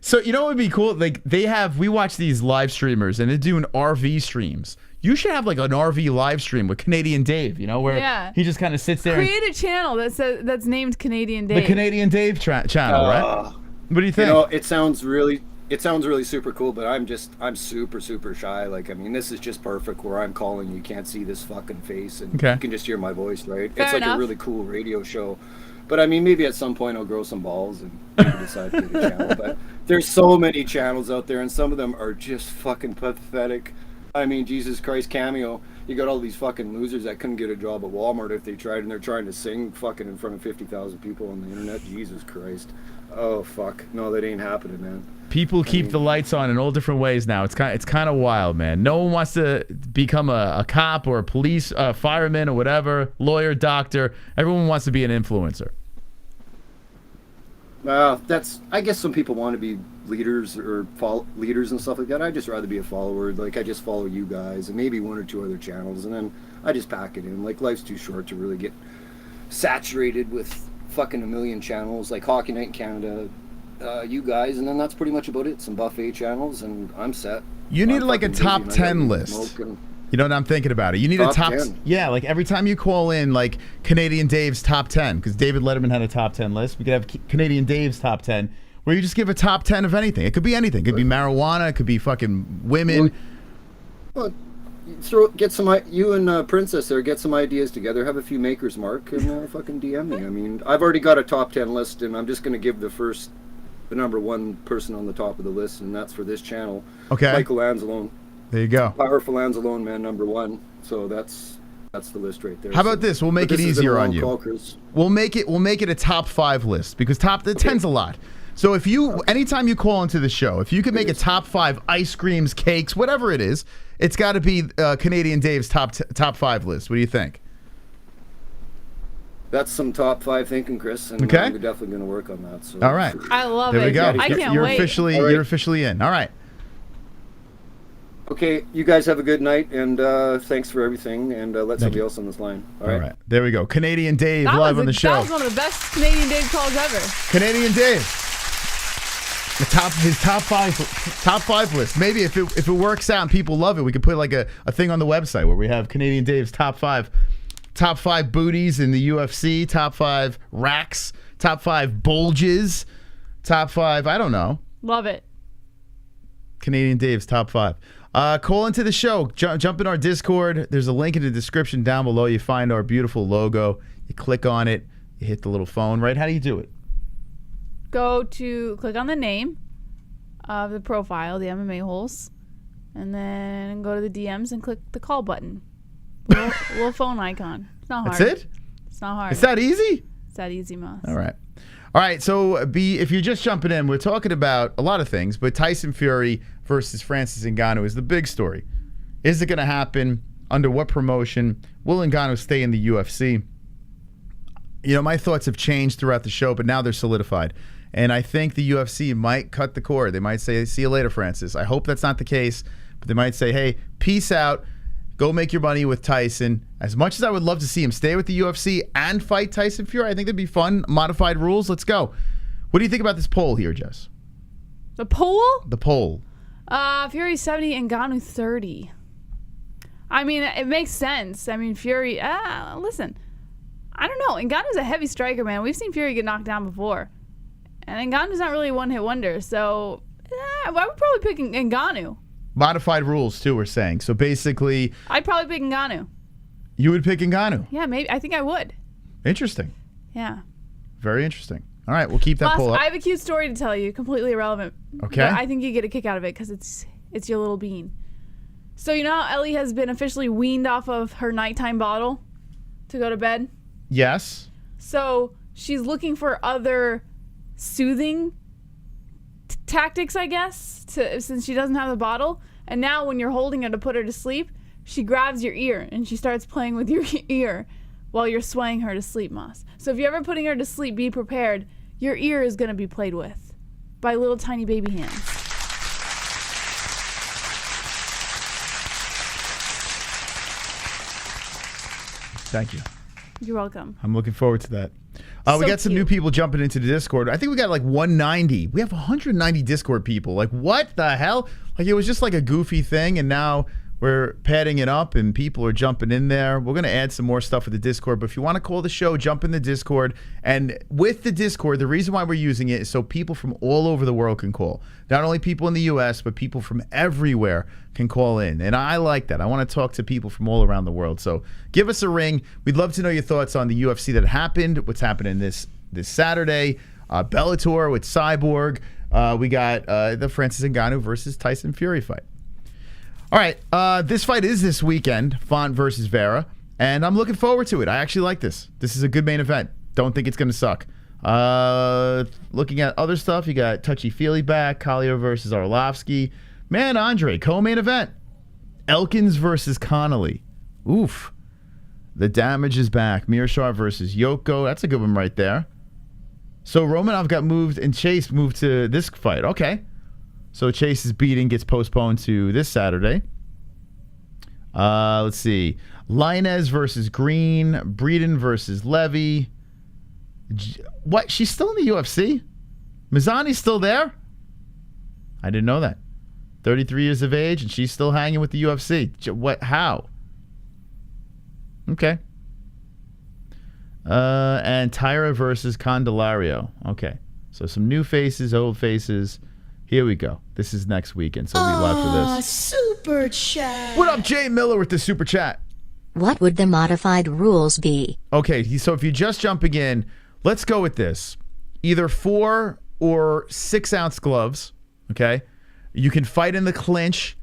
C: So you know what would be cool? Like we watch these live streamers, and they're doing RV streams. You should have like an RV live stream with Canadian Dave, you know, where he just kind of sits there.
L: Create a channel that's named Canadian Dave.
C: The Canadian Dave channel, right? What do you think?
N: You know, it sounds really super cool, but I'm super, super shy. Like, I mean, this is just perfect where I'm calling. You can't see this fucking face, and you can just hear my voice, right?
L: Fair
N: it's like
L: enough.
N: a really cool radio show. But I mean, maybe at some point I'll grow some balls and maybe decide to get a channel. But there's so many channels out there, and some of them are just fucking pathetic. I mean, Jesus Christ, Cameo. You got all these fucking losers that couldn't get a job at Walmart if they tried, and they're trying to sing fucking in front of 50,000 people on the internet. Jesus Christ. Oh, fuck. No, that ain't happening, man.
C: People keep the lights on in all different ways now. It's kind of wild, man. No one wants to become a cop or a police fireman or whatever, lawyer, doctor. Everyone wants to be an influencer.
N: I guess some people want to be leaders or leaders and stuff like that. I'd just rather be a follower. Like, I just follow you guys and maybe one or two other channels, and then I just pack it in. Like, life's too short to really get saturated with fucking a million channels, like Hockey Night in Canada, you guys, and then that's pretty much about it. Some buffet channels, and I'm set.
C: You need like a top 10 list. You know what I'm thinking about it? You need a top 10. Yeah, like every time you call in, like Canadian Dave's top 10, because David Letterman had a top 10 list. We could have Canadian Dave's top 10, where you just give a top 10 of anything. It could be anything. It could be marijuana. It could be fucking women.
N: Well, you and Princess there, get some ideas together. Have a few makers, Mark, and fucking DM me. I mean, I've already got a top 10 list, and I'm just going to give the number one person on the top of the list, and that's for this channel.
C: Okay.
N: Michael Anzalone.
C: There you go.
N: Powerful Lands alone, man, #1. So that's the list right there.
C: How about this? We'll make it easier on you. We'll make it a top 5 list because the 10's a lot. So if you, anytime you call into the show, if you could make a top 5 ice creams, cakes, whatever it is, it's got to be Canadian Dave's top 5 list. What do you think?
N: That's some top 5 thinking, Chris. And
C: okay.
N: We're definitely going to work on that. So.
C: All right.
L: I love
C: it. There we go.
L: I can't
C: you're
L: wait.
C: You're officially in. All right.
N: Okay, you guys have a good night, and thanks for everything, and let somebody else on this line. All right.
C: There we go. Canadian Dave live on the show.
L: That was one of the best Canadian Dave calls ever.
C: Canadian Dave. His top 5 list. Maybe if it works out and people love it, we could put like a thing on the website where we have Canadian Dave's top 5 booties in the UFC, top 5 racks, top 5 bulges, top 5, I don't know.
L: Love it.
C: Canadian Dave's top 5. Call into the show. Jump in our Discord. There's a link in the description down below. You find our beautiful logo. You click on it. You hit the little phone, right? How do you do it?
L: Click on the name of the profile, the MMA-Holes, and then go to the DMs and click the call button. Little phone icon. It's not hard.
C: That's it?
L: It's not hard.
C: It's that easy?
L: It's that easy, Moss.
C: All right, so if you're just jumping in, we're talking about a lot of things, but Tyson Fury versus Francis Ngannou is the big story. Is it going to happen? Under what promotion? Will Ngannou stay in the UFC? You know, my thoughts have changed throughout the show, but now they're solidified. And I think the UFC might cut the cord. They might say, see you later, Francis. I hope that's not the case, but they might say, hey, peace out. Go make your money with Tyson. As much as I would love to see him stay with the UFC and fight Tyson Fury, I think that'd be fun. Modified rules. Let's go. What do you think about this poll here, Jess?
L: The poll?
C: The poll.
L: Fury 70 and Ngannou 30. I mean, it makes sense. I mean, Fury, listen, I don't know. Ngannou's a heavy striker, man. We've seen Fury get knocked down before. And Ngannou's not really a one-hit wonder. So I would probably pick Ngannou.
C: Modified rules, too, we're saying. So basically...
L: I'd probably pick Ngannou.
C: You would pick Ngannou?
L: Yeah, maybe. I think I would.
C: Interesting.
L: Yeah.
C: Very interesting. All right, we'll keep that poll up.
L: I have a cute story to tell you. Completely irrelevant.
C: Okay.
L: But I think you get a kick out of it because it's your little bean. So you know how Ellie has been officially weaned off of her nighttime bottle to go to bed?
C: Yes.
L: So she's looking for other soothing tactics, I guess, since she doesn't have the bottle. And now when you're holding her to put her to sleep, she grabs your ear and she starts playing with your ear while you're swaying her to sleep, Moss. So if you're ever putting her to sleep, be prepared. Your ear is going to be played with by little tiny baby hands.
C: Thank you.
L: You're welcome.
C: I'm looking forward to that. We got some new people jumping into the Discord. I think we got like 190. We have 190 Discord people. Like, what the hell? Like, it was just like a goofy thing, and now we're padding it up, and people are jumping in there. We're going to add some more stuff with the Discord, but if you want to call the show, jump in the Discord. And with the Discord, the reason why we're using it is so people from all over the world can call. Not only people in the U.S., but people from everywhere can call in. And I like that. I want to talk to people from all around the world. So give us a ring. We'd love to know your thoughts on the UFC that happened, what's happening this Saturday, Bellator with Cyborg. We got the Francis Ngannou versus Tyson Fury fight. All right, this fight is this weekend, Font versus Vera, and I'm looking forward to it. I actually like this. This is a good main event. Don't think it's going to suck. Looking at other stuff, you got Touchy Feely back, Collier versus Arlovsky. Man, Andre, co-main event. Elkins versus Connolly. Oof. The Damage is back. Mearshart versus Yoko. That's a good one right there. So Romanov got moved and Chase moved to this fight. Okay. So Chase's beating gets postponed to this Saturday. Let's see. Linez versus Green. Breeden versus Levy. What? She's still in the UFC? Mizani's still there? I didn't know that. 33 years of age, and she's still hanging with the UFC. What? How? Okay. And Tyra versus Candelario. Okay. So some new faces, old faces. Here we go. This is next weekend, so we'll be live for this.
A: Super chat.
C: What up, Jay Miller with the super chat?
E: What would the modified rules be?
C: Okay, so if you're just jumping in, let's go with this. Either 4 or 6 ounce gloves, okay? You can fight in the clinch.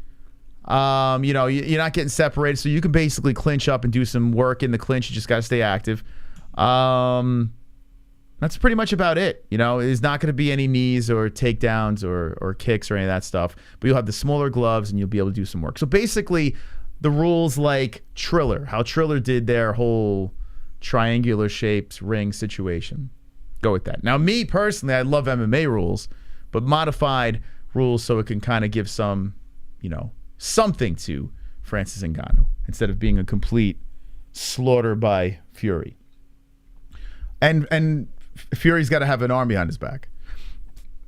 C: You know, you're not getting separated, so you can basically clinch up and do some work in the clinch. You just got to stay active. That's pretty much about it. You know, there's not going to be any knees or takedowns or kicks or any of that stuff. But you'll have the smaller gloves and you'll be able to do some work. So basically, the rules like Triller, how Triller did their whole triangular shapes ring situation. Go with that. Now, me personally, I love MMA rules, but modified rules so it can kind of give some, you know, something to Francis Ngannou instead of being a complete slaughter by Fury. And Fury's got to have an army on his back.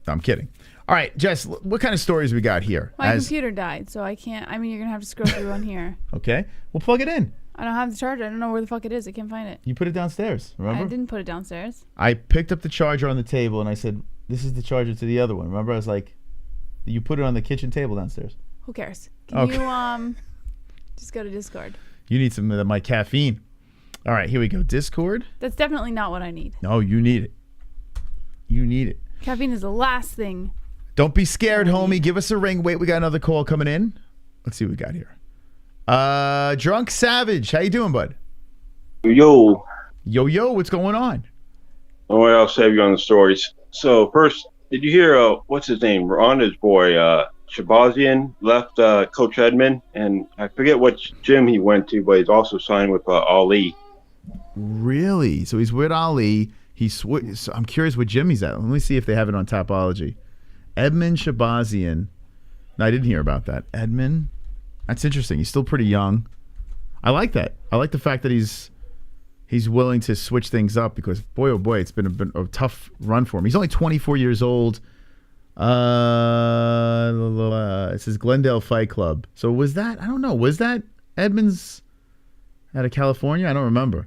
C: No, I'm kidding. All right, Jess, what kind of stories we got here?
L: My computer died, so I can't. I mean, you're going to have to scroll through on here.
C: Okay. Well, plug it in.
L: I don't have the charger. I don't know where the fuck it is. I can't find it.
C: You put it downstairs, remember?
L: I didn't put it downstairs.
C: I picked up the charger on the table, and I said, this is the charger to the other one. Remember, I was like, you put it on the kitchen table downstairs.
L: Who cares? Can you just go to Discord?
C: You need some of my caffeine. All right, here we go. Discord.
L: That's definitely not what I need.
C: No, you need it. You need it.
L: Caffeine is the last thing.
C: Don't be scared, homie. Give us a ring. Wait, we got another call coming in. Let's see what we got here. Drunk Savage. How you doing, bud?
O: Yo.
C: Yo, what's going on?
O: Oh, I'll save you on the stories. So first, did you hear, what's his name? Ronda's boy, Shabazian left Coach Edmond, and I forget what gym he went to, but he's also signed with Ali.
C: Really? So he's with Ali. So I'm curious what gym he's at. Let me see if they have it on Topology. Edmond Shabazian. No, I didn't hear about that. Edmond. That's interesting. He's still pretty young. I like that. I like the fact that he's willing to switch things up because, boy, oh boy, it's been a tough run for him. He's only 24 years old. It says Glendale Fight Club. So was that, I don't know, was that Edmonds out of California? I don't remember.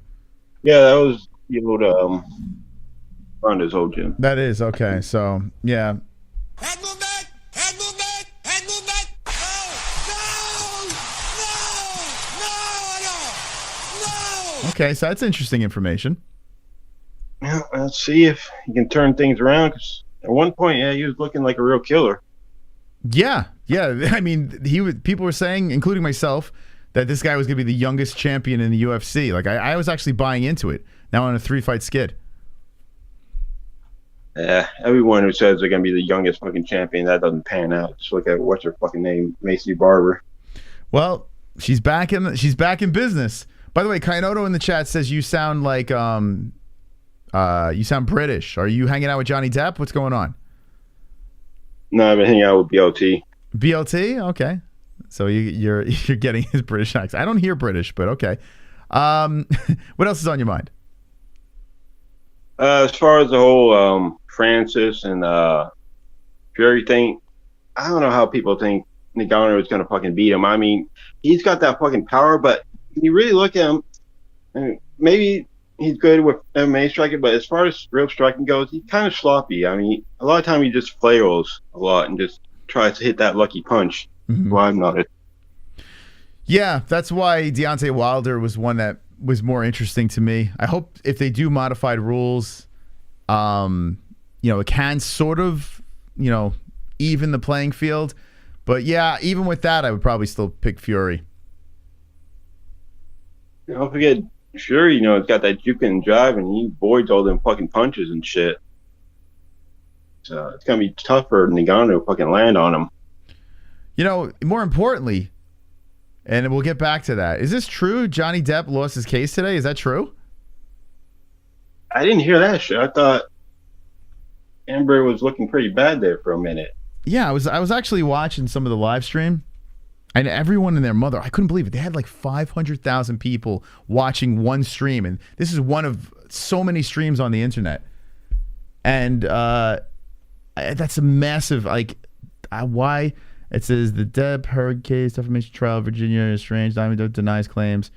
O: Yeah, that was the old, Ronda's old gym.
C: That is, okay. So, yeah. Okay, so that's interesting information.
O: Yeah, let's see if he can turn things around. Cause at one point, yeah, he was looking like a real killer.
C: Yeah. I mean, people were saying, including myself, that this guy was going to be the youngest champion in the UFC. Like, I was actually buying into it. Now on a 3-fight skid.
O: Yeah, everyone who says they're going to be the youngest fucking champion, that doesn't pan out. Just look at what's her fucking name, Macy Barber.
C: Well, she's back in business. By the way, Kainoto in the chat says you sound like you sound British. Are you hanging out with Johnny Depp? What's going on?
O: No, I've been hanging out with BLT.
C: BLT? Okay. So you're getting his British accent. I don't hear British, but okay. What else is on your mind?
O: As far as the whole Francis and Fury thing, I don't know how people think Ngannou is going to fucking beat him. I mean, he's got that fucking power, but when you really look at him, I mean, maybe he's good with MMA striking, but as far as real striking goes, he's kind of sloppy. I mean, a lot of time he just flails a lot and just tries to hit that lucky punch. Well, I'm not it.
C: Yeah, that's why Deontay Wilder was one that was more interesting to me. I hope if they do modified rules, it can sort of, even the playing field. But yeah, even with that, I would probably still pick Fury.
O: Don't forget, Fury, it's got that juke and drive, and he avoids all them fucking punches and shit. So it's gonna be tough for Ngannou to fucking land on him.
C: More importantly, and we'll get back to that. Is this true? Johnny Depp lost his case today. Is that true?
O: I didn't hear that shit. I thought Amber was looking pretty bad there for a minute.
C: Yeah, I was actually watching some of the live stream, and everyone and their mother, I couldn't believe it. They had like 500,000 people watching one stream, and this is one of so many streams on the internet. And that's a massive, why? It says the Depp Heard case, defamation trial, Virginia is strange. Johnny Depp denies claims.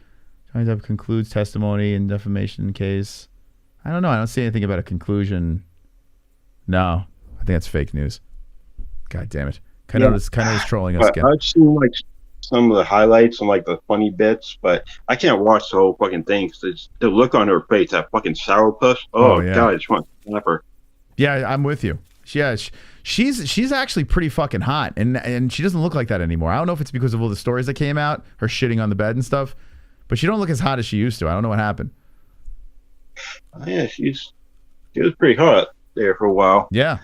C: Johnny Depp concludes testimony in defamation case. I don't know. I don't see anything about a conclusion. No, I think that's fake news. God damn it. Kainoto's trolling us again.
O: I've seen some of the highlights and the funny bits, but I can't watch the whole fucking thing because the look on her face, that fucking sourpuss. Oh, yeah. God, I just want to slap her.
C: Yeah, I'm with you. She's actually pretty fucking hot, and she doesn't look like that anymore. I don't know if it's because of all the stories that came out, her shitting on the bed and stuff, but she don't look as hot as she used to. I don't know what happened.
O: Yeah, she was pretty hot there for a while.
C: Yeah.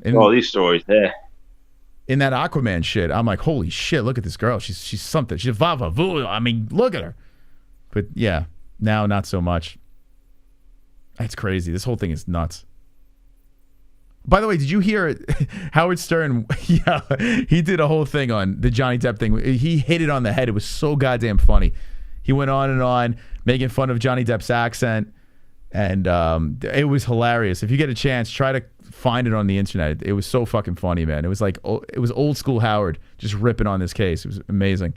C: And
O: all these stories, yeah.
C: In that Aquaman shit, I'm like, holy shit, look at this girl. She's something. She's Vava Vu. I mean, look at her. But yeah, now not so much. That's crazy. This whole thing is nuts. By the way, did you hear Howard Stern? Yeah, he did a whole thing on the Johnny Depp thing. He hit it on the head. It was so goddamn funny. He went on and on making fun of Johnny Depp's accent, and it was hilarious. If you get a chance, try to find it on the internet. It was so fucking funny, man. It was like it was old school Howard just ripping on this case. It was amazing.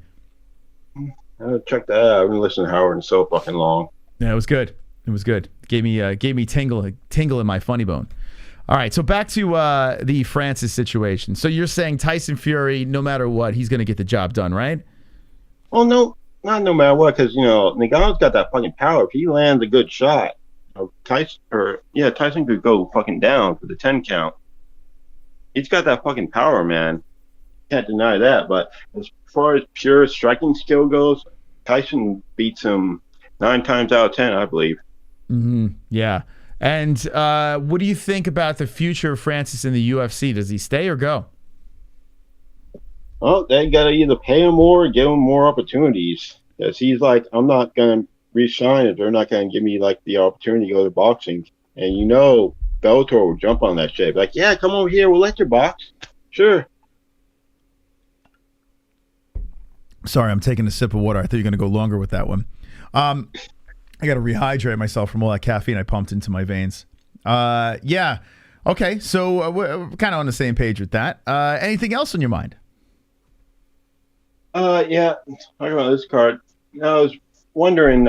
O: Check that out. I've been listening to Howard in so fucking long.
C: Yeah, it was good. It was good. Gave me tingle in my funny bone. All right, so back to the Francis situation. So you're saying Tyson Fury, no matter what, he's going to get the job done, right?
O: Oh, no, not no matter what, because, Ngannou's got that fucking power. If he lands a good shot, Tyson could go fucking down for the 10 count. He's got that fucking power, man. Can't deny that. But as far as pure striking skill goes, Tyson beats him 9 times out of 10, I believe.
C: Mm-hmm. Yeah. And what do you think about the future of Francis in the UFC? Does he stay or go?
O: Well, they got to either pay him more or give him more opportunities. Because he's like, I'm not going to re-sign it. They're not going to give me like the opportunity to go to boxing. And Bellator will jump on that shit. Like, yeah, come over here. We'll let you box. Sure.
C: Sorry, I'm taking a sip of water. I thought you were going to go longer with that one. I got to rehydrate myself from all that caffeine I pumped into my veins. Yeah. Okay, so we're kind of on the same page with that. Anything else on your mind?
O: Yeah. Talking about this card, I was wondering,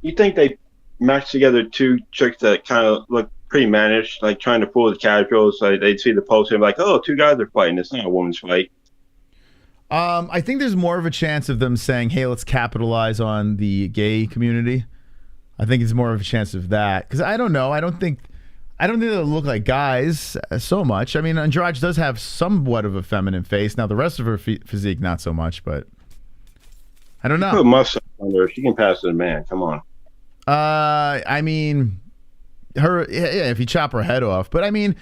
O: you think they matched together two chicks that kind of look pretty managed, like trying to fool the casuals? Like they'd see the poster and be like, oh, 2 guys are fighting. It's not a woman's fight.
C: I think there's more of a chance of them saying, hey, let's capitalize on the gay community. I think it's more of a chance of that. Because I don't know. I don't think they'll look like guys so much. I mean, Andrade does have somewhat of a feminine face. Now, the rest of her physique, not so much, but I don't know.
O: Put mustache on her. She can pass as a man. Come on.
C: I mean, if you chop her head off. But I mean,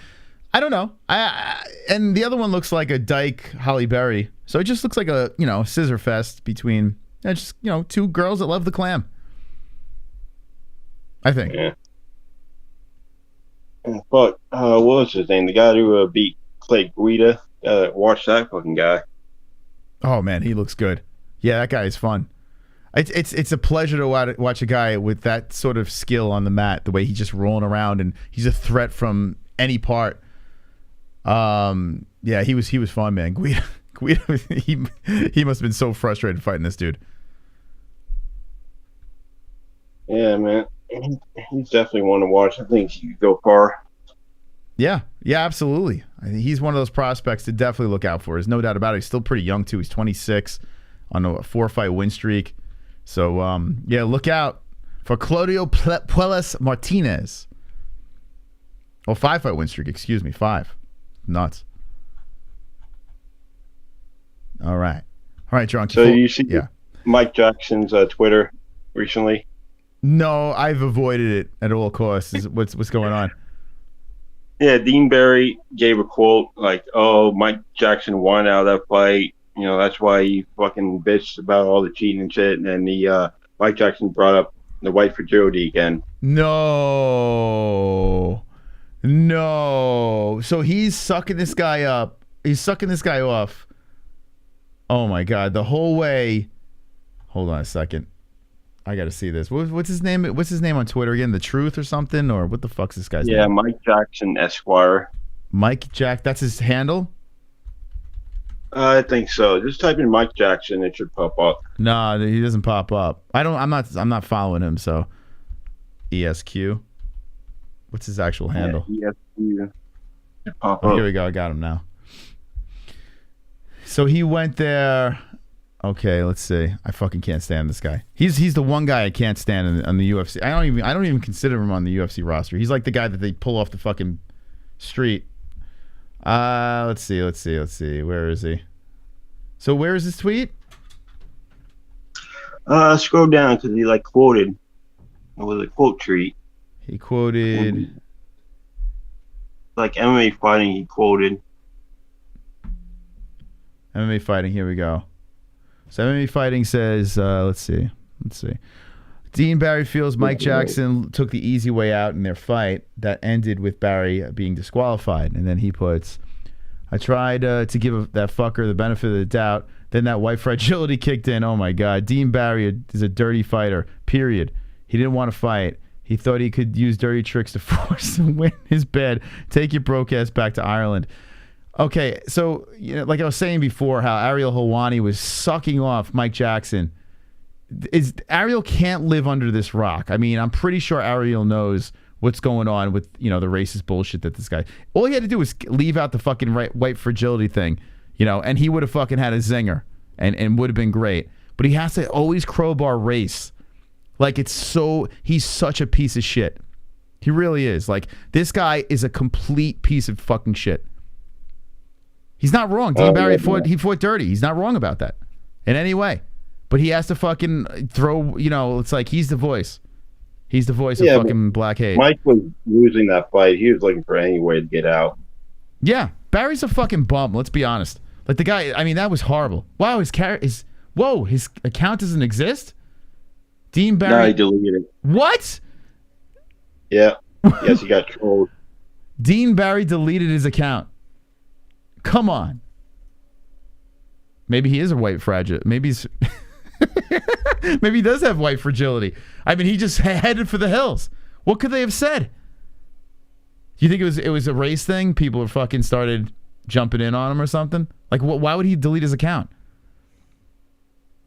C: I don't know. And the other one looks like a dyke Holly Berry. So it just looks like a, scissor fest between, just, 2 girls that love the clam. I think.
O: Yeah. But what was his name? The guy who beat Clay Guida. Watch that fucking guy.
C: Oh man, he looks good. Yeah, that guy is fun. It's a pleasure to watch a guy with that sort of skill on the mat. The way he's just rolling around and he's a threat from any part. Yeah, he was fun, man. Guida, he must have been so frustrated fighting this dude.
O: Yeah, man. He's definitely one to watch. I think he could go far.
C: Yeah, absolutely. I think he's one of those prospects to definitely look out for. There's no doubt about it. He's still pretty young too. He's 26 on a 4-fight win streak. So yeah, look out for Claudio Puelles Martinez. Oh, 5-fight win streak. Excuse me, 5. Nuts. All right, John.
O: So you see, Mike Jackson's Twitter recently?
C: No, I've avoided it at all costs. What's going on?
O: Yeah, Dean Barry gave a quote like, "Oh, Mike Jackson won out of that fight. That's why he fucking bitched about all the cheating and shit." And then Mike Jackson brought up the white fragility again.
C: No. So he's sucking this guy up. He's sucking this guy off. Oh my God, the whole way. Hold on a second. I got to see this. What's his name? What's his name on Twitter again? The Truth or something? Or what the fuck's this guy's name?
O: Yeah, Mike Jackson Esquire.
C: Mike Jack. That's his handle?
O: I think so. Just type in Mike Jackson. It should pop up.
C: No, he doesn't pop up. I'm not following him. So ESQ. What's his actual handle?
O: ESQ. Pop
C: up.
O: Here
C: we go. I got him now. So he went there. Okay, let's see. I fucking can't stand this guy. He's the one guy I can't stand on the UFC. I don't even consider him on the UFC roster. He's like the guy that they pull off the fucking street. Let's see. Where is he? So where is this tweet?
O: Scroll down because he like quoted. It was a quote treat.
C: He quoted
O: like MMA fighting. He quoted
C: MMA fighting. Here we go. So MMA fighting says, let's see. Dean Barry feels Mike Jackson took the easy way out in their fight that ended with Barry being disqualified. And then he puts, I tried to give that fucker the benefit of the doubt. Then that white fragility kicked in. Oh, my God. Dean Barry is a dirty fighter, period. He didn't want to fight. He thought he could use dirty tricks to force him win his bed. Take your broke ass back to Ireland. Okay, so like I was saying before, how ARIEL Helwani was sucking off Mike Jackson. ARIEL can't live under this rock. I mean, I'm pretty sure ARIEL knows what's going on with the racist bullshit that this guy. All he had to do was leave out the fucking white fragility thing, and he would have fucking had a zinger and would have been great. But he has to always crowbar race. Like he's such a piece of shit. He really is. Like, this guy is a complete piece of fucking shit. He's not wrong. Dean Barry fought dirty. He's not wrong about that in any way. But he has to fucking throw, it's like he's the voice. He's the voice of fucking black hate.
O: Mike was losing that fight. He was looking for any way to get out.
C: Yeah. Barry's a fucking bum. Let's be honest. Like, the guy, I mean, that was horrible. Wow, his account doesn't exist? Dean Barry.
O: No, he deleted it.
C: What?
O: Yeah. Yes, he got trolled.
C: Dean Barry deleted his account. Come on. Maybe he is a white fragile. Maybe he's... Maybe he does have white fragility. I mean, he just headed for the hills. What could they have said? Do you think it was a race thing? People fucking started jumping in on him or something? Like, why would he delete his account?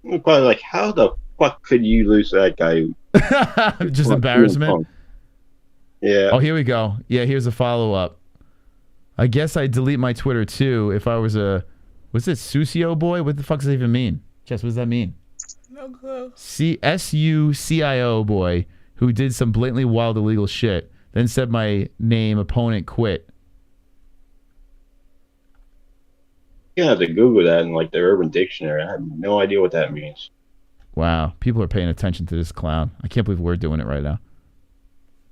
O: Probably like, how the fuck could you lose that guy?
C: Just embarrassment?
O: Yeah.
C: Oh, here we go. Yeah, here's a follow-up. I guess I'd delete my Twitter, too, if I was a... What's it, Sucio boy? What the fuck does that even mean? Jess, what does that mean?
L: No clue.
C: SUCIO boy who did some blatantly wild illegal shit, then said my name, opponent quit.
O: You have to Google that in like the Urban Dictionary. I have no idea what that means.
C: Wow, people are paying attention to this clown. I can't believe we're doing it right now.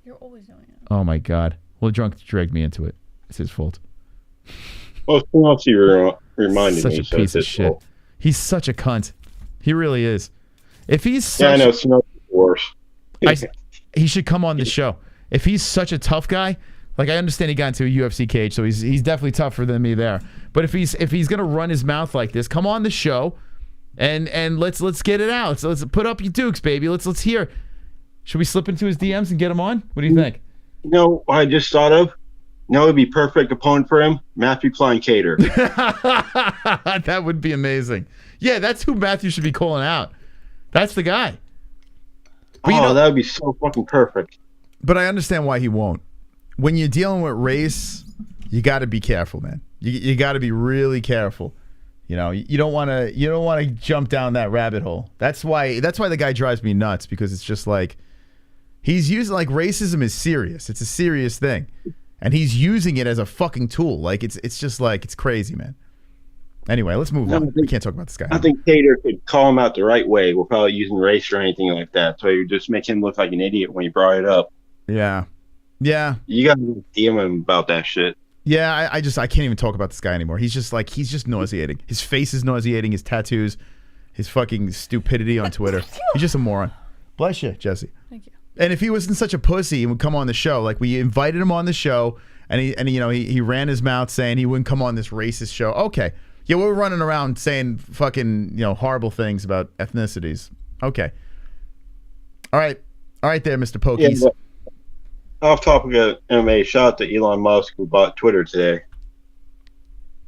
L: You're always doing it.
C: Oh my God. Well, drunk dragged me into it. It's his fault.
O: Well, someone else you reminded
C: such
O: me.
C: Such a piece of shit.
O: Fault.
C: He's such a cunt. He really is. If he's such,
O: yeah, I know. Snow's worse.
C: He should come on the show. If he's such a tough guy, like, I understand he got into a UFC cage, so he's definitely tougher than me there. But if he's gonna run his mouth like this, come on the show, and let's get it out. Let's put up your dukes, baby. Let's hear. Should we slip into his DMs and get him on? What do you think?
O: No, I just thought of. No, it'd be perfect opponent for him, Matthew Klein Cater.
C: That would be amazing. Yeah, that's who Matthew should be calling out. That's the guy.
O: But that would be so fucking perfect.
C: But I understand why he won't. When you're dealing with race, you got to be careful, man. You got to be really careful. You don't want to jump down that rabbit hole. That's why the guy drives me nuts, because it's just like he's using, like, racism is serious. It's a serious thing. And he's using it as a fucking tool. Like, it's just like, it's crazy, man. Anyway, let's move on. We can't talk about this guy.
O: I think Cater could call him out the right way without using race or anything like that. So you just make him look like an idiot when he brought it up.
C: Yeah. Yeah.
O: You got to DM him about that shit.
C: Yeah, I can't even talk about this guy anymore. He's just nauseating. His face is nauseating. His tattoos, his fucking stupidity on Twitter. He's just a moron. Bless you, Jesse.
L: Thank you.
C: And if he wasn't such a pussy and would come on the show, like, we invited him on the show, and he ran his mouth saying he wouldn't come on this racist show. Okay. Yeah, we're running around saying fucking, horrible things about ethnicities. Okay. All right there, Mr. Pokies.
O: Yeah, off topic of MMA, shout out to Elon Musk who bought Twitter today.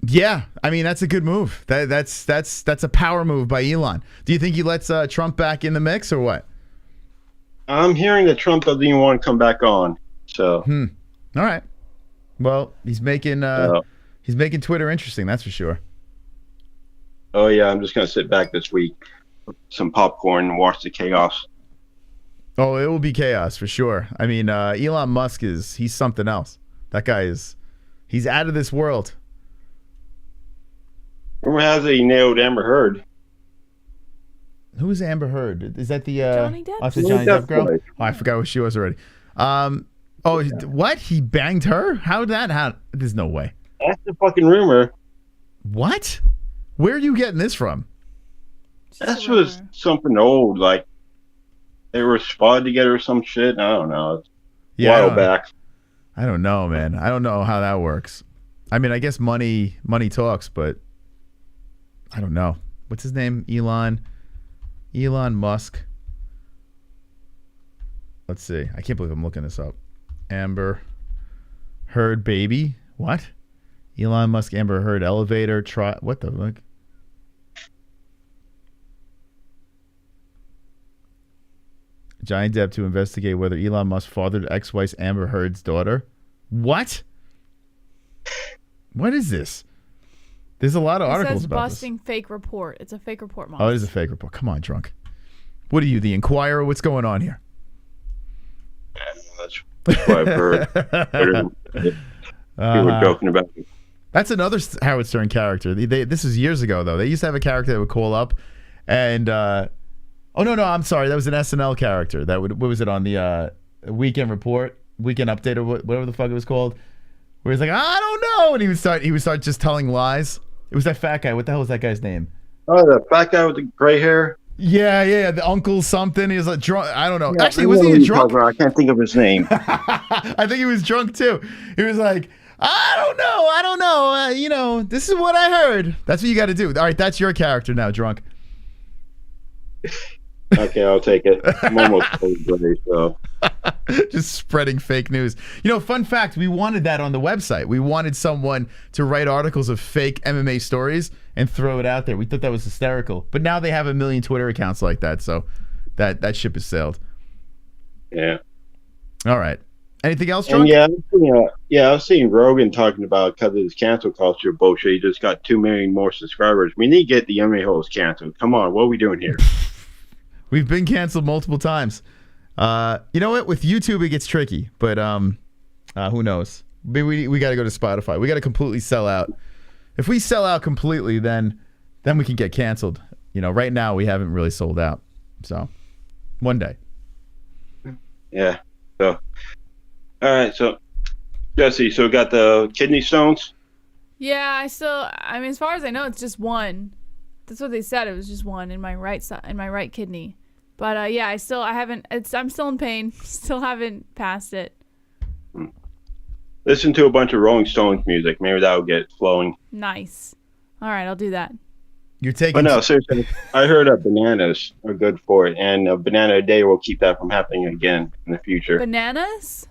C: Yeah, I mean, that's a good move. That's a power move by Elon. Do you think he lets Trump back in the mix or what?
O: I'm hearing that Trump doesn't even want to come back on. So.
C: All right. Well, he's making Twitter interesting. That's for sure.
O: Oh yeah, I'm just gonna sit back this week with some popcorn and watch the chaos.
C: Oh, it will be chaos for sure. I mean, Elon Musk he's something else. That guy he's out of this world.
O: Rumor has it he nailed Amber Heard.
C: Who is Amber Heard? Is that the
L: Johnny Depp?
C: Oh, it's the Johnny Depp girl?
O: wife.
C: Oh, I forgot what she was already. What? He banged her? How did that happen? There's no way.
O: That's the fucking rumor.
C: What? Where are you getting this from?
O: This was something old, like they were spotted together or some shit. I don't know. It's a while back.
C: I don't know, man. I don't know how that works. I mean, I guess money talks, but I don't know. What's his name? Elon Musk. Let's see. I can't believe I'm looking this up. Amber Heard baby. What? Elon Musk, Amber Heard elevator. What the fuck? Johnny Depp to investigate whether Elon Musk fathered ex-wife Amber Heard's daughter. What? What is this? There's a lot of articles
L: says
C: about this.
L: busting fake report. It's a fake report, Mom.
C: Oh, it is a fake report. Come on, drunk. What are you, the Inquirer? What's going on here?
O: That's what I've heard. People were joking about it.
C: That's another Howard Stern character. This was years ago, though. They used to have a character that would call up and... oh, no, I'm sorry. That was an SNL character. What was it on the Weekend Report, Weekend Update, or whatever the fuck it was called? Where he's like, I don't know. And he would start just telling lies. It was that fat guy. What the hell was that guy's nname?
O: Oh, the fat guy with the gray hair?
C: Yeah. The uncle something. He was like drunk. I don't know.
O: Yeah,
C: actually, was he a drunk?
O: I can't think of his name.
C: I think he was drunk, too. He was like... I don't know. This is what I heard. That's what you got to do. All right, that's your character now, drunk.
O: Okay, I'll take it. I'm almost ready, so.
C: Just spreading fake news. Fun fact, we wanted that on the website. We wanted someone to write articles of fake MMA stories and throw it out there. We thought that was hysterical. But now they have 1 million Twitter accounts like that, so that ship has sailed.
O: Yeah.
C: All right. Anything else, Drunk?
O: And I was seeing Rogan talking about because of his cancel culture bullshit. He just got 2 million more subscribers. We need to get the MMA-Holes canceled. Come on, what are we doing here?
C: We've been canceled multiple times. You know what? With YouTube, it gets tricky, but who knows? Maybe we got to go to Spotify. We got to completely sell out. If we sell out completely, then we can get canceled. Right now we haven't really sold out. So, one day.
O: Yeah. So. All right, so Jesse, so got the kidney stones?
L: Yeah, as far as I know, it's just one. That's what they said. It was just one in my right side, in my right kidney. But I'm still in pain. Still haven't passed it.
O: Listen to a bunch of Rolling Stones music. Maybe that'll get it flowing.
L: Nice. All right, I'll do that.
C: You're taking.
O: But no, seriously, I heard that bananas are good for it, and a banana a day will keep that from happening again in the future.
L: Bananas?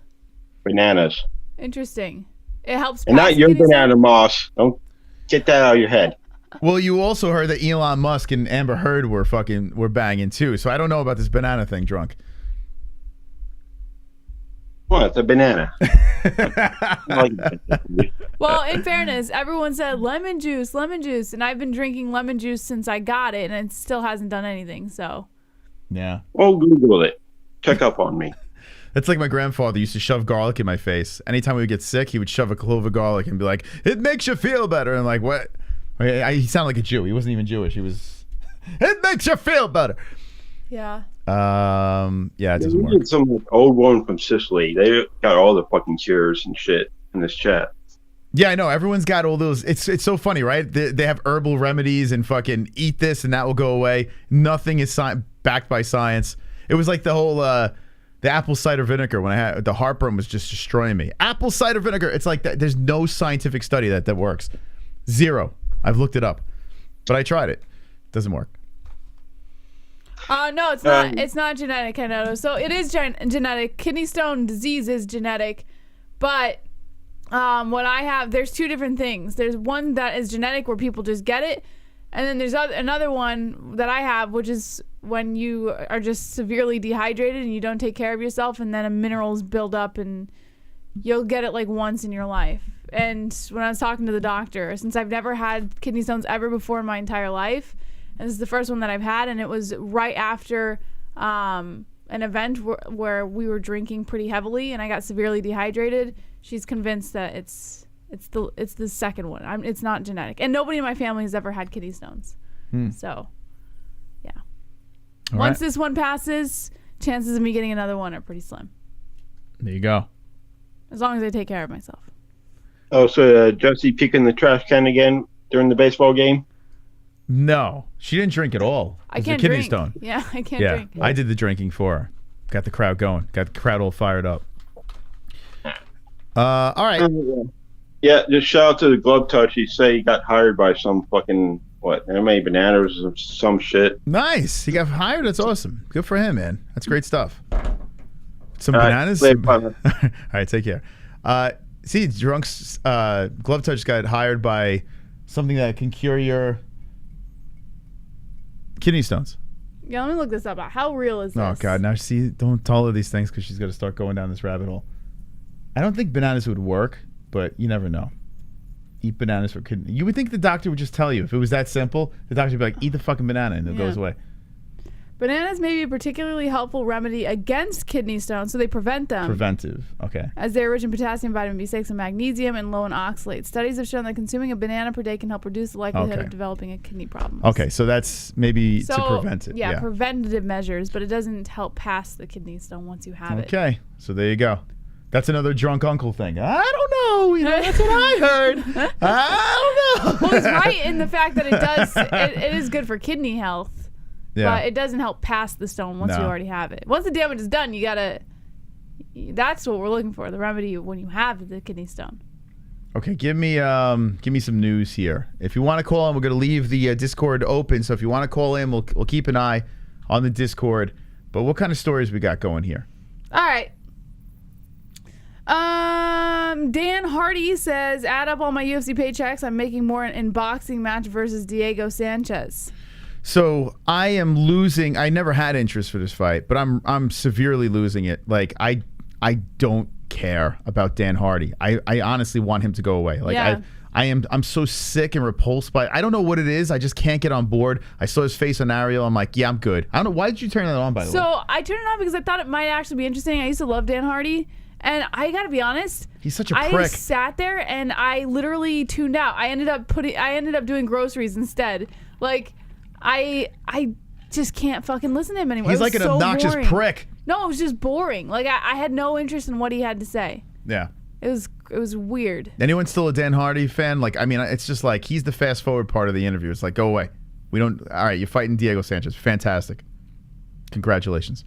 O: Bananas.
L: Interesting. It helps.
O: And not your banana, Moss. Don't get that out of your head.
C: Well, you also heard that Elon Musk and Amber Heard were banging too. So I don't know about this banana thing, Drunk.
O: Well, it's a banana.
L: Well, in fairness, everyone said lemon juice, and I've been drinking lemon juice since I got it, and it still hasn't done anything. So.
C: Yeah.
O: Well, Google it. Check up on me.
C: That's like my grandfather used to shove garlic in my face. Anytime we would get sick, he would shove a clove of garlic and be like, "It makes you feel better." And like, what? He sounded like a Jew. He wasn't even Jewish. He was. It makes you feel better.
L: Yeah.
C: Yeah, it doesn't work.
O: Need some old one from Sicily. They got all the fucking cures and shit in this chat.
C: Yeah, I know. Everyone's got all those. It's so funny, right? They have herbal remedies and fucking eat this and that will go away. Nothing is backed by science. It was like the whole the apple cider vinegar when I had the heartburn was just destroying me. Apple cider vinegar. It's like that. There's no scientific study that works. Zero. I've looked it up, but I tried it. It doesn't work.
L: No, it's not. It's not genetic, Canado. So it is genetic. Kidney stone disease is genetic, but what I have, there's two different things. There's one that is genetic where people just get it, and then there's another one that I have, which is when you are just severely dehydrated and you don't take care of yourself, and then minerals build up, and you'll get it like once in your life. And when I was talking to the doctor, since I've never had kidney stones ever before in my entire life, and this is the first one that I've had, and it was right after an event where we were drinking pretty heavily and I got severely dehydrated. She's convinced that it's It's the second one. It's not genetic, and nobody in my family has ever had kidney stones. So, yeah. Once this one passes, chances of me getting another one are pretty slim.
C: There you go.
L: As long as I take care of myself.
O: Oh, so Jesse peeking the trash can again during the baseball game?
C: No, she didn't drink at all.
L: I
C: It was
L: can't
C: a kidney
L: drink.
C: stone.
L: Yeah, I can't
C: Yeah,
L: drink.
C: I did the drinking for her. Got the crowd going. Got the crowd all fired up. All right.
O: Yeah, just shout out to the glove touch. He say he got hired by some fucking MMA Bananas or some shit.
C: Nice. He got hired. That's awesome. Good for him, man. That's great stuff. Some
O: All right,
C: bananas.
O: later, bye.
C: All right, take care. See, Drunk's glove touch got hired by something that can cure your kidney stones.
L: Yeah, let me look this up. How real is this?
C: Oh God! Now see, don't tell her these things because she's going to start going down this rabbit hole. I don't think bananas would work, but you never know. Eat bananas for kidney. You would think the doctor would just tell you if it was that simple. The doctor would be like, "Eat the fucking banana," and it goes away.
L: Bananas may be a particularly helpful remedy against kidney stones, so they prevent them.
C: Preventive. Okay.
L: As they're rich in potassium, vitamin B6, and magnesium, and low in oxalates. Studies have shown that consuming a banana per day can help reduce the likelihood of developing a kidney problem.
C: Okay, so that's maybe
L: So,
C: to prevent it.
L: Yeah, preventative measures, but it doesn't help pass the kidney stone once you have it.
C: Okay, so there you go. That's another drunk uncle thing. I don't know. You know, that's what I heard. I don't know.
L: Well, he's right in the fact that it does. It is good for kidney health, but it doesn't help pass the stone once you already have it. Once the damage is done, you gotta. That's what we're looking for. The remedy when you have the kidney stone.
C: Okay, give me some news here. If you want to call in, we're going to leave the Discord open. So if you want to call in, we'll keep an eye on the Discord. But what kind of stories we got going here?
L: All right. Dan Hardy says, add up all my UFC paychecks. I'm making more in boxing match versus Diego Sanchez.
C: So I am losing. I never had interest for this fight, but I'm severely losing it. Like I don't care about Dan Hardy. I honestly want him to go away. Like I'm so sick and repulsed by it. I don't know what it is. I just can't get on board. I saw his face on Ariel. I'm like, yeah, I'm good. I don't know. Why did you turn that on, by the way?
L: So I turned it on because I thought it might actually be interesting. I used to love Dan Hardy. And I gotta be honest,
C: he's such a prick.
L: I sat there and I literally tuned out. I ended up doing groceries instead. Like I just can't fucking listen to him anymore.
C: He's like an obnoxious prick.
L: No, it was just boring. Like I had no interest in what he had to say.
C: Yeah.
L: It was weird.
C: Anyone still a Dan Hardy fan? Like, I mean, it's just like he's the fast forward part of the interview. It's like, go away. We don't. All right, you're fighting Diego Sanchez. Fantastic. Congratulations.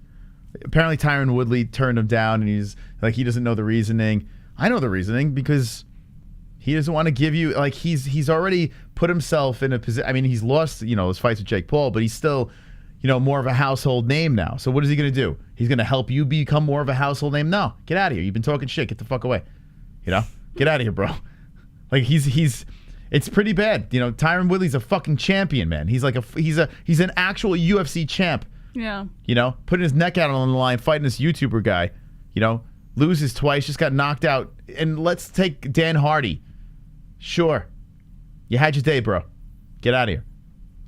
C: Apparently, Tyron Woodley turned him down, and he's like, he doesn't know the reasoning. I know the reasoning because he doesn't want to give you like he's already put himself in a position. I mean, he's lost his fights with Jake Paul, but he's still more of a household name now. So what is he going to do? He's going to help you become more of a household name? No, get out of here. You've been talking shit. Get the fuck away. Get out of here, bro. Like he's it's pretty bad. Tyron Woodley's a fucking champion, man. He's like he's an actual UFC champ.
L: Yeah.
C: Putting his neck out on the line, fighting this YouTuber guy. Loses twice, just got knocked out. And let's take Dan Hardy. Sure. You had your day, bro. Get out of here.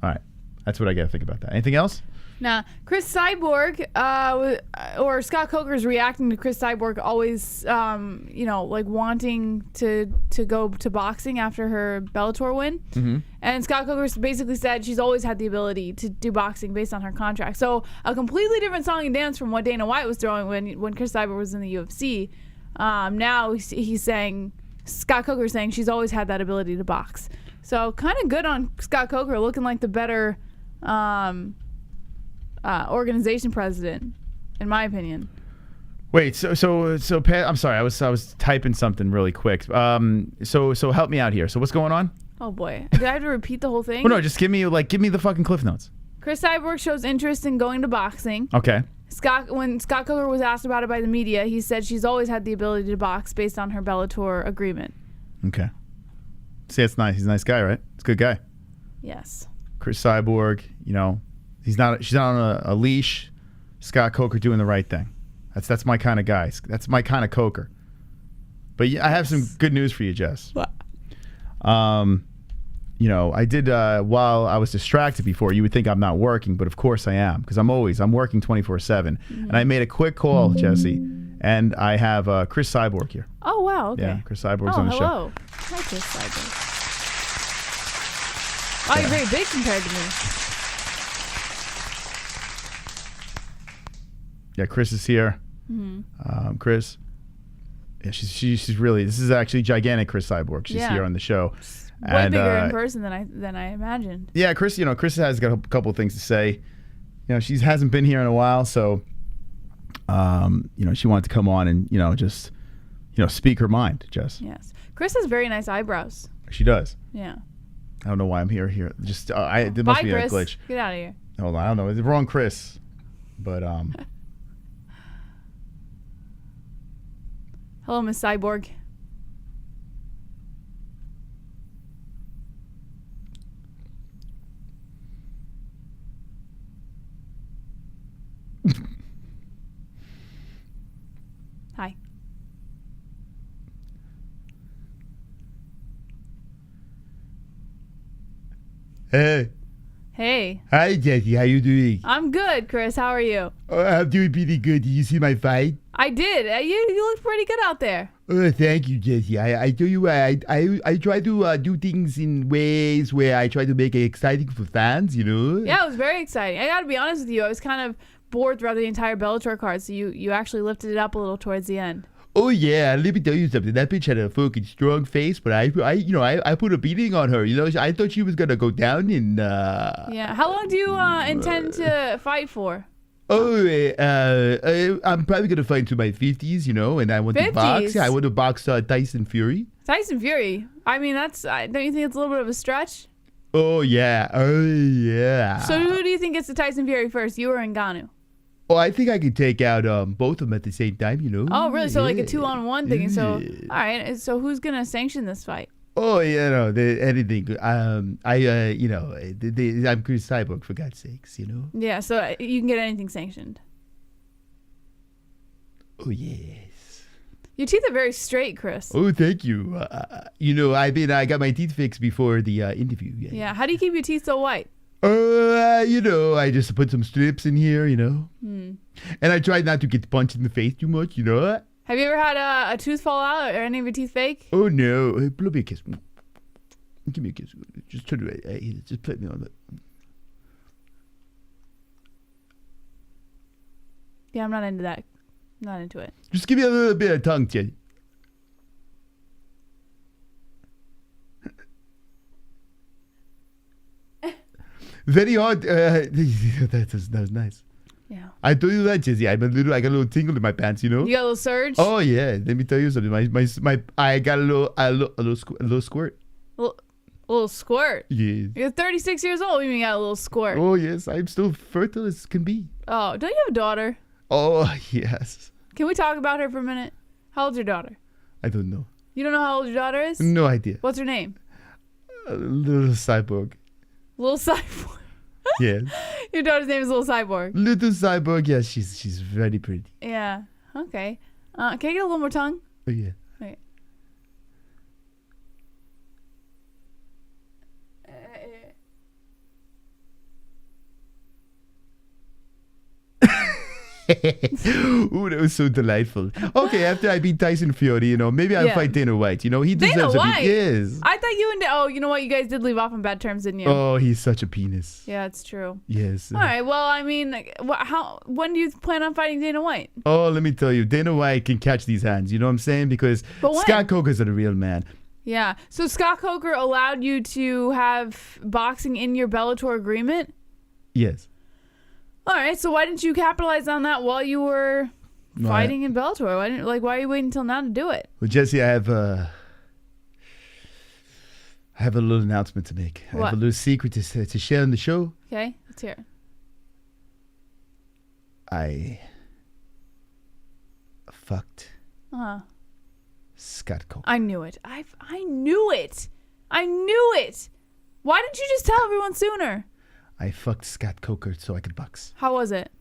C: All right. That's what I got to think about that. Anything else?
L: Nah. Cris Cyborg, or Scott Coker's reacting to Cris Cyborg always, like wanting to go to boxing after her Bellator win.
C: Mm-hmm.
L: And Scott Coker basically said she's always had the ability to do boxing based on her contract. So a completely different song and dance from what Dana White was throwing when Cris Cyborg was in the UFC. Now he's saying, Scott Coker's saying she's always had that ability to box. So kind of good on Scott Coker, looking like the better organization president, in my opinion.
C: Wait, so Pat, I'm sorry, I was typing something really quick. So help me out here. So what's going on?
L: Oh boy, did I have to repeat the whole thing?
C: Well, no, just give me the fucking cliff notes.
L: Cris Cyborg shows interest in going to boxing.
C: Okay.
L: When Scott Coker was asked about it by the media, he said she's always had the ability to box based on her Bellator agreement.
C: Okay. See, it's nice. He's a nice guy, right? He's a good guy.
L: Yes.
C: Cris Cyborg, she's not on a leash. Scott Coker doing the right thing. That's my kind of guy. That's my kind of Coker. But I have some good news for you, Jess.
L: What?
C: I did while I was distracted before. You would think I'm not working, but of course I am because I'm working 24/7.
L: Mm-hmm.
C: And I made a quick call, Jesse, and I have Cris Cyborg here.
L: Oh wow. Okay.
C: Yeah, Cris Cyborg's on the show.
L: Hi, Cris Cyborg. Oh, you're very big compared to me.
C: Yeah, Cris is here. Cris. Yeah, she's really. This is actually gigantic, Cris Cyborg. She's here on the show.
L: Way bigger in person than I imagined.
C: Yeah, Cris. Cris has got a couple of things to say. She hasn't been here in a while, so she wanted to come on and just speak her mind. Jess.
L: Yes, Cris has very nice eyebrows.
C: She does.
L: Yeah.
C: I don't know why I'm here. Just there must be a glitch.
L: Get out of here.
C: Hold on, I don't know. It's the wrong Cris, but
L: Hello, Miss Cyborg. Hi.
C: Hey.
L: Hey.
C: Hi, Jessie. How you doing?
L: I'm good, Cris. How are you?
C: I'm doing pretty good. Did you see my fight?
L: I did. You look pretty good out there.
C: Thank you, Jessie. I tell you what, I try to do things in ways where I try to make it exciting for fans,
L: Yeah, it was very exciting. I got to be honest with you. I was kind of bored throughout the entire Bellator card, so you actually lifted it up a little towards the end.
C: Oh yeah, let me tell you something. That bitch had a fucking strong face, but I put a beating on her. I thought she was gonna go down and.
L: Yeah. How long do you intend to fight for?
C: Oh, I'm probably gonna fight into my 50s, and I want to box. Yeah, I want to box Tyson Fury.
L: Tyson Fury. I mean, don't you think it's a little bit of a stretch?
C: Oh yeah.
L: So who do you think gets to Tyson Fury first, you or Ngannou?
C: Oh, I think I could take out both of them at the same time,
L: Oh, really? So like a 2-on-1 thing. So, all right. So who's gonna sanction this fight?
C: Oh, anything. I'm Cris Cyborg, for God's sakes,
L: Yeah. So you can get anything sanctioned.
C: Oh yes.
L: Your teeth are very straight, Cris.
C: Oh, thank you. I got my teeth fixed before the interview.
L: Yeah. How do you keep your teeth so white?
C: I just put some strips in here, And I tried not to get punched in the face too much,
L: Have you ever had a tooth fall out or any of your teeth fake?
C: Oh, no. Hey, blow me a kiss. Give me a kiss. Just turn it right. Just put me on it.
L: Yeah, I'm not into that. I'm not into it.
C: Just give me a little bit of tongue, Jenny. Very hard. That was nice.
L: Yeah.
C: I told you that, Jizzy. I got a little tingle in my pants,
L: You got a little surge?
C: Oh yeah. Let me tell you something. I got a little squirt.
L: A little squirt?
C: Yeah.
L: You're 36 years old. You mean you got a little squirt?
C: Oh yes. I'm still fertile as can be.
L: Oh, don't you have a daughter?
C: Oh yes.
L: Can we talk about her for a minute? How old's your daughter?
C: I don't know.
L: You don't know how old your daughter is?
C: No idea.
L: What's her name?
C: Little Cyborg.
L: Little Cyborg.
C: Yes.
L: Your daughter's name is Little Cyborg.
C: Little Cyborg, yeah, she's very pretty.
L: Yeah. Okay. Can I get a little more tongue?
C: Oh yeah.
L: Okay.
C: Ooh, that was so delightful. Okay, after I beat Tyson Fury, maybe I'll fight Dana White. He deserves a beat. Yes.
L: I thought you and you know what? You guys did leave off on bad terms, didn't you?
C: Oh, he's such a penis.
L: Yeah, it's true.
C: Yes.
L: All right. Well, I mean, when do you plan on fighting Dana White?
C: Oh, let me tell you, Dana White can catch these hands. You know what I'm saying? Because Scott Coker's a real man.
L: Yeah. So Scott Coker allowed you to have boxing in your Bellator agreement?
C: Yes.
L: All right, so why didn't you capitalize on that while you were fighting in Bellator? Why are you waiting until now to do it?
C: Well, Jesse, I have a little announcement to make.
L: What?
C: I have a little secret to share on the show.
L: Okay, let's hear it.
C: I fucked Scott Coker.
L: I knew it. I knew it. I knew it. Why didn't you just tell everyone sooner?
C: I fucked Scott Coker so I could box.
L: How was it?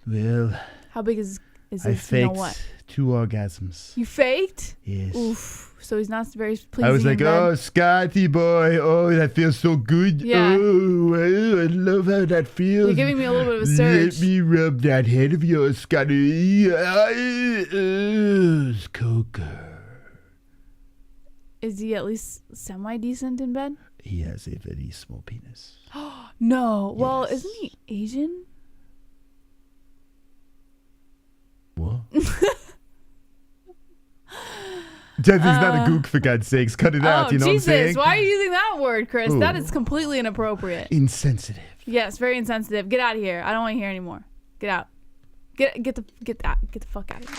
C: Well,
L: how big is
C: I
L: this?
C: faked
L: You know what?
C: 2 orgasms.
L: You faked?
C: Yes.
L: Oof. So he's not very pleasing.
C: I was like, oh, Scotty boy, oh, that feels so good.
L: Yeah.
C: Oh, I love how that feels.
L: You're giving me a little bit of a surge.
C: Let me rub that head of yours, Scotty. Coker.
L: Is he at least semi-decent in bed?
C: He has a very small penis.
L: No. Well, isn't he Asian?
C: What? Jesse's not a gook, for God's sakes. Cut it out. You know
L: Jesus.
C: what I'm saying?
L: Why are you using that word, Chris?
C: Ooh.
L: That is completely inappropriate.
C: Insensitive.
L: Yes, very insensitive. Get out of here. I don't want to hear anymore. Get out. Get the fuck out of here.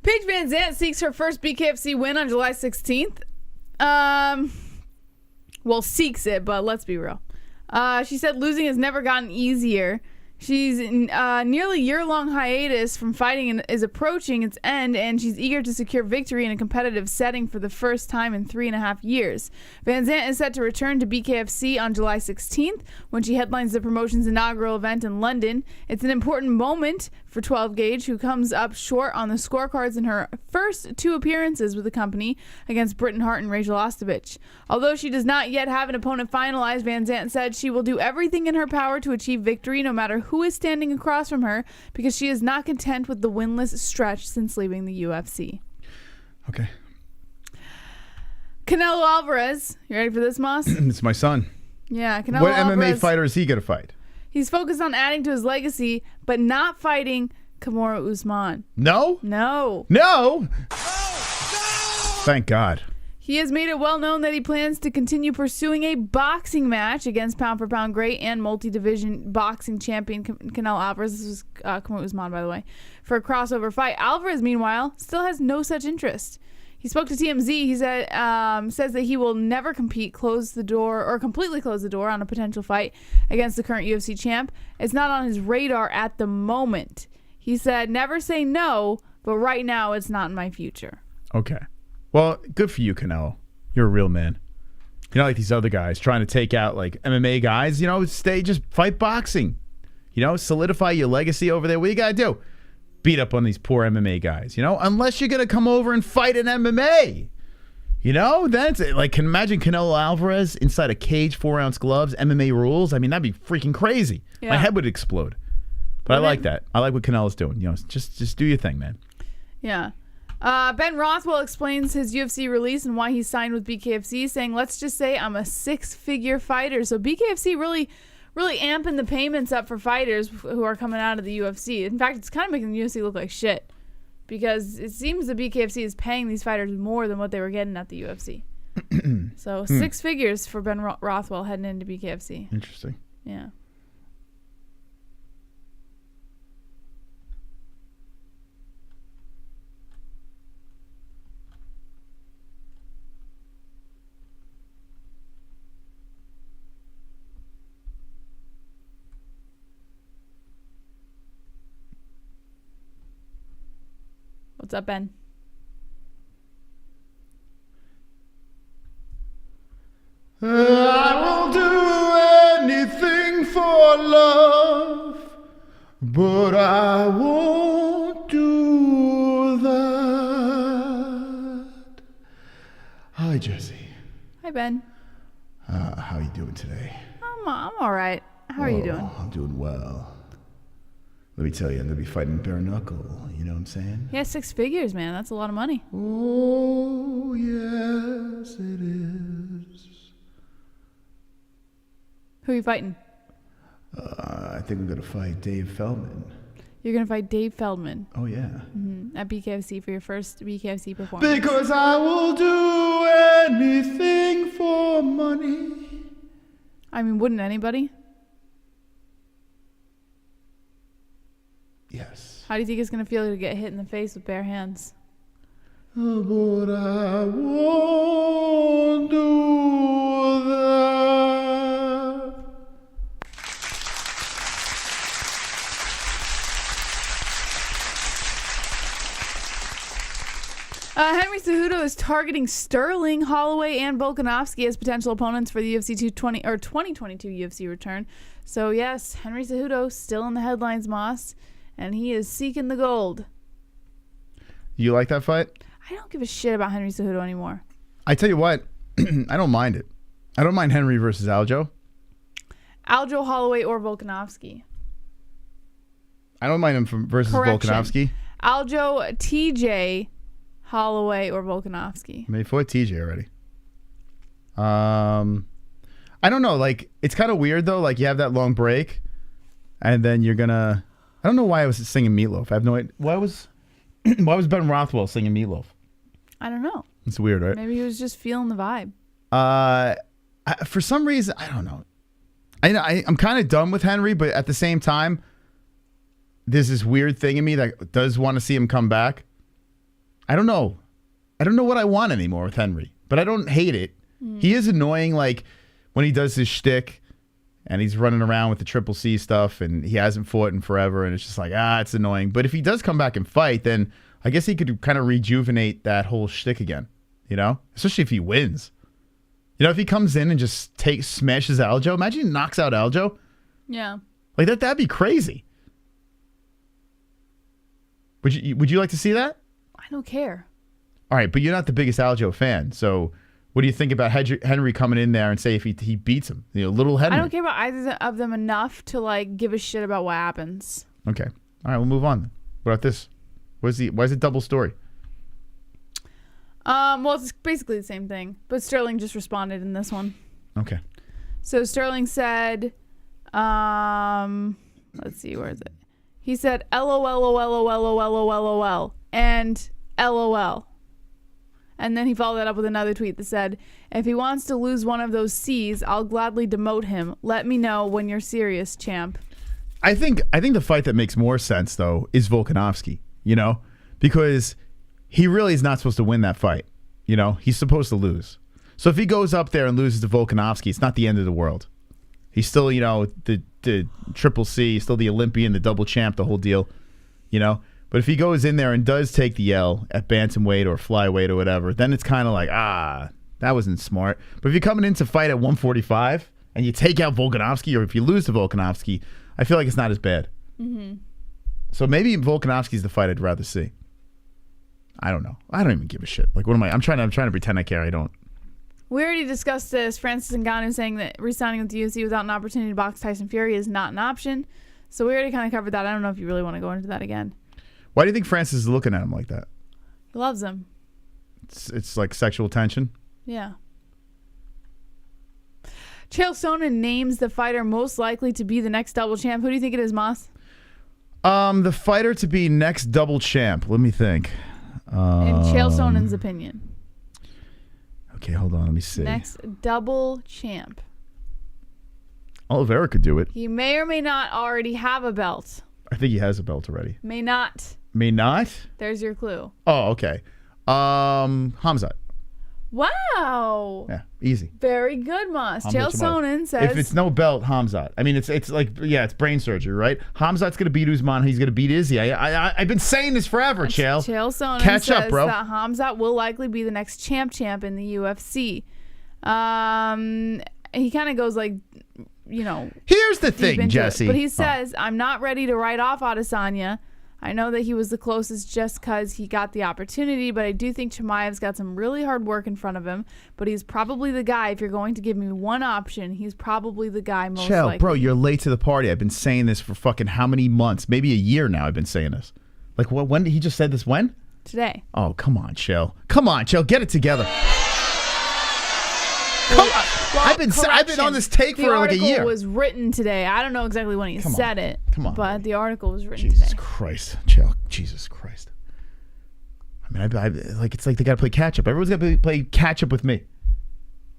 L: Paige Van Zandt seeks her first BKFC win on July 16th. Well, seeks it, but let's be real. She said losing has never gotten easier. She's nearly year-long hiatus from fighting and is approaching its end, and she's eager to secure victory in a competitive setting for the first time in 3.5 years. Van Zandt is set to return to BKFC on July 16th when she headlines the promotion's inaugural event in London. It's an important moment for 12 Gauge, who comes up short on the scorecards in her first 2 appearances with the company against Britain Hart and Rachel Ostovich. Although she does not yet have an opponent finalized, Van Zandt said she will do everything in her power to achieve victory no matter who is standing across from her, because she is not content with the winless stretch since leaving the UFC.
C: Okay.
L: Canelo Alvarez. You ready for this, Moss?
C: It's my son.
L: Yeah, Canelo
C: What
L: Alvarez.
C: MMA fighter is he going to fight?
L: He's focused on adding to his legacy, but not fighting Kamaru Usman.
C: No?
L: No.
C: No? Thank God.
L: He has made it well known that he plans to continue pursuing a boxing match against pound-for-pound great and multi-division boxing champion Canelo Alvarez. This was Kamaru Usman, by the way, for a crossover fight. Alvarez, meanwhile, still has no such interest. He spoke to TMZ. He said, says that he will never completely close the door on a potential fight against the current UFC champ. It's not on his radar at the moment. He said, never say no, but right now it's not in my future.
C: Okay. Well, good for you, Canelo. You're a real man. You're not like these other guys trying to take out like MMA guys. You know, just fight boxing. You know, solidify your legacy over there. What you got to do? Beat up on these poor MMA guys, you know? Unless you're going to come over and fight in MMA. You know? That's it. Like, can imagine Canelo Alvarez inside a cage, 4-ounce gloves, MMA rules. I mean, that'd be freaking crazy.
L: Yeah.
C: My head would explode. But I like that. I like what Canelo's doing. You know, just do your thing, man.
L: Yeah. Ben Rothwell explains his UFC release and why he signed with BKFC, saying, let's just say I'm a 6-figure fighter. So BKFC really amping the payments up for fighters who are coming out of the UFC. In fact, it's kind of making the UFC look like shit, because it seems the BKFC is paying these fighters more than what they were getting at the UFC. So 6 figures for Ben Rothwell heading into BKFC.
C: Interesting.
L: Yeah. What's up, Ben?
C: I will do anything for love, but I won't do that. Hi, Jesse.
L: Hi, Ben.
C: How are you doing today?
L: I'm all right. How are you doing?
C: I'm doing well. Let me tell you, I'm going to be fighting bare knuckle. You know what I'm saying?
L: Yeah, 6 figures, man. That's a lot of money.
C: Oh, yes, it is.
L: Who are you fighting?
C: I think I'm going to fight Dave Feldman.
L: You're going to fight Dave Feldman.
C: Oh, yeah.
L: At BKFC for your first BKFC performance.
C: Because I will do anything for money.
L: I mean, wouldn't anybody?
C: Yes.
L: How do you think it's going to feel to get hit in the face with bare hands?
C: But I won't do that.
L: Henry Cejudo is targeting Sterling, Holloway, and Volkanovski as potential opponents for the UFC 2022 UFC return. So yes, Henry Cejudo still in the headlines, Moss, and he is seeking the gold.
C: You like that fight?
L: I don't give a shit about Henry Cejudo anymore.
C: I tell you what, I don't mind it. I don't mind Henry versus Aljo.
L: Aljo, Holloway, or Volkanovski.
C: I don't mind him versus Volkanovski.
L: Aljo, TJ, Holloway, or Volkanovski.
C: I mean, he fought TJ already. I don't know. Like, it's kind of weird though. Like, you have that long break, and then you're gonna. I don't know why I was singing Meatloaf. I have no idea. Why was Ben Rothwell singing Meatloaf?
L: I don't know.
C: It's weird, right?
L: Maybe he was just feeling the vibe.
C: For some reason, I don't know. I'm kind of done with Henry, but at the same time, there's this weird thing in me that does want to see him come back. I don't know. I don't know what I want anymore with Henry, but I don't hate it. He is annoying, like when he does his shtick and he's running around with the Triple C stuff and he hasn't fought in forever, and it's just like, it's annoying. But if he does come back and fight, then I guess he could kind of rejuvenate that whole shtick again, you know? Especially if he wins. You know, if he comes in and just smashes Aljo, imagine he knocks out Aljo.
L: Yeah.
C: Like that'd be crazy. Would you like to see that?
L: I don't care.
C: All right, but you're not the biggest Aljo fan, so what do you think about Henry coming in there and say if he beats him? You know, little Henry.
L: I don't care about either of them enough to like give a shit about what happens.
C: Okay. All right, we'll move on. What about this? Why is it double story?
L: Well, it's basically the same thing, but Sterling just responded in this one.
C: Okay.
L: So Sterling said, let's see, where is it? He said, LOL, and LOL. And then he followed that up with another tweet that said, if he wants to lose one of those C's, I'll gladly demote him. Let me know when you're serious, champ.
C: I think the fight that makes more sense, though, is Volkanovski, you know? Because he really is not supposed to win that fight. You know? He's supposed to lose. So if he goes up there and loses to Volkanovski, it's not the end of the world. He's still, you know, the Triple C, still the Olympian, the double champ, the whole deal, you know? But if he goes in there and does take the L at bantamweight or flyweight or whatever, then it's kind of like, that wasn't smart. But if you're coming in to fight at 145 and you take out Volkanovski, or if you lose to Volkanovski, I feel like it's not as bad.
L: Mm-hmm. So
C: maybe Volkanovski's the fight I'd rather see. I don't know. I don't even give a shit. Like, what am I? I'm trying to pretend I care. I don't.
L: We already discussed this. Francis Ngannou saying that re-signing with the UFC without an opportunity to box Tyson Fury is not an option. So we already kind of covered that. I don't know if you really want to go into that again.
C: Why do you think Francis is looking at him like that?
L: He loves him.
C: It's like sexual tension?
L: Yeah. Chael Sonnen names the fighter most likely to be the next double champ. Who do you think it is, Moss?
C: The fighter to be next double champ. Let me think.
L: In Chael Sonnen's opinion.
C: Okay, hold on. Let me see.
L: Next double champ.
C: Oliveira could do it.
L: He may or may not already have a belt.
C: I think he has a belt already.
L: May not.
C: May not?
L: There's your clue.
C: Oh, okay. KHAMZAT.
L: Wow.
C: Yeah, easy.
L: Very good, Moss. Chael Sonnen says...
C: If it's no belt, KHAMZAT. I mean, it's like, yeah, it's brain surgery, right? KHAMZAT's going to beat Usman. He's going to beat Izzy. I've been saying this forever, Chael.
L: Chael Sonnen
C: Catch
L: says
C: up, bro.
L: that KHAMZAT will likely be the next champ in the UFC. He kind of goes like, you know...
C: Here's the thing, Jesse.
L: But he says, I'm not ready to write off Adesanya. I know that he was the closest just because he got the opportunity, but I do think Chimaev's got some really hard work in front of him. But he's probably the guy, if you're going to give me one option, he's probably the guy most likely.
C: Bro, you're late to the party. I've been saying this for fucking how many months? Maybe a year now I've been saying this. Like, what? When did he just said this? When?
L: Today.
C: Oh, come on, Chael. Come on, Chael. Get it together. I've been on this take for like a year.
L: The article was written today. I don't know exactly when he said it.
C: Come on,
L: but the article was written
C: Jesus
L: today.
C: Christ, Chael. Jesus Christ. I mean, I like it's like they got to play catch up. Everyone's got to play catch up with me.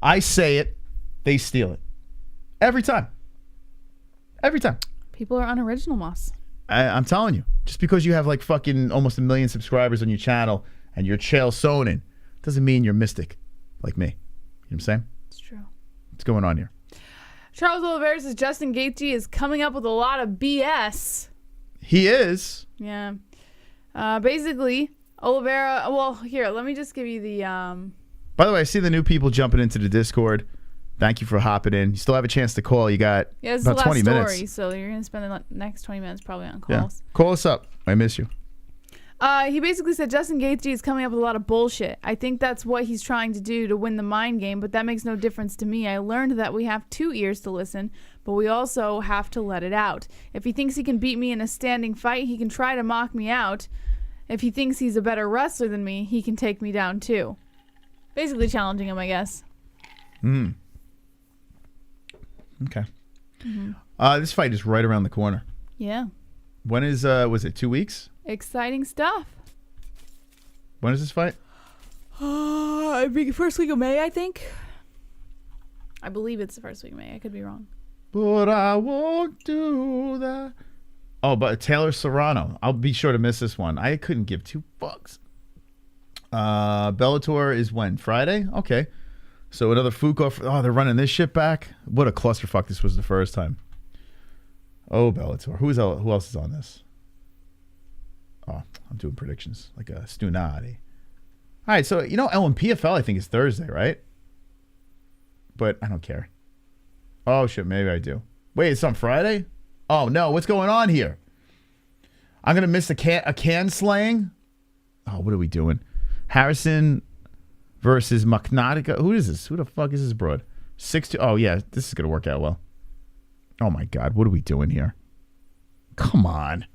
C: I say it, they steal it. Every time. Every time.
L: People are unoriginal, Moss.
C: I'm telling you, just because you have like fucking almost 1 million subscribers on your channel and you're Chael Sonnen doesn't mean you're mystic like me. You know what I'm saying?
L: It's true.
C: What's going on here?
L: Charles Oliveira says Justin Gaethje is coming up with a lot of BS.
C: He is.
L: Yeah. Basically, Oliveira... Well, here, let me just give you the...
C: By the way, I see the new people jumping into the Discord. Thank you for hopping in. You still have a chance to call. You got about 20 minutes.
L: So you're going to spend the next 20 minutes probably on calls.
C: Yeah. Call us up. I miss you.
L: He basically said Justin Gaethje is coming up with a lot of bullshit. I think that's what he's trying to do to win the mind game, but that makes no difference to me. I learned that we have 2 ears to listen, but we also have to let it out. If he thinks he can beat me in a standing fight, he can try to mock me out. If he thinks he's a better wrestler than me, he can take me down too. Basically challenging him, I guess.
C: Okay. This fight is right around the corner.
L: Yeah.
C: When is, was it 2 weeks?
L: Exciting stuff.
C: When is this fight?
L: First week of May, I think. I believe it's the first week of May. I could be wrong.
C: But I won't do that. Oh, but Taylor Serrano. I'll be sure to miss this one. I couldn't give 2 fucks. Bellator is when? Friday? Okay. So another Fuko. Oh, they're running this shit back? What a clusterfuck this was the first time. Oh, Bellator. Who else is on this? Oh, I'm doing predictions like a Stunati. All right, so LMPFL I think is Thursday, right? But I don't care. Oh shit, maybe I do. Wait, it's on Friday? Oh no, what's going on here? I'm gonna miss a can slaying. Oh, what are we doing? Harrison versus Maknatica. Who is this? Who the fuck is this broad? 6'2". Oh yeah, this is gonna work out well. Oh my god, what are we doing here? Come on.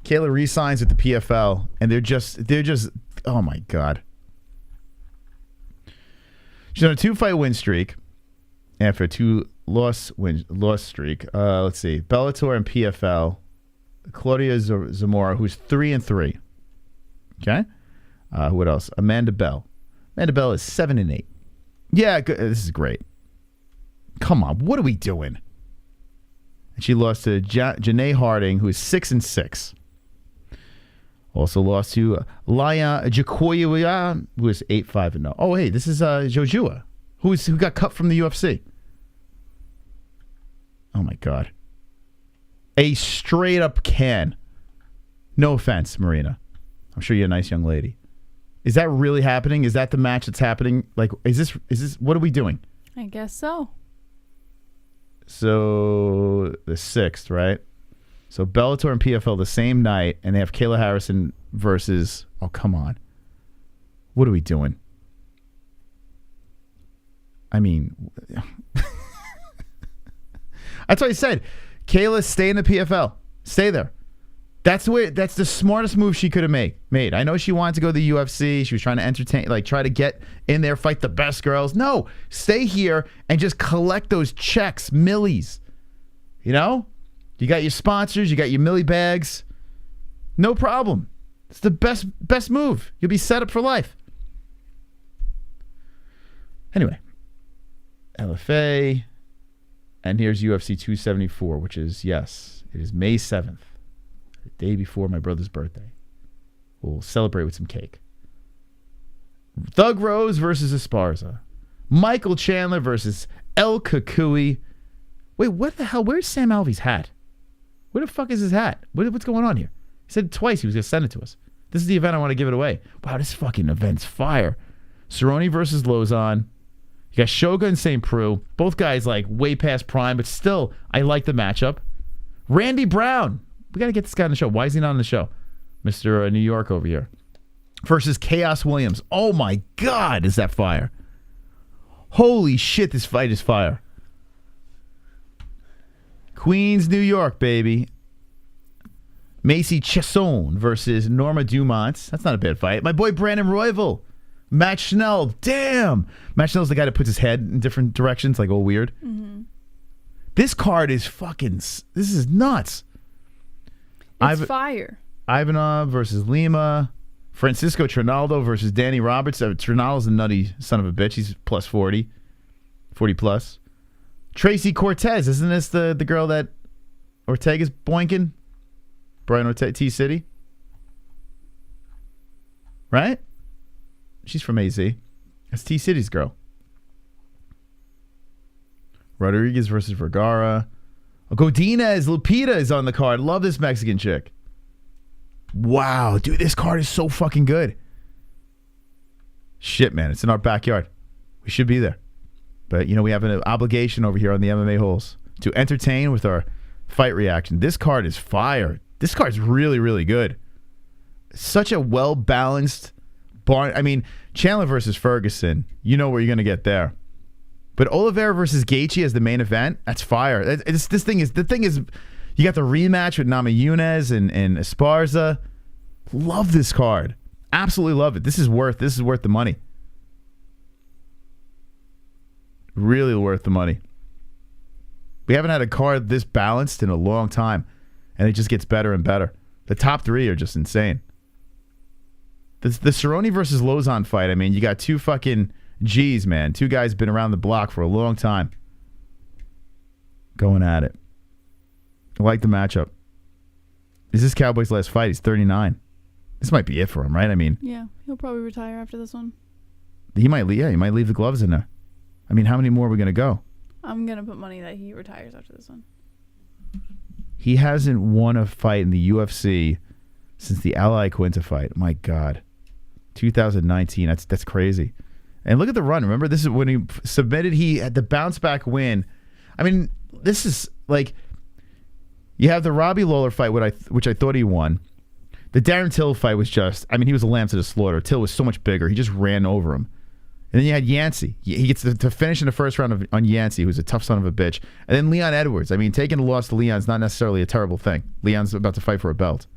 C: Kayla re-signs with the PFL, and they're just, oh my god. She's on a 2-fight win streak after a 2-loss streak. Let's see, Bellator and PFL. Claudia Zamora, who's 3-3. Okay. What else? Amanda Bell. Amanda Bell is 7-8. Yeah, good. This is great. Come on, what are we doing? And she lost to Janae Harding, who is 6-6. Also lost to Laya Jakoya, who is 8-5-0. Oh, hey, this is Jojua, who got cut from the UFC. Oh my god, a straight up can. No offense, Marina. I'm sure you're a nice young lady. Is that really happening? Is that the match that's happening? Like, is this? What are we doing?
L: I guess so.
C: So the 6th, right? So Bellator and PFL the same night, and they have Kayla Harrison versus... Oh, come on. What are we doing? I mean... That's what I said. Kayla, stay in the PFL. Stay there. That's the smartest move she could have made. I know she wanted to go to the UFC. She was trying to entertain, try to get in there, fight the best girls. No, stay here and just collect those checks, millies. You know? You got your sponsors, you got your millie bags. No problem. It's the best move. You'll be set up for life. Anyway, LFA, and here's UFC 274, which is, yes, it is May 7th, the day before my brother's birthday. We'll celebrate with some cake. Thug Rose versus Esparza. Michael Chandler versus El Kakui. Wait, what the hell? Where's Sam Alvey's hat? Where the fuck is his hat? What's going on here? He said twice he was going to send it to us. This is the event I want to give it away. Wow, this fucking event's fire. Cerrone versus Lozon. You got Shogun and St. Preux. Both guys way past prime, but still, I like the matchup. Randy Brown. We got to get this guy on the show. Why is he not on the show? Mr. New York over here. Versus Chaos Williams. Oh my God, is that fire. Holy shit, this fight is fire. Queens, New York, baby. Macy Chesson versus Norma Dumont. That's not a bad fight. My boy Brandon Royval. Matt Schnell. Damn. Matt Schnell's the guy that puts his head in different directions, all weird.
L: Mm-hmm.
C: This card is this is nuts.
L: It's fire.
C: Ivanov versus Lima. Francisco Trinaldo versus Danny Roberts. Trinaldo's a nutty son of a bitch. He's plus 40. 40 plus. Tracy Cortez. Isn't this the girl that Ortega's boinking? Brian Ortega, T-City. Right? She's from AZ. That's T-City's girl. Rodriguez versus Vergara. Godinez, Lupita is on the card. Love this Mexican chick. Wow, dude, this card is so fucking good. Shit, man, it's in our backyard. We should be there. But, we have an obligation over here on the MMA-Holes to entertain with our fight reaction. This card is fire. This card's really, really good. such a well-balanced bar. I mean, Chandler versus Ferguson, you know where you're going to get there. But Oliveira versus Gaethje as the main event, that's fire. The thing is, you got the rematch with Namajunas and Esparza. Love this card. Absolutely love it. This is worth the money. Really worth the money. We haven't had a card this balanced in a long time, and it just gets better and better. The top three are just insane. The Cerrone versus Lozon fight, I mean, you got two fucking G's, man. Two guys been around the block for a long time. Going at it. I like the matchup. Is this Cowboy's last fight? He's 39. This might be it for him, right? I mean,
L: yeah, he'll probably retire after this one.
C: He might leave the gloves in there. I mean, how many more are we going to go?
L: I'm going to put money that he retires after this one.
C: He hasn't won a fight in the UFC since the Ally Quinta fight. My God. 2019. That's crazy. And look at the run. Remember, this is when he submitted. He had the bounce back win. I mean, this is like, you have the Robbie Lawler fight, which I thought he won. The Darren Till fight was just, I mean, he was a lamb to the slaughter. Till was so much bigger. He just ran over him. And then you had Yancey. He gets to finish in the first round on Yancey, who's a tough son of a bitch. And then Leon Edwards. I mean, taking a loss to Leon's not necessarily a terrible thing. Leon's about to fight for a belt.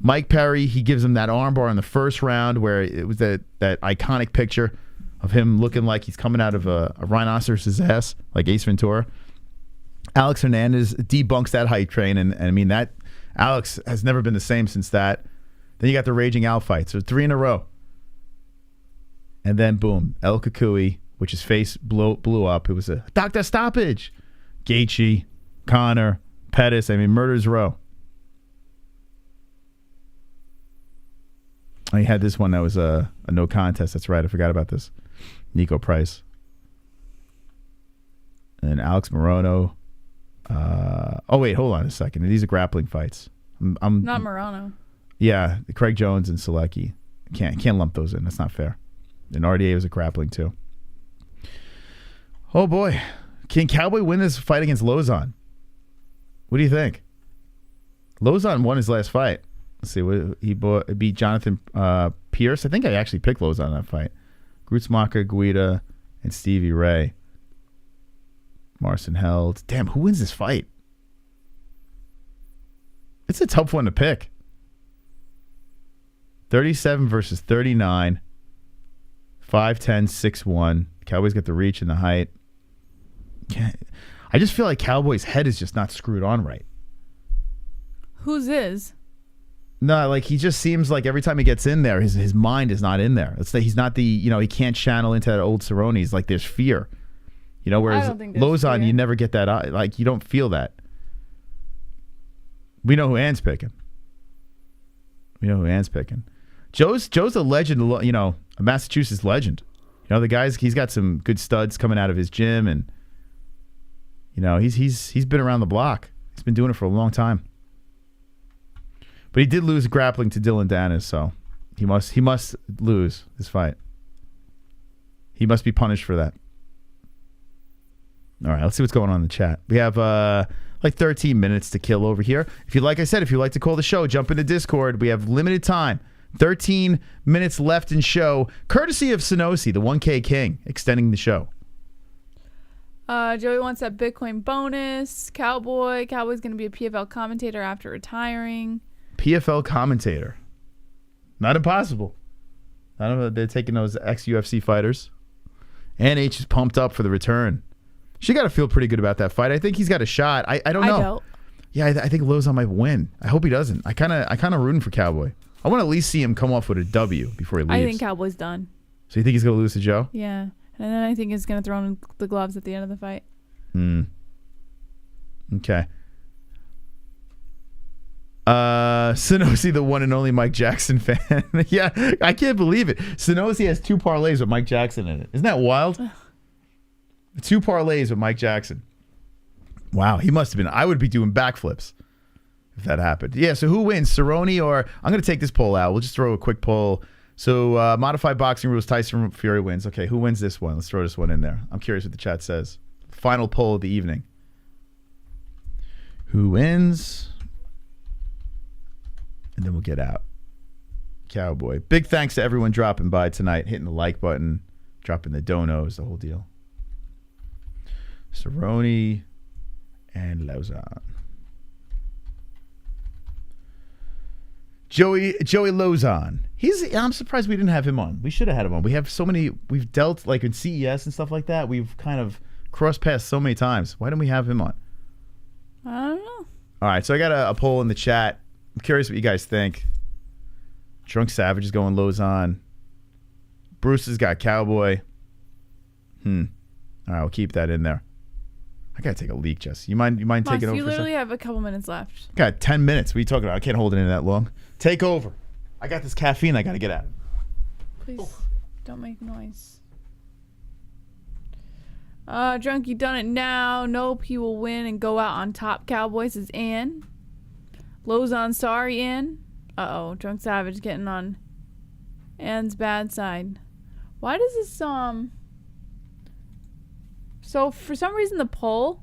C: Mike Perry, he gives him that armbar in the first round where it was that iconic picture of him looking like he's coming out of a rhinoceros's ass, like Ace Ventura. Alex Hernandez debunks that hype train, and I mean, that Alex has never been the same since that. Then you got the Raging Al fight. So 3 in a row. And then, boom, El Kukui, which his face blew up. It was a doctor stoppage. Gaethje, Conor, Pettis. I mean, murder's row. I had this one that was a no contest. That's right. I forgot about this. Nico Price. And Alex Morono. Oh, wait. Hold on a second. These are grappling fights. I'm
L: not Morono.
C: Yeah. Craig Jones and Selecki. Can't lump those in. That's not fair. And RDA was a grappling too. Oh boy. Can Cowboy win this fight against Lozon? What do you think? Lozon won his last fight. Let's see. He beat Jonathan Pierce. I think I actually picked Lozon in that fight. Grutzmacher, Guida, and Stevie Ray. Marcin Held. Damn, who wins this fight? It's a tough one to pick. 37 versus 39. 5'10", 6'1". Cowboys get the reach and the height. I just feel like Cowboy's head is just not screwed on right.
L: Whose is?
C: No, like he just seems like every time he gets in there, his mind is not in there. It's like he's not he can't channel into that old Cerrone. He's like, there's fear. Whereas Lozon, fear. You never get that. Like, you don't feel that. We know who Ann's picking. Joe's a legend, a Massachusetts legend. The guy's, he's got some good studs coming out of his gym, and he's been around the block. He's been doing it for a long time. But he did lose grappling to Dylan Danis, so he must lose this fight. He must be punished for that. All right, let's see what's going on in the chat. We have like 13 minutes to kill over here. If you'd like to call the show, jump into Discord. We have limited time. 13 minutes left in show, courtesy of Sonosi, the 1K King, extending the show.
L: Joey wants that Bitcoin bonus. Cowboy's going to be a PFL commentator after retiring.
C: PFL commentator. Not impossible. I don't know. They're taking those ex-UFC fighters. And H is pumped up for the return. She got to feel pretty good about that fight. I think he's got a shot. I don't know. I don't. Yeah, I think Lozon might win. I hope he doesn't. I kind of rooting for Cowboy. I want to at least see him come off with a W before he leaves.
L: I think Cowboy's done.
C: So you think he's going to lose to Joe?
L: Yeah. And then I think he's going to throw in the gloves at the end of the fight.
C: Okay. Sonosi, the one and only Mike Jackson fan. Yeah, I can't believe it. Sonosi has 2 parlays with Mike Jackson in it. Isn't that wild? 2 parlays with Mike Jackson. Wow, he must have been. I would be doing backflips if that happened. Yeah, so who wins, Cerrone or... I'm going to take this poll out. We'll just throw a quick poll. So, modified boxing rules, Tyson Fury wins. Okay, who wins this one? Let's throw this one in there. I'm curious what the chat says. Final poll of the evening. Who wins? And then we'll get out. Cowboy. Big thanks to everyone dropping by tonight, hitting the like button, dropping the donos, the whole deal. Cerrone and Lauzon. Joey Lauzon. I'm surprised we didn't have him on. We should have had him on. We have so many. We've dealt like in CES and stuff like that. We've kind of crossed paths so many times. Why didn't we have him on?
L: I don't know.
C: All right, so I got a poll in the chat. I'm curious what you guys think. Drunk Savage is going Lauzon. Bruce has got Cowboy. All right, I'll keep that in there. I gotta take a leak, Jess. You mind taking over?
L: You
C: for a
L: literally
C: second?
L: have a couple minutes left.
C: Got 10 minutes. What are you talking about? I can't hold it in that long. Take over. I got this caffeine I gotta get out.
L: Please don't make noise. Drunk, you done it now. Nope, he will win and go out on top. Cowboys is Ann. Lauzon, sorry, Ann. Uh-oh, Drunk Savage getting on Ann's bad side. Why does this, So, for some reason, the poll,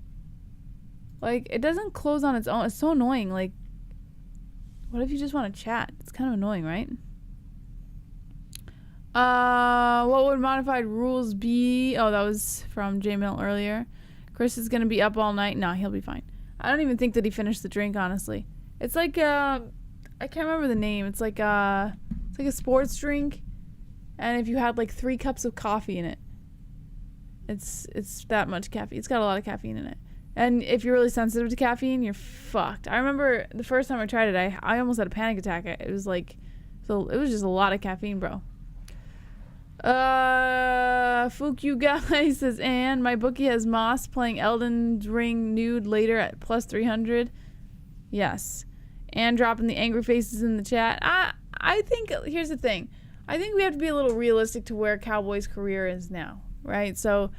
L: like, it doesn't close on its own. It's so annoying. Like, what if you just want to chat? It's kind of annoying, right? What would modified rules be? Oh, that was from J Mill earlier. Chris is going to be up all night. Nah, he'll be fine. I don't even think that he finished the drink, honestly. It's like, I can't remember the name. It's like a sports drink. And if you had like 3 cups of coffee in it, it's that much caffeine. It's got a lot of caffeine in it. And if you're really sensitive to caffeine, you're fucked. I remember the first time I tried it, I almost had a panic attack. It was like, so it was just a lot of caffeine, bro. Fook you guys, says Ann. My bookie has Moss playing Elden Ring nude later at plus 300. Yes. And dropping the angry faces in the chat. I think, here's the thing. I think we have to be a little realistic to where Cowboy's career is now, right? So,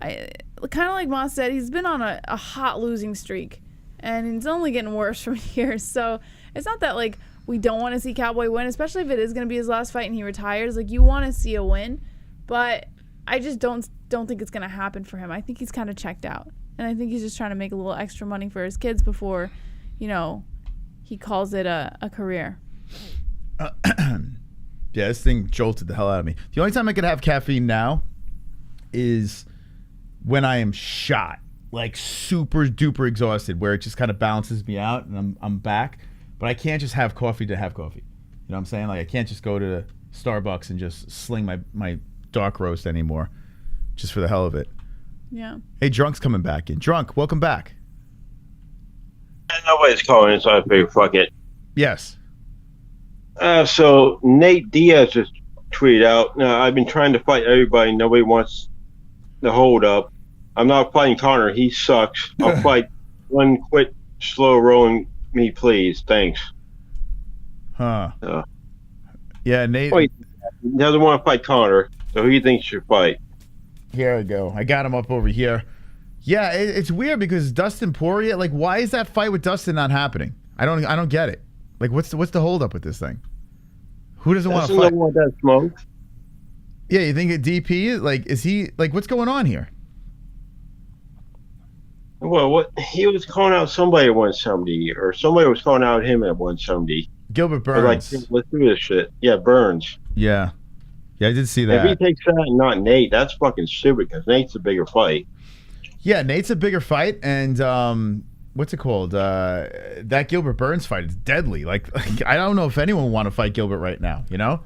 L: kind of like Moss said, he's been on a hot losing streak, and it's only getting worse from here. So, it's not that, like, we don't want to see Cowboy win, especially if it is going to be his last fight and he retires. Like, you want to see a win, but I just don't think it's going to happen for him. I think he's kind of checked out, and I think he's just trying to make a little extra money for his kids before, you know, he calls it a career.
C: Yeah, this thing jolted the hell out of me. The only time I could have caffeine now is when I am shot, like super duper exhausted, where it just kind of balances me out and I'm back. But I can't just have coffee to have coffee. You know what I'm saying? Like, I can't just go to Starbucks and just sling my dark roast anymore, just for the hell of it.
L: Yeah.
C: Hey, Drunk's coming back in. Drunk, welcome back.
O: Nobody's calling in, so I figured fuck it.
C: Yes.
O: So Nate Diaz just tweeted out, "Now I've been trying to fight everybody. Nobody wants to hold up. I'm not fighting Conor. He sucks. I'll fight one. Quit slow rolling me, please. Thanks."
C: Huh. Yeah, Nate.
O: Wait, he doesn't want to fight Conor. So who do you think should fight?
C: Here we go. I got him up over here. Yeah, it's weird because Dustin Poirier, like, why is that fight with Dustin not happening? I don't get it. Like, what's the holdup with this thing? Who doesn't want to fight?
O: Want that smoke.
C: Yeah, you think DP is he like, what's going on here?
O: Well, what he was calling out somebody at 170, or somebody was calling out him at 170.
C: Gilbert Burns.
O: Like, let's do this shit. Yeah, Burns.
C: Yeah, I did see that.
O: If he takes that and not Nate, that's fucking stupid because Nate's a bigger fight.
C: Yeah, Nate's a bigger fight, and what's it called? That Gilbert Burns fight is deadly. Like I don't know if anyone would want to fight Gilbert right now, you know?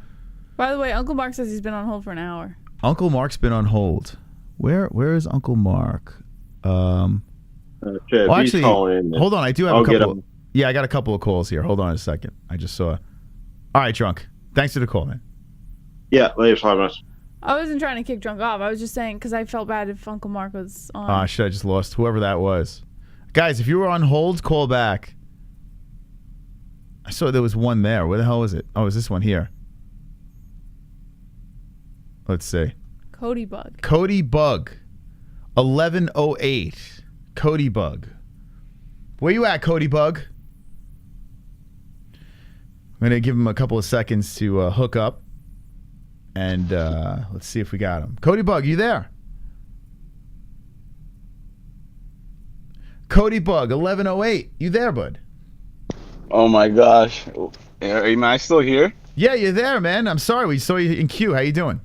L: By the way, Uncle Mark says he's been on hold for an hour.
C: Uncle Mark's been on hold. Where is Uncle Mark? Well, actually, hold on. I do have a couple. Yeah, I got a couple of calls here. Hold on a second. I just saw. All right, Drunk. Thanks for the call, man.
O: Yeah, later, Thomas.
L: I wasn't trying to kick Drunk off. I was just saying because I felt bad if Uncle Mark was on.
C: Shit, I just lost whoever that was. Guys, if you were on hold, call back. I saw there was one there. Where the hell is it? Oh, is this one here? Let's see.
L: Cody Bug.
C: Cody Bug. 1108. Cody Bug. Where you at, Cody Bug? I'm going to give him a couple of seconds to hook up. And let's see if we got him. Cody Bug, you there? Cody Bug, 1108. You there, bud?
P: Oh my gosh. Am I still here?
C: Yeah, you're there, man. I'm sorry. We saw you in queue. How you doing?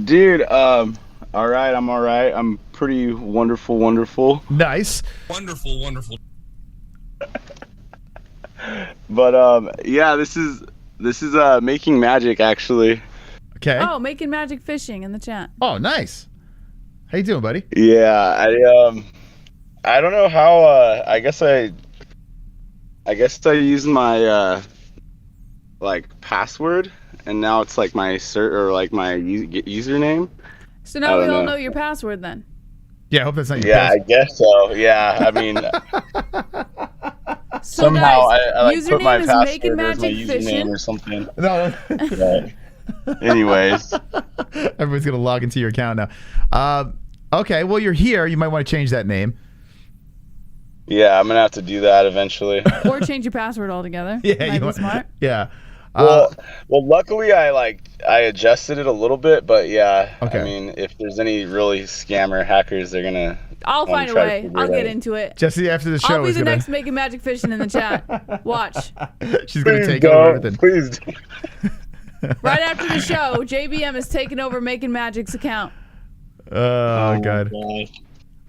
P: Dude, all right. I'm all right. I'm pretty wonderful.
C: Nice.
B: Wonderful.
P: But yeah, this is Making Magic, actually.
C: Okay.
L: Oh, Making Magic Fishing in the chat.
C: Oh, nice. How you doing, buddy?
P: Yeah, I don't know how. I guess I used my like password, and now it's like my my username.
L: So now we all know your password then.
C: Yeah, I hope that's not your
P: Yeah, I guess so. Yeah, I mean,
L: So
P: somehow
L: guys,
P: I like put my
L: username is
P: password
L: Making
P: as my
L: Magic
P: username
L: Fishing.
P: or something.
C: No.
P: Right. Anyways,
C: everyone's gonna log into your account now. Okay, well you're here. You might want to change that name.
P: yeah, I'm gonna have to do that eventually.
L: Or change your password altogether.
C: Yeah,
L: Might
C: you
L: be
C: want-
L: smart.
C: Yeah.
P: Well, luckily I adjusted it a little bit, but yeah.
C: Okay.
P: I mean, if there's any really scammer hackers, they're gonna.
L: I'll
P: wanna
L: find a
P: try to
L: way.
P: figure
L: I'll
P: it
L: get
P: out.
L: into it.
C: Jesse, after the show,
L: I'll be
C: is
L: the
C: gonna
L: next Making Magic Fishing in the chat. Watch.
C: she's gonna
P: Please
C: take
P: don't.
C: over everything.
P: Please.
L: Right after the show, JBM is taking over Making Magic's account.
C: Oh God.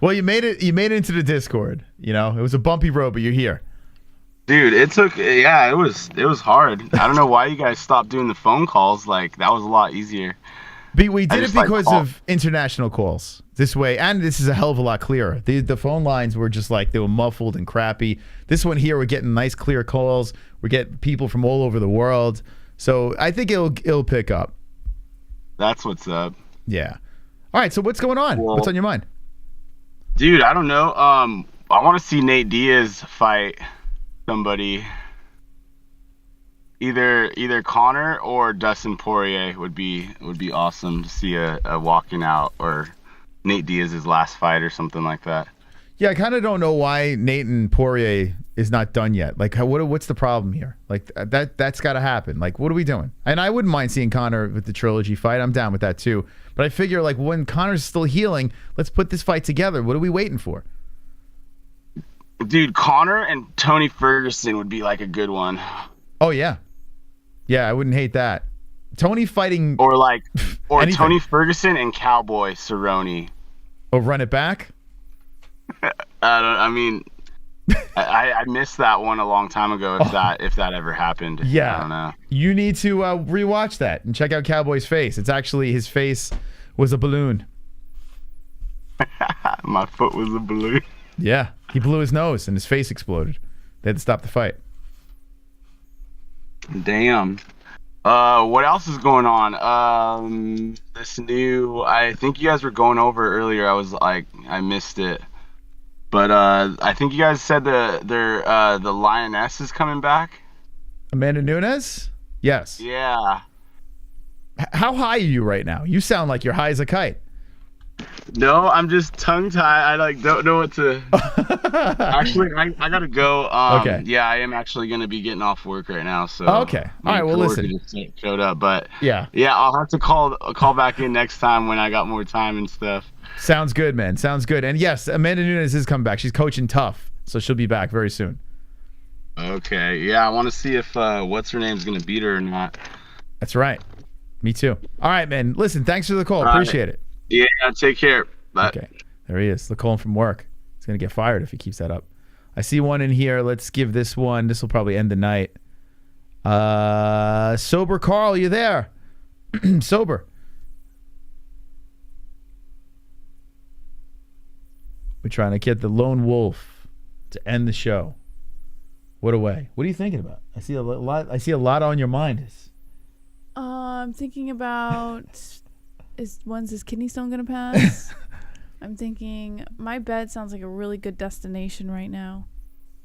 C: Well, you made it into the Discord. You know, it was a bumpy road, but you're here.
P: Dude, it took. Yeah, it was hard. I don't know why you guys stopped doing the phone calls. Like that was a lot easier.
C: But we did it
P: just, like,
C: because
P: call-
C: of international calls this way, and this is a hell of a lot clearer. The phone lines were just like they were muffled and crappy. This one here, we're getting nice clear calls. We're getting people from all over the world, so I think it'll pick up.
P: That's what's up.
C: Yeah. All right. So what's going on?
P: Well-
C: What's on your mind?
P: Dude, I don't know. I want to see Nate Diaz fight somebody. Either Conor or Dustin Poirier would be awesome to see a walking out or Nate Diaz's last fight or something like that.
C: Yeah, I kind of don't know why Nate and Poirier is not done yet. Like, what's the problem here? Like that's got to happen. Like, what are we doing? And I wouldn't mind seeing Conor with the trilogy fight. I'm down with that too. But I figure like when Conor's still healing, let's put this fight together. What are we waiting for?
P: Dude, Conor and Tony Ferguson would be like a good one.
C: Oh yeah, yeah, I wouldn't hate that. Tony fighting
P: or
C: anything.
P: Tony Ferguson and Cowboy Cerrone.
C: Oh, run it back.
P: I missed that one a long time ago. If that ever happened.
C: Yeah.
P: I don't know.
C: You need to rewatch that and check out Cowboy's face. It's actually his face was a balloon.
P: My foot was a balloon.
C: Yeah, he blew his nose and his face exploded. They had to stop the fight.
P: Damn. What else is going on? This new. I think you guys were going over earlier. I missed it. But I think you guys said the Lioness is coming back.
C: Amanda Nunes? Yes.
P: Yeah.
C: How high are you right now? You sound like you're high as a kite.
P: No, I'm just tongue tied. I don't know what to. Actually, I gotta go.
C: Okay.
P: Yeah, I am actually gonna be getting off work right now. So.
C: Okay. All right. Well, listen.
P: Just showed up, but
C: yeah.
P: I'll have to call back in next time when I got more time and stuff.
C: Sounds good, man. Sounds good. And yes, Amanda Nunes is coming back. She's coaching tough, so she'll be back very soon.
P: Okay. Yeah, I want to see if what's her name's gonna beat her or not.
C: That's right. Me too. All right, man. Listen, thanks for the call. Appreciate it.
P: Yeah, take care. Bye.
C: Okay. There he is. The calling from work. He's going to get fired if he keeps that up. I see one in here. Let's give this one. This will probably end the night. Sober Carl, you there? Sober. We're trying to get the lone wolf to end the show. What a way. What are you thinking about? I see a lot on your mind.
L: I'm thinking about when's his kidney stone gonna pass? I'm thinking my bed sounds like a really good destination right now.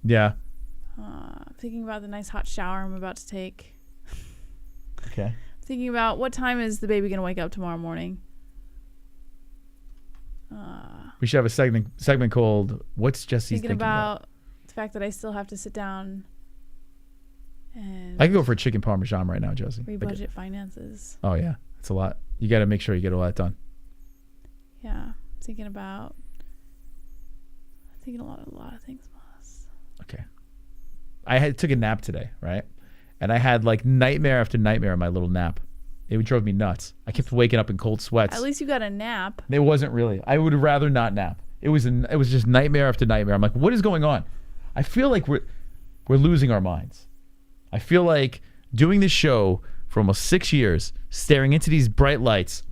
C: Yeah.
L: Thinking about the nice hot shower I'm about to take.
C: Okay.
L: Thinking about what time is the baby gonna wake up tomorrow morning.
C: We should have a segment called "What's Jesse's
L: Thinking about the fact that I still have to sit down and
C: I can go for a chicken parmesan right now, Jesse.
L: rebudget finances.
C: Oh yeah, it's a lot. You got to make sure you get all that done.
L: Yeah, thinking a lot of things, boss.
C: Okay. I took a nap today, right? and I had like nightmare after nightmare on my little nap. It drove me nuts. I kept waking up in cold sweats.
L: At least you got a nap.
C: It wasn't really. I would rather not nap. It was just nightmare after nightmare. I'm like, what is going on? I feel like we're losing our minds. I feel like doing this show for almost 6 years, staring into these bright lights,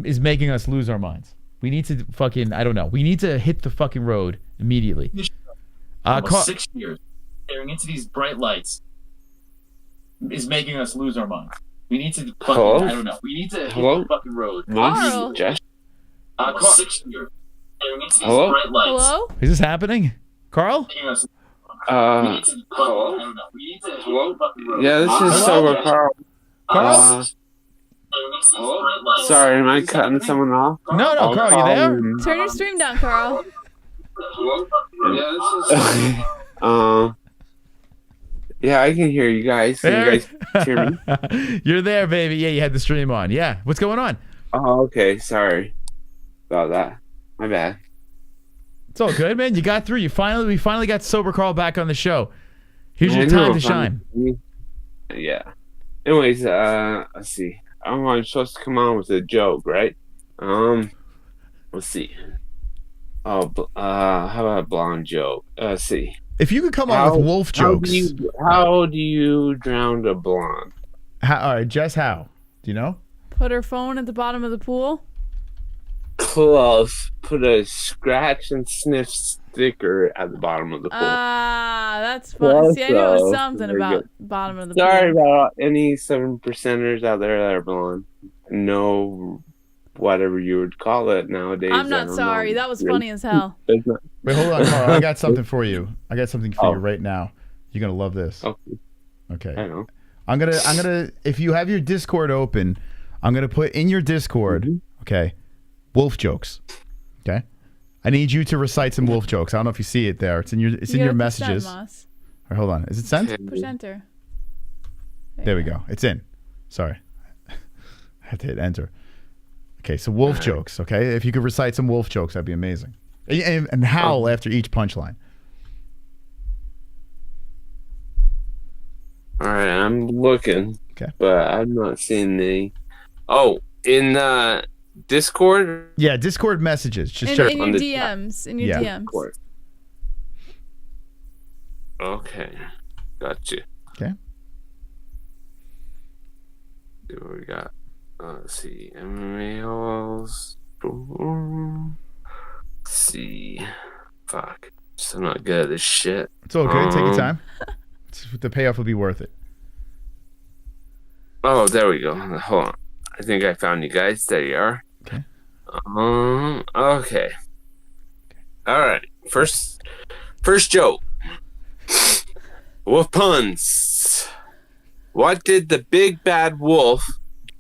C: is making us lose our minds. We need to fucking, I don't know. We need to hit the fucking road immediately.
Q: Almost 6 years, staring into these bright lights is making us lose our minds. We need to fucking, I don't know. We need to hit the fucking road.
L: Carl.
Q: Jess? 6 years, staring into these bright lights.
L: Hello?
C: Is this happening? Carl?
Q: Hello?
R: Yeah, this is Sober Carl.
C: Carl?
R: Sorry, am I cutting someone off?
C: No, Carl, you there?
L: Turn your stream down, Carl.
R: Yeah, I can hear you guys. Can you guys hear me?
C: You're there, baby. Yeah, you had the stream on. Yeah. What's going on?
R: Oh, okay. Sorry about that. My bad.
C: It's all good, man. You got through. We finally got Sober Carl back on the show. Here's your time to shine.
R: Yeah. Anyways, let's see. I'm supposed to come on with a joke, right? Let's see. Oh, how about a blonde joke? Let's see.
C: If you could come on with wolf jokes.
R: How do you drown a blonde?
C: All right, Jess, how? Do you know?
L: Put her phone at the bottom of the pool.
R: Close. Put a scratch and sniff sticker at the bottom of the pool.
L: That's fun. See, I knew it was something about bottom of the pool.
R: Sorry about any 7%ers out there that are blonde. No, whatever you would call it nowadays.
L: I'm not sorry. That was funny as hell.
C: Wait, hold on, Carl. I got something for you. I got something for you right now. You're gonna love this. Okay.
R: I know.
C: I'm gonna. If you have your Discord open, I'm gonna put in your Discord. Okay. Wolf jokes. Okay. I need you to recite some wolf jokes. I don't know if you see it there. It's in your messages. All right, hold on. Is it sent?
L: Push enter.
C: There we go. It's in. Sorry. I had to hit enter. Okay, so wolf jokes. Okay, if you could recite some wolf jokes, that'd be amazing. And howl after each punchline.
R: All right, I'm looking.
C: Okay.
R: But I'm not seeing the. Oh, in Discord?
C: Yeah, Discord messages. Just
L: in your DMs. In your DMs.
R: Discord. Okay. Gotcha.
C: Okay.
R: What we got? Let's see. MMA-Holes. Let's see. Fuck. I'm not good at this shit.
C: It's all good. Take your time. The payoff will be worth it.
R: Oh, there we go. Hold on. I think I found you guys. There you are.
C: Okay.
R: Okay. All right. First joke. Wolf puns. What did the big bad wolf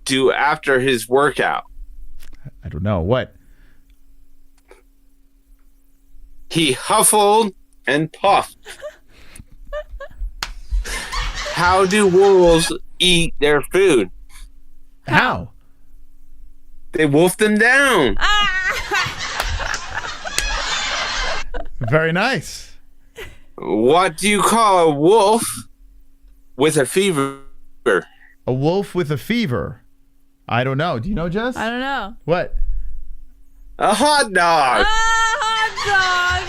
R: do after his workout?
C: I don't know. What?
R: He huffled and puffed. How do wolves eat their food?
C: How?
R: They wolf them down.
C: Very nice.
R: What do you call a wolf with a fever?
C: A wolf with a fever? I don't know. Do you know, Jess?
L: I don't know.
C: What?
R: A hot dog.
L: Hot dog.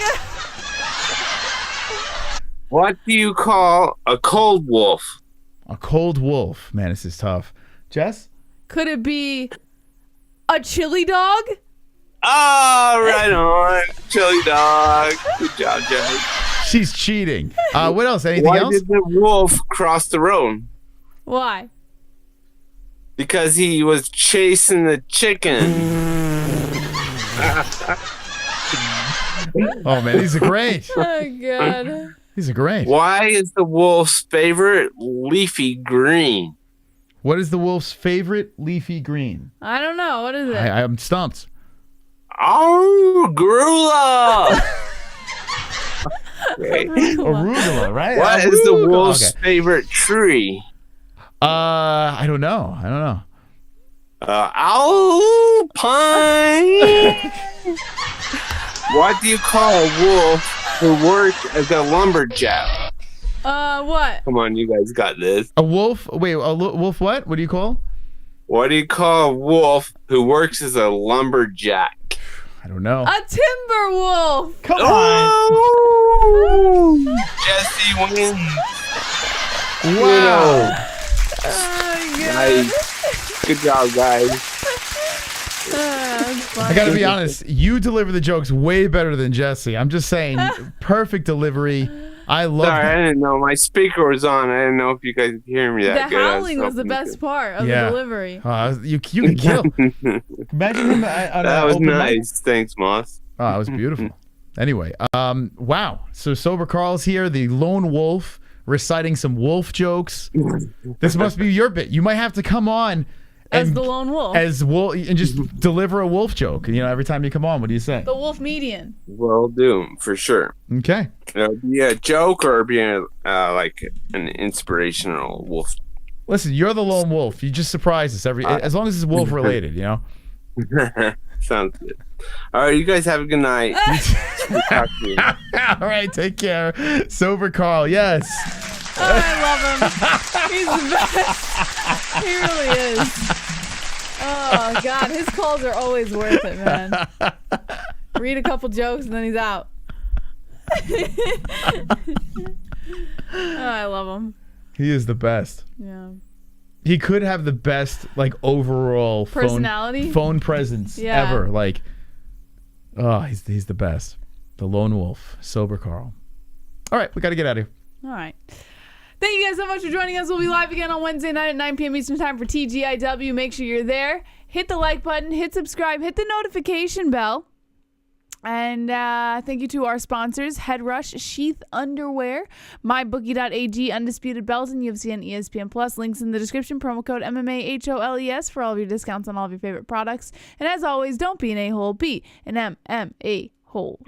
R: What do you call a cold wolf?
C: A cold wolf. Man, this is tough. Jess?
L: Could it be a chili dog?
R: Oh, right on. Chili dog. Good job, Jess.
C: She's cheating. What else? Anything else?
R: Why did the wolf cross the road?
L: Why?
R: Because he was chasing the chicken.
C: Oh, man, these are great.
L: Oh, God.
C: These are great.
R: Why is the wolf's favorite leafy green?
C: What is the wolf's favorite leafy green?
L: I don't know. What is it?
C: I'm stumped.
R: Oh, Arugula.
C: Arugula, right?
R: What is the wolf's favorite tree?
C: I don't know.
R: Alpine. What do you call a wolf who works as a lumberjack?
L: What?
R: Come on, you guys got this.
C: A wolf? Wait, a wolf what? What do you call?
R: What do you call a wolf who works as a lumberjack?
C: I don't know.
L: A timber wolf.
C: Come
R: on. Jesse wins.
C: Wow.
R: Nice. Good job, guys.
C: I gotta be honest, you deliver the jokes way better than Jesse. I'm just saying, perfect delivery. I love
R: Sorry, I didn't know. My speaker was on. I didn't know if you guys could hear me that
L: The
R: good.
L: howling was the best part of the delivery.
C: You can kill. Imagine him on
R: that was nice. Thanks, Moss.
C: Oh, it was beautiful. Anyway, wow. So Sober Carl's here, the lone wolf, reciting some wolf jokes. This must be your bit. You might have to come on
L: as the lone wolf.
C: And just deliver a wolf joke. You know, every time you come on, what do you say?
L: The wolf median.
R: Will do, for sure.
C: Okay.
R: Be a joke or be like an inspirational wolf.
C: Listen, you're the lone wolf. You just surprise us as long as it's wolf related, you know?
R: Sounds good. All right, you guys have a good night. Talk to you.
C: All right, take care. Sober Carl, yes.
L: Oh, I love him. He's the best. He really is. Oh, God. His calls are always worth it, man. Read a couple jokes and then he's out. Oh, I love him.
C: He is the best.
L: Yeah.
C: He could have the best, like, overall
L: personality,
C: phone presence ever. Like, oh, he's the best. The lone wolf, Sober Carl. All right, we got to get out of here.
L: All right. Thank you guys so much for joining us. We'll be live again on Wednesday night at 9 p.m. Eastern Time for TGIW. Make sure you're there. Hit the like button. Hit subscribe. Hit the notification bell. And thank you to our sponsors, Head Rush, Sheath Underwear, MyBookie.ag, Undisputed Bells, and UFC and ESPN Plus. Links in the description. Promo code MMA-HOLES for all of your discounts on all of your favorite products. And as always, don't be an a-hole. Be an MMA-hole.